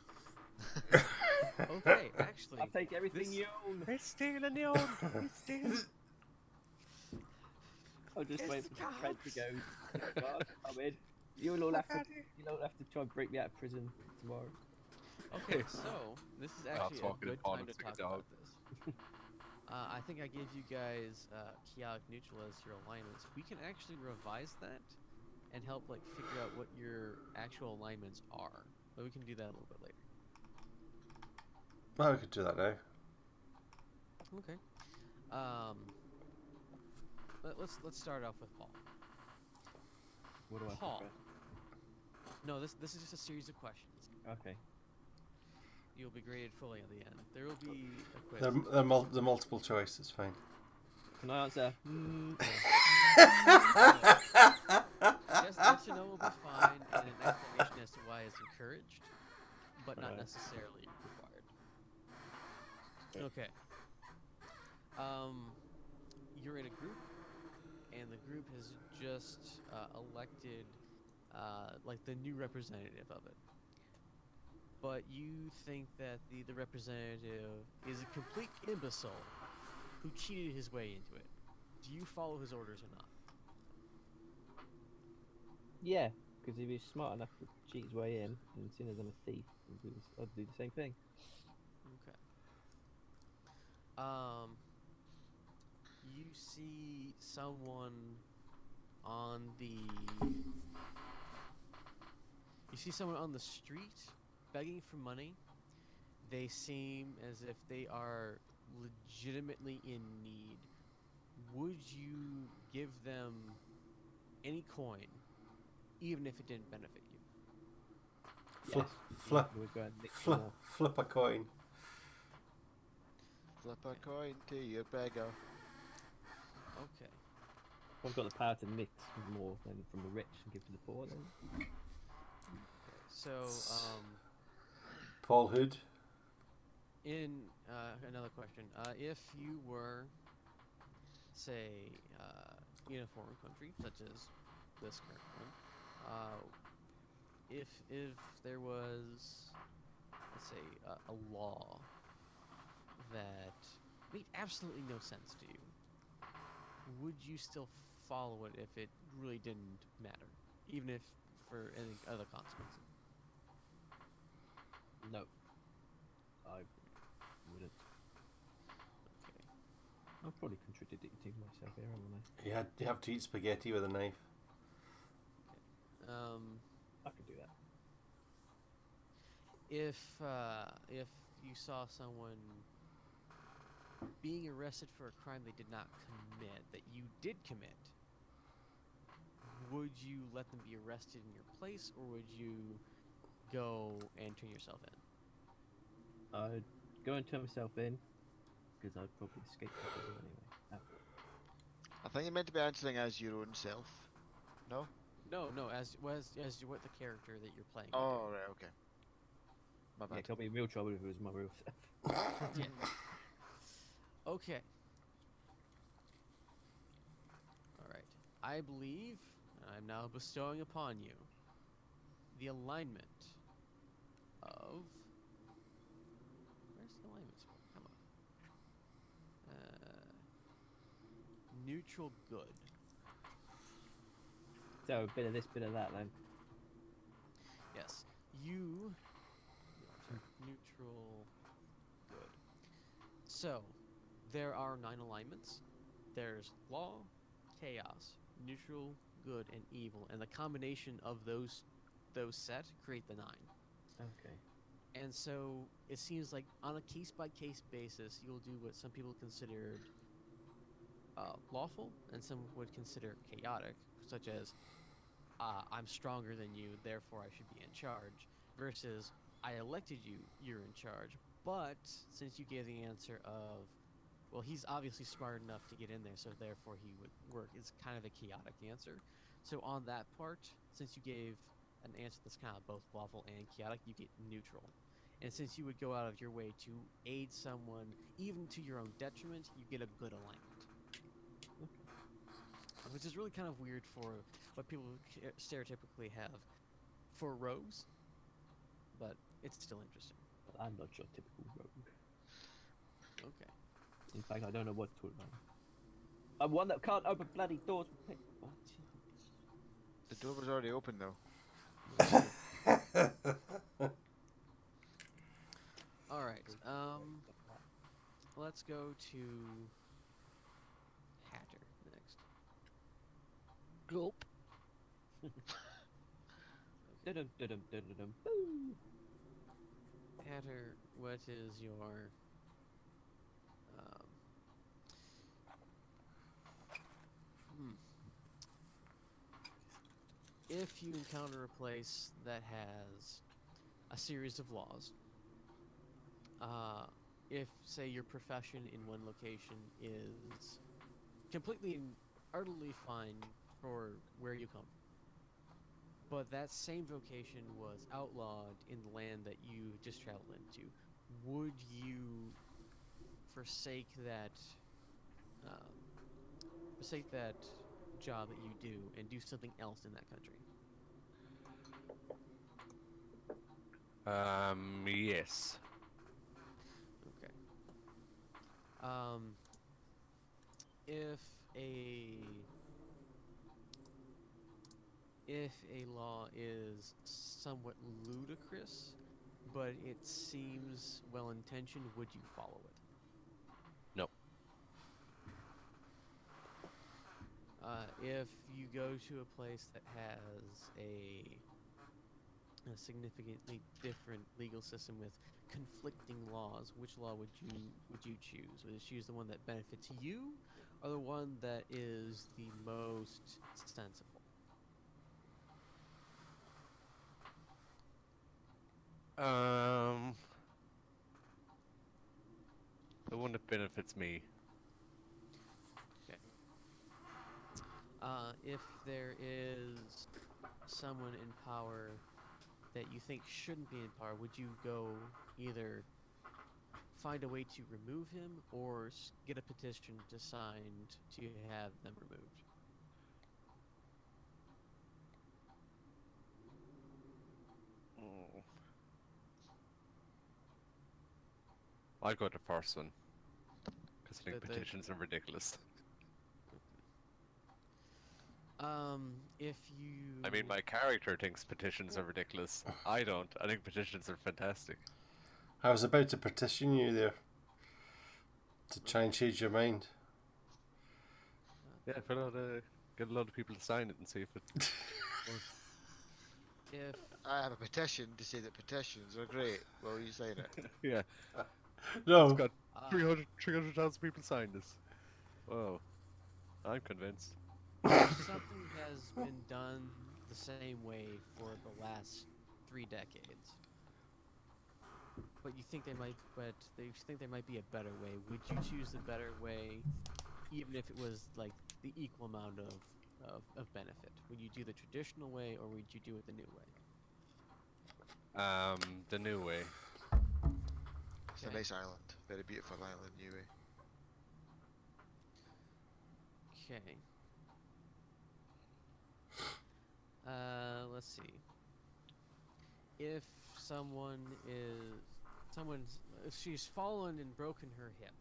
Okay, actually, I'll take everything this- you own. He's stealing Yon! He's stealing! I'll just It's wait the for the Fred to go. "Guard, come in. You'll all have to try and break me out of prison tomorrow." Okay, so this is actually a talking good to Paul time to looks like talk a dog. about this. I think I gave you guys chaotic neutral as your alignments. We can actually revise that and help figure out what your actual alignments are. But we can do that a little bit later. Well, we could do that now. Okay. Let's start off with Paul. What do I Paul. prepare? No, this is just a series of questions. Okay. You'll be graded fully at the end. There will be a quiz. The multiple choice. It's fine. Can I answer? Yes or no will be fine, and an explanation as to why it's encouraged, but not Alright. necessarily required. Okay. You're in a group, and the group has just elected the new representative of it. But you think that the representative is a complete imbecile who cheated his way into it. Do you follow his orders or not? Yeah, because if he's smart enough to cheat his way in, and seeing as I'm a thief, I'd do the same thing. Okay. You see someone on the... You see someone on the street begging for money. They seem as if they are legitimately in need, would you give them any coin, even if it didn't benefit you? Flip, Yes. flip, You would go and nick flip, more. flip a coin. Flip a coin to your beggar. Okay. If I've got the power to nix more than from the rich and give to the poor, then So, Paul Hood. in another question, if you were, say, in a foreign country such as this current one, if there was, let's say, a law that made absolutely no sense to you, would you still follow it if it really didn't matter, even if for any other consequences? no, I wouldn't. Okay. I'm probably contradicting myself here, haven't I? You have to eat spaghetti with a knife. I could do that. If you saw someone being arrested for a crime they did not commit that you did commit, would you let them be arrested in your place, or would you go and turn yourself in? I'd go and turn myself in because I'd probably escape the prison anyway. I think you're meant to be answering as your own self. No? No, as what the character that you're playing. Oh, right, okay. My Yeah, bad. I'll be in real trouble if it was my real self. Yeah. Okay. All right. I believe I'm now bestowing upon you the alignment of. Where's the alignment score? Come on. Neutral good. So a bit of this, bit of that, then. Yes. You. Neutral good. So, there are 9 alignments. There's law, chaos, neutral, good, and evil, and the combination of those set create the 9. Okay. And so it seems like on a case-by-case basis, you'll do what some people considered lawful, and some would consider chaotic, such as I'm stronger than you, therefore I should be in charge, versus I elected you, you're in charge. But since you gave the answer of, well, he's obviously smart enough to get in there, so therefore he would work, it's kind of a chaotic answer. So on that part, since you gave an answer that's kind of both lawful and chaotic, you get neutral. And since you would go out of your way to aid someone, even to your own detriment, you get a good alignment. Which is really kind of weird for what people stereotypically have for rogues, but it's still interesting. But I'm not your typical rogue. Okay. In fact, I don't know what to talk about. I'm one that can't open bloody doors with paper. The door was already open, though. All right. Let's go to Hatter next. Gulp. Dum dum dum dum dum. Boo. Hatter, what is your if you encounter a place that has a series of laws, if, say, your profession in one location is completely and utterly fine for where you come from, but that same vocation was outlawed in the land that you just traveled into, would you forsake that job that you do and do something else in that country? Yes. Okay. If a law is somewhat ludicrous, but it seems well intentioned, would you follow it? No. If you go to a place that has a significantly different legal system with conflicting laws, which law would you choose? Would you choose the one that benefits you, or the one that is the most sensible? The one that benefits me. Okay. If there is someone in power that you think shouldn't be in power, would you go either find a way to remove him or get a petition to signed to have them removed? I'll go the first one. Because I think The- petitions are ridiculous. If you... I mean, my character thinks petitions are ridiculous. I don't. I think petitions are fantastic. I was about to petition you there to try and change your mind. Yeah, get a lot of people to sign it and see if it works. If... I have a petition to say that petitions are great. Will you sign it? Yeah. No. It's got 300,000 people signed this. Whoa. I'm convinced. something has been done the same way for the last 3 decades, but you think they might be a better way, would you choose the better way even if it was like the equal amount of benefit? Would you do the traditional way or would you do it the new way? The new way. It's a nice island. Very beautiful island, anyway. Okay. Let's see. If if she's fallen and broken her hip,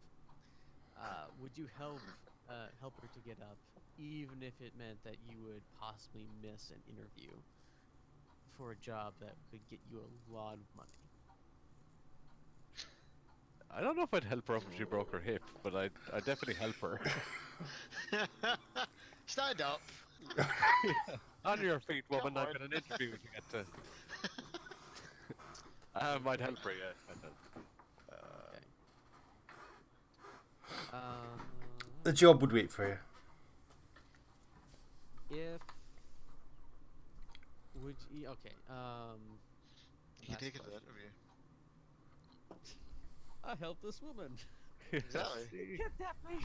would you help her to get up, even if it meant that you would possibly miss an interview for a job that could get you a lot of money? I don't know if I'd help her up if she broke her hip, but I'd definitely help her. Stand up. On your feet, woman. Come I've got an interview to get to. I'd help her, yeah. I'd help. Okay. The job would wait for you. If would you, okay. You can last take it to the question. interview. I helped this woman. Exactly. Kidnapped me.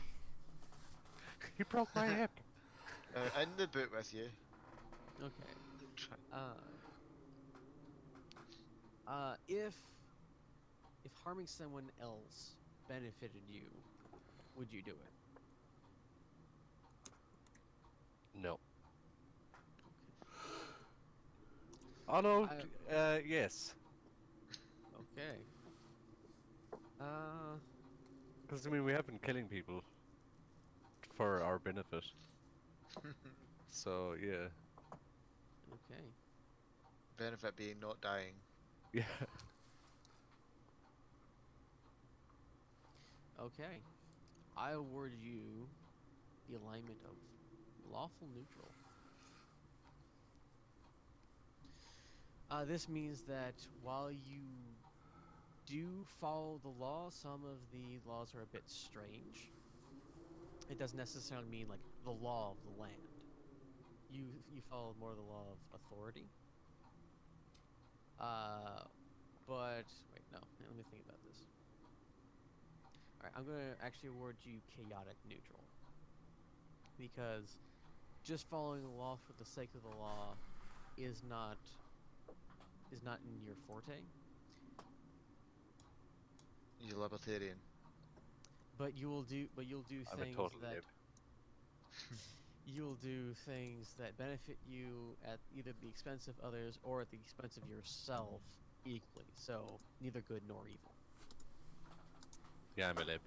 He broke my hip. In the boot with you. Okay. If harming someone else benefited you, would you do it? No. Oh no, yes. Okay. Because I mean, we have been killing people for our benefit. So yeah. Okay. Benefit being not dying. Yeah. Okay. I award you the alignment of lawful neutral. This means that while you do follow the law, some of the laws are a bit strange. It doesn't necessarily mean like the law of the land. You follow more the law of authority. But wait, no. Let me think about this. All right, I'm gonna actually award you chaotic neutral because just following the law for the sake of the law is not in your forte. He's a libertarian. But you'll do I'm things a total that lib. you'll do things that benefit you at either the expense of others or at the expense of yourself equally. So neither good nor evil. Yeah, I'm a lib.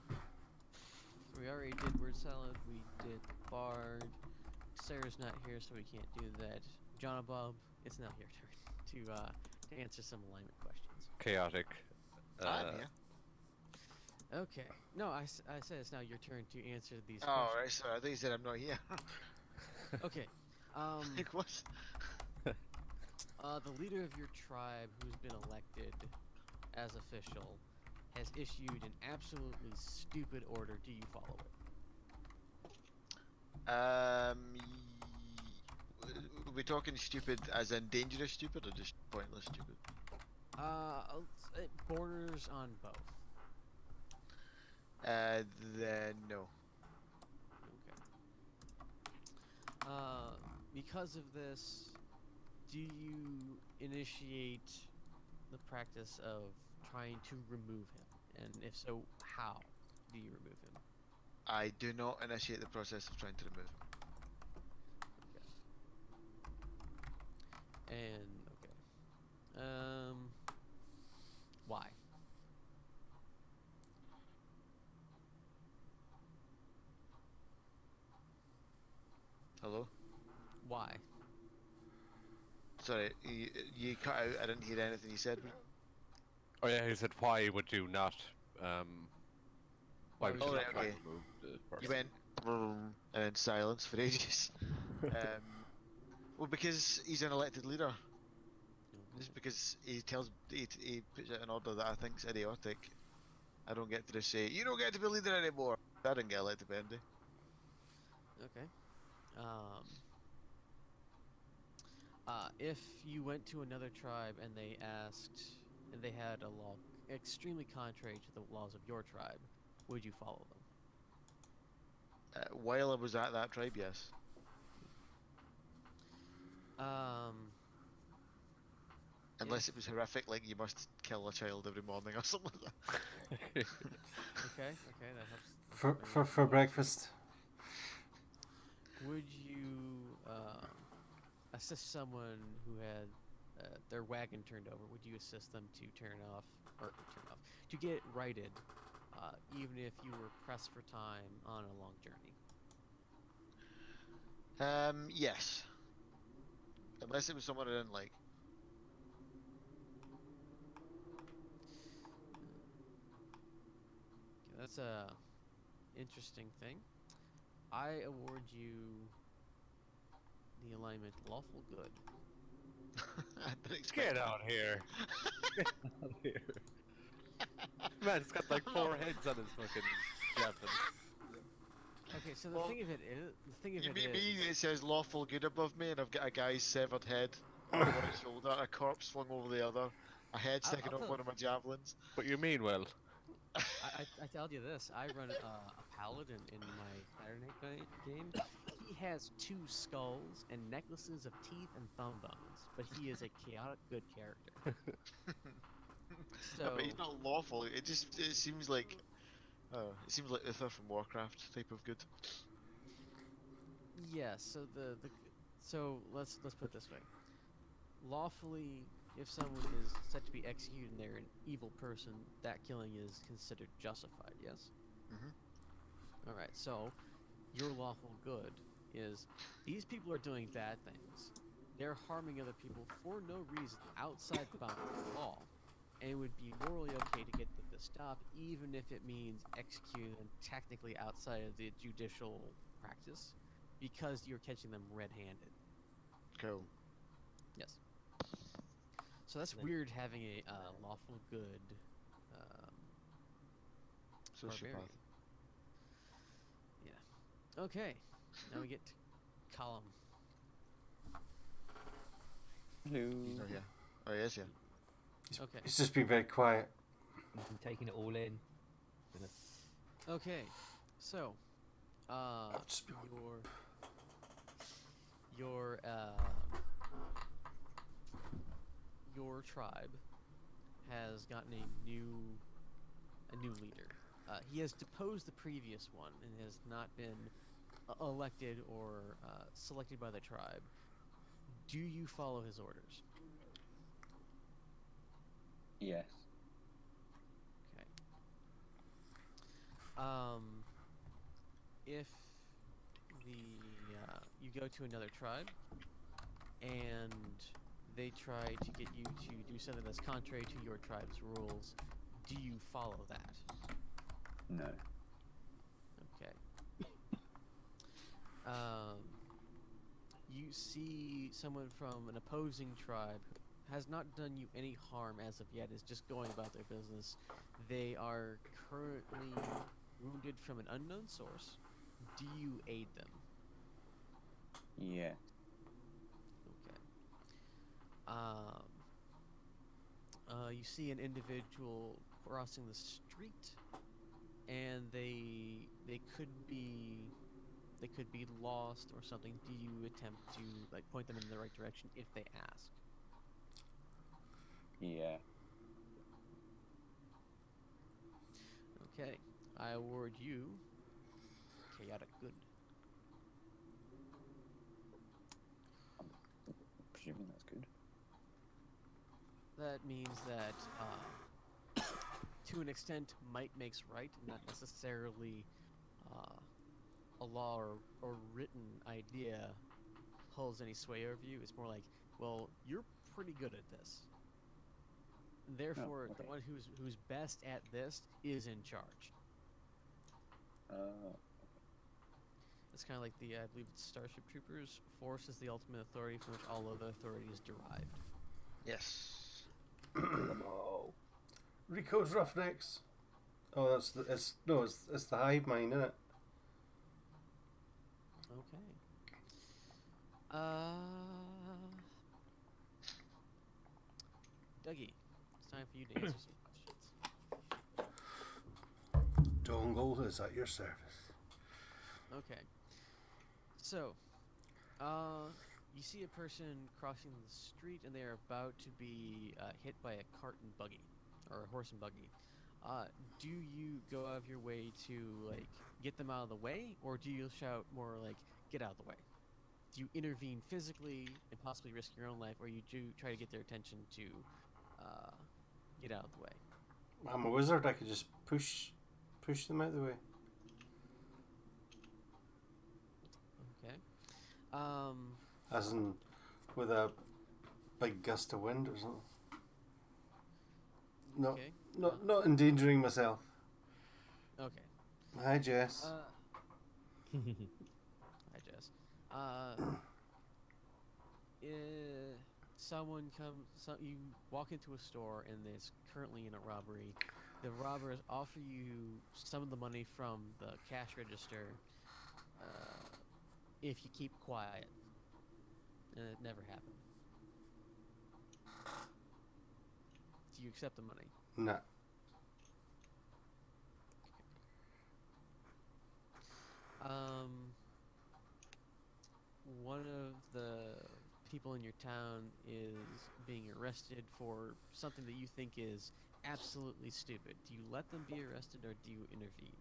So we already did word salad. We did bard. Sarah's not here, so we can't do that. John and Bob, it's now your turn to answer some alignment questions. Chaotic. I'm here. Okay. No, I said it's now your turn to answer these Oh, questions. right, sorry. I thought you said I'm not here. Okay. Like, what? The leader of your tribe, who's been elected as official, has issued an absolutely stupid order. Do you follow it? Are we talking stupid as in dangerous stupid or just pointless stupid? It borders on both. Then no. Okay. Because of this, do you initiate the practice of trying to remove him? And if so, how do you remove him? I do not initiate the process of trying to remove him. And okay. Why? Hello? Why? Sorry, you cut out. I didn't hear anything you said. Oh yeah, he said why would you not why would you Oh, not right, try okay. and remove the person? You went and then silence for ages. Well, because he's an elected leader. Just because he puts out an order that I think is idiotic, I don't get to just say, you don't get to be leader anymore. I didn't get elected by anybody. Okay. If you went to another tribe and they had a law extremely contrary to the laws of your tribe, would you follow them? While I was at that tribe, yes. Unless it was horrific, like you must kill a child every morning or something like that. Okay, that helps. For breakfast. Would you assist someone who had their wagon turned over? Would you assist them to to get righted, even if you were pressed for time on a long journey? Yes. Unless it was someone I didn't like. Okay, that's a interesting thing. I award you the alignment lawful good. Get out here! Get out here! Man, it's got like 4 heads on his fucking javelin. Okay, so the thing of it is, It says lawful good above me, and I've got a guy's severed head over one shoulder, a corpse flung over the other, a head sticking off one of my javelins. What you mean, Will? I tell you this, I run a paladin in my Saturday game. He has 2 skulls and necklaces of teeth and thumb bones, but he is a chaotic good character. So, but he's not lawful. It seems like Uther from Warcraft type of good. Yeah. So let's put it this way. Lawfully, if someone is said to be executed and they're an evil person, that killing is considered justified. Yes. Mm-hmm. All right. So your lawful good is these people are doing bad things. They're harming other people for no reason outside the bounds of the law. And it would be morally okay to get them to stop, even if it means executing them technically outside of the judicial practice, because you're catching them red-handed. Cool. Yes. So that's weird having a lawful good barbarian. Yeah. Okay. Now we get to Column. Hello. He's not here. Oh, he is here. Okay. He's just been very quiet. He's been taking it all in. Okay. So, your tribe has gotten a new leader. He has deposed the previous one and has not been elected or selected by the tribe. Do you follow his orders? Yes. Okay. If you go to another tribe and they try to get you to do something that's contrary to your tribe's rules, do you follow that? No. Okay. You see someone from an opposing tribe has not done you any harm as of yet, is just going about their business. They are currently wounded from an unknown source. Do you aid them? Yeah. Okay. You see an individual crossing the street, and they could be lost or something. Do you attempt to like point them in the right direction if they ask? Yeah. Okay, I award you chaotic good. I'm presuming that's good. That means that, to an extent, might makes right, not necessarily a law or written idea holds any sway over you. It's more like, well, you're pretty good at this. Therefore, okay. the one who's best at this is in charge. It's kind of like I believe it's Starship Troopers. Force is the ultimate authority from which all other authority is derived. Yes. Rico's Roughnecks. Oh, it's the hive mind, isn't it? Okay. Dougie, it's time for you to answer some questions. Dongle is at your service. Okay. So, you see a person crossing the street, and they are about to be hit by a cart and buggy, or a horse and buggy. Do you go out of your way to like get them out of the way, or do you shout more like "get out of the way"? Do you intervene physically and possibly risk your own life, or you do try to get their attention to get out of the way? I'm a wizard. I could just push them out of the way. Okay. As in, with a big gust of wind or something. No, Okay. not endangering myself. Okay. Hi, Jess. Hi, Jess. You walk into a store and it's currently in a robbery. The robbers offer you some of the money from the cash register if you keep quiet. And it never happened. Do you accept the money? Nah. One of the people in your town is being arrested for something that you think is absolutely stupid. Do you let them be arrested or do you intervene?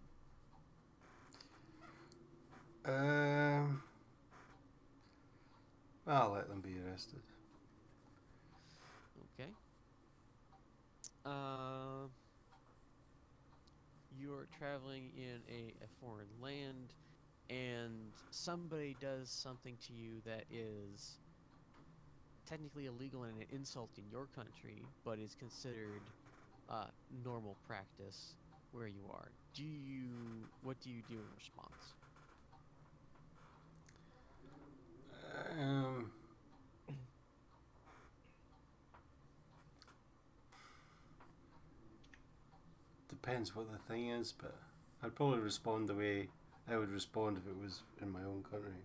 I'll let them be arrested. Okay. You're traveling in a foreign land, and somebody does something to you that is technically illegal and an insult in your country, but is considered normal practice where you are. What do you do in response? Depends what the thing is, but I'd probably respond the way I would respond if it was in my own country.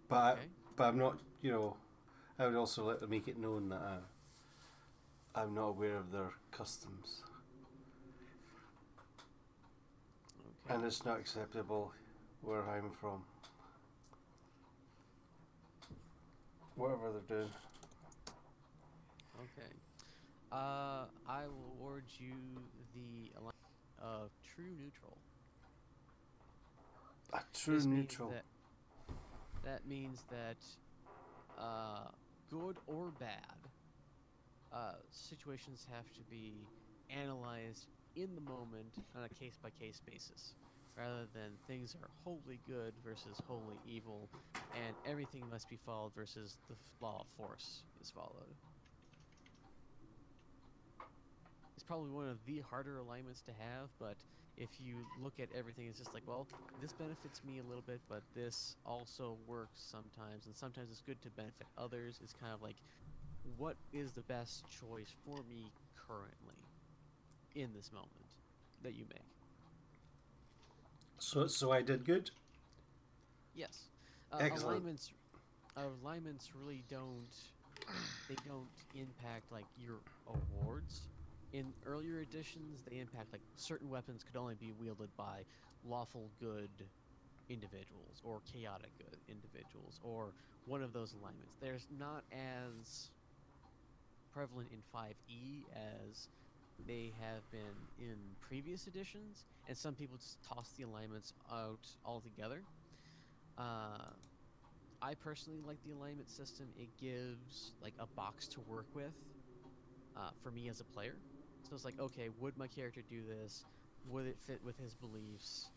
But Okay. but I'm not, I would also let them make it known that I'm not aware of their customs. Okay. And it's not acceptable where I'm from. Whatever they're doing. Okay. I will award you the alliance of true neutral. A true This neutral. That means that good or bad, situations have to be analyzed in the moment on a case-by-case basis, rather than things are wholly good versus wholly evil, and everything must be followed versus the law of force is followed. It's probably one of the harder alignments to have, but if you look at everything, it's just like, well, this benefits me a little bit, but this also works sometimes, and sometimes it's good to benefit others. It's kind of like, what is the best choice for me currently in this moment that you make? So I did good. Yes. Excellent. Alignments really don't impact like your awards. In earlier editions, they impact like certain weapons could only be wielded by lawful good individuals or chaotic good individuals or one of those alignments. There's not as prevalent in 5e as they have been in previous editions, and some people just toss the alignments out altogether. I personally like the alignment system. It gives like a box to work with for me as a player. So it's like, okay, would my character do this? Would it fit with his beliefs?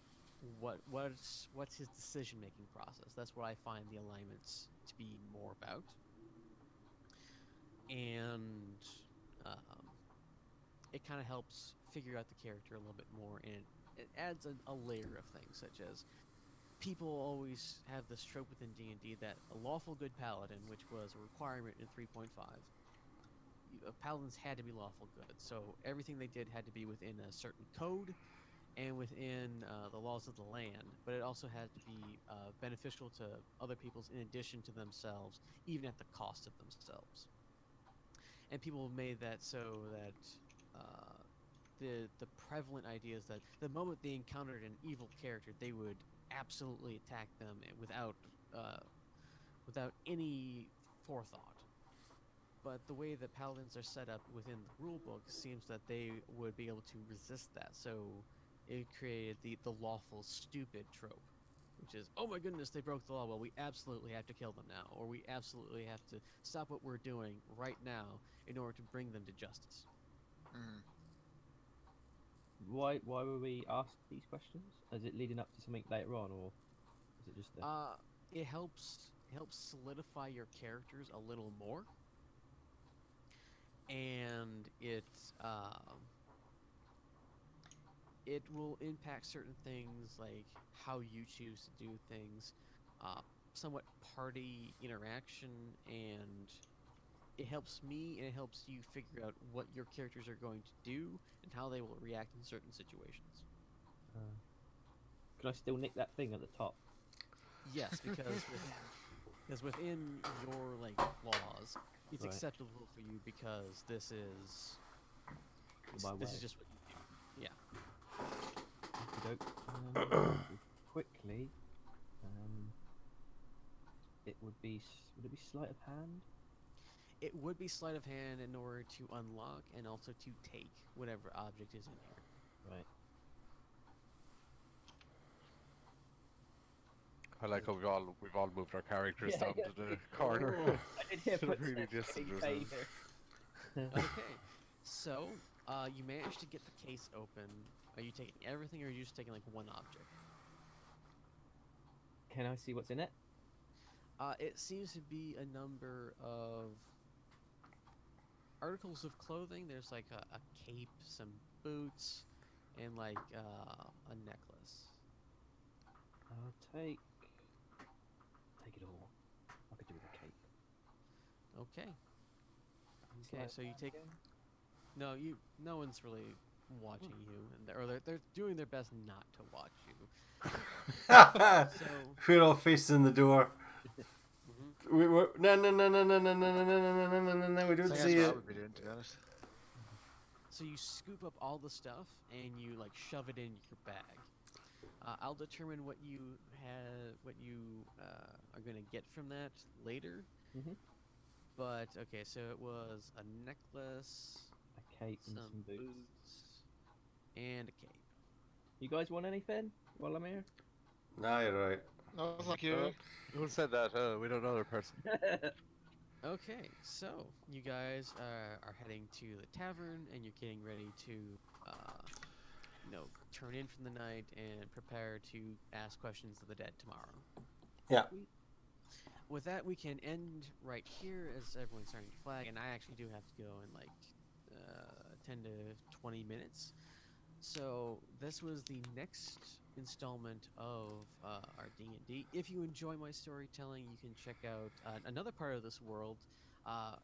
What's his decision making process? That's what I find the alignments to be more about. And it kind of helps figure out the character a little bit more, and it adds a layer of things, such as people always have this trope within D&D that a lawful good paladin, which was a requirement in 3.5, paladins had to be lawful good, so everything they did had to be within a certain code and within the laws of the land, but it also had to be beneficial to other peoples in addition to themselves, even at the cost of themselves. And people made that so that the prevalent idea is that the moment they encountered an evil character, they would absolutely attack them without any forethought. But the way that paladins are set up within the rulebook seems that they would be able to resist that. So it created the lawful stupid trope, which is, oh my goodness, they broke the law. Well, we absolutely have to kill them now, or we absolutely have to stop what we're doing right now in order to bring them to justice. Mm. Why were we asked these questions? Is it leading up to something later on, or is it just It helps solidify your characters a little more, and it will impact certain things like how you choose to do things, somewhat party interaction, and it helps me and it helps you figure out what your characters are going to do and how they will react in certain situations. Can I still nick that thing at the top? Yes, because within your like laws, it's Right. acceptable for you because this is My this way. is just what you do. Yeah. Okey-doke. Quickly, would it be sleight of hand? It would be sleight of hand in order to unlock and also to take whatever object is in here. Right. I like how we've all moved our characters Yeah, down yeah. to the corner. I did hear To really footsteps distance getting ourselves. paid. Okay, so you managed to get the case open. Are you taking everything, or are you just taking like one object? Can I see what's in it? It seems to be a number of articles of clothing. There's like a cape, some boots, and like a necklace. I'll take it all. I could do with a cape. Okay. Sleight Okay, of so you hand take. again? No one's really watching you, and they're doing their best not to watch you. So. We're all facing the door. Mhm. We're no. We don't I think see that's what I it. would be doing, to be honest. So you scoop up all the stuff and you like shove it in your bag. I'll determine what you are gonna get from that later. Mhm. But okay, so it was a necklace, A cape and some some boots. boots, and a cape. You guys want anything while I'm here? Nah, you're right. No, thank you. Who said that? We don't know the person. Okay, so you guys are heading to the tavern and you're getting ready to, turn in from the night and prepare to ask questions of the dead tomorrow. Yeah. With that, we can end right here as everyone's starting to flag, and I actually do have to go in like 10 to 20 minutes. So this was the next installment of our D&D. If you enjoy my storytelling, you can check out another part of this world.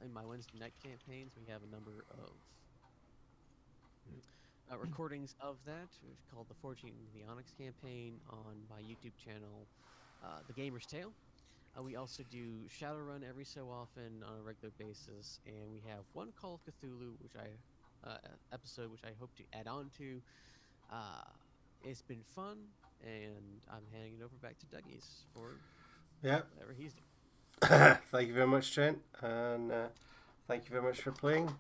In my Wednesday night campaigns, we have a number of recordings of that. It's called the Forging the Onyx campaign on my YouTube channel, The Gamer's Tale. We also do Shadowrun every so often on a regular basis, and we have one Call of Cthulhu, episode which I hope to add on to. It's been fun, and I'm handing it over back to Dougie's for whatever he's doing. Thank you very much, Trent, and thank you very much for playing.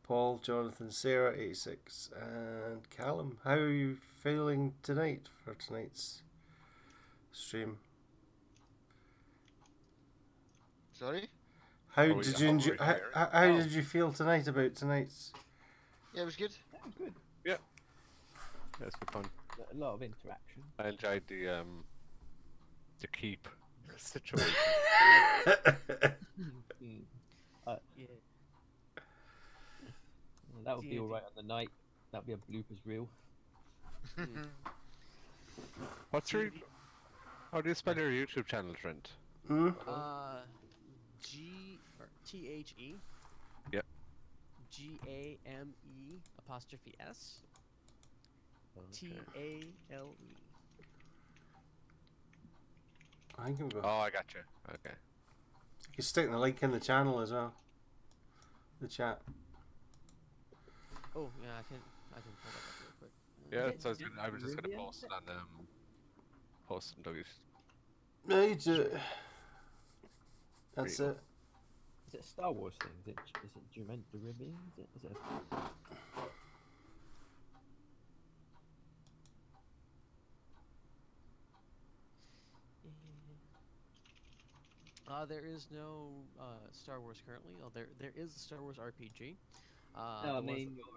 Paul, Jonathan, Sarah, 86, and Callum. How are you feeling tonight for tonight's stream? Sorry? How did you enjoy? How did you feel tonight about tonight's? Yeah, it was good. Yeah, good. Yeah. Yeah, it's been fun. A lot of interaction. I enjoyed the keep situation. Yeah. That would be alright on the night. That'd be a bloopers reel. What's your? How do you spell your YouTube channel, Trent? T-H-E. Yep. GAME''S. TALE. I think we'll go. Oh, I got you. Okay. You can stick the link in the channel as well. The chat. Oh yeah, I can pull that up real quick. Yeah, so I was just gonna post it on post on Dougie's. No, you do it. That's it. Is it a Star Wars thing? Is it Derivian? Is it there is no Star Wars currently. Oh, there is a Star Wars RPG. no, I mean your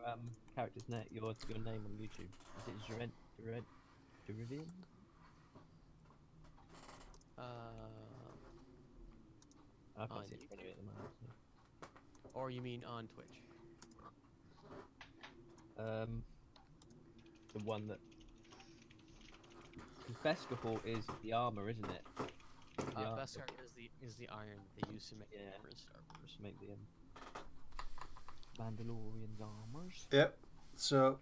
character's your name on YouTube. Is it Derivian? I can't see it in front of me at the moment. So. Or you mean on Twitch? The one that. Beskar is the armor, isn't it? Beskar is the iron they use to make armor in Star Wars. To make the Mandalorian's armors. Yep. So,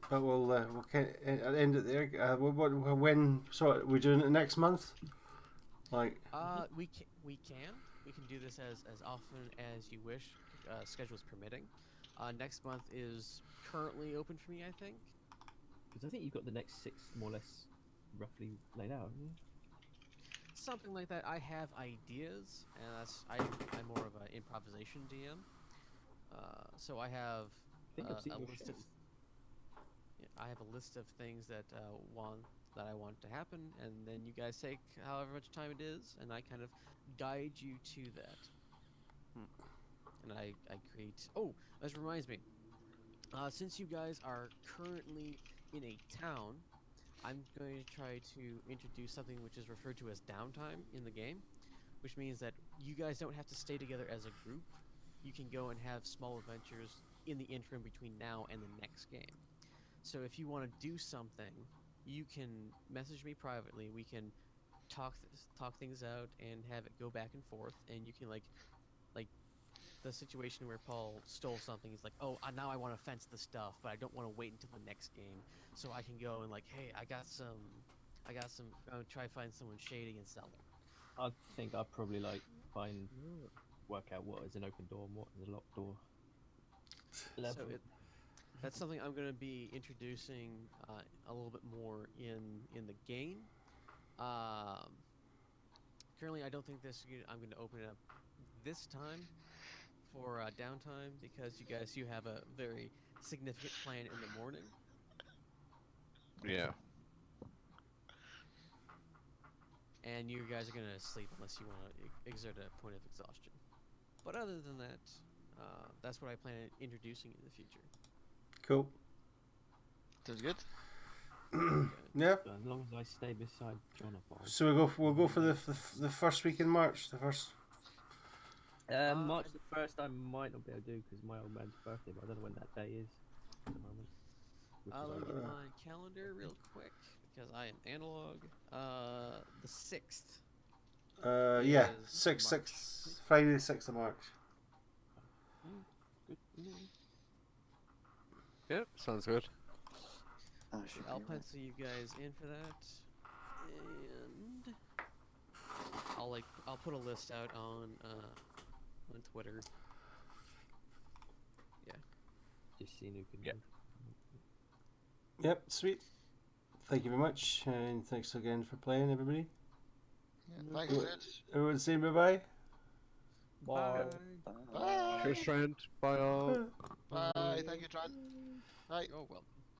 but we'll end it there. When? So we're doing it next month. Like. We can do this as often as you wish, schedules permitting. Next month is currently open for me, I think. Because I think you've got the next 6 more or less roughly laid out, haven't you? Something like that. I have ideas, and I'm more of an improvisation DM. So I have a list of. I have a list of things that I want to happen, and then you guys take however much time it is, and I kind of guide you to that. And I create. Oh, this reminds me. Since you guys are currently in a town, I'm going to try to introduce something which is referred to as downtime in the game, which means that you guys don't have to stay together as a group. You can go and have small adventures in the interim between now and the next game. So if you want to do something, you can message me privately. We can talk things out and have it go back and forth. And you can like the situation where Paul stole something. He's like, oh, now I want to fence the stuff, but I don't want to wait until the next game. So I can go and like, hey, I got some. Try find someone shady and sell it. I think I'd probably work out what is an open door and what is a locked door. So that's something I'm going to be introducing a little bit more in the game. Currently, I don't think I'm going to open it up this time for downtime because you have a very significant plan in the morning. Yeah. And you guys are going to sleep unless you want to exert a point of exhaustion. But other than that, that's what I plan on introducing in the future. Cool. Sounds good. Yeah. As long as I stay beside Jonathan. So we'll go for the first week in March. The first. March the 1st I might not be able to do because my old man's birthday, but I don't know when that day is at the moment. Let me get my calendar real quick because I am analog. The 6th. Yeah, is 6, Friday the 6th of March. Good. Yep, sounds good. I'll pencil you guys in for that, and I'll put a list out on Twitter. Yeah. Just seeing who can. Yeah. Yep, sweet. Thank you very much, and thanks again for playing, everybody. Yeah, thanks, Liz. Everyone say bye-bye. Bye. Bye. Cheers, friend. Bye all. Bye. Thank you, Trent. Bye. Oh well.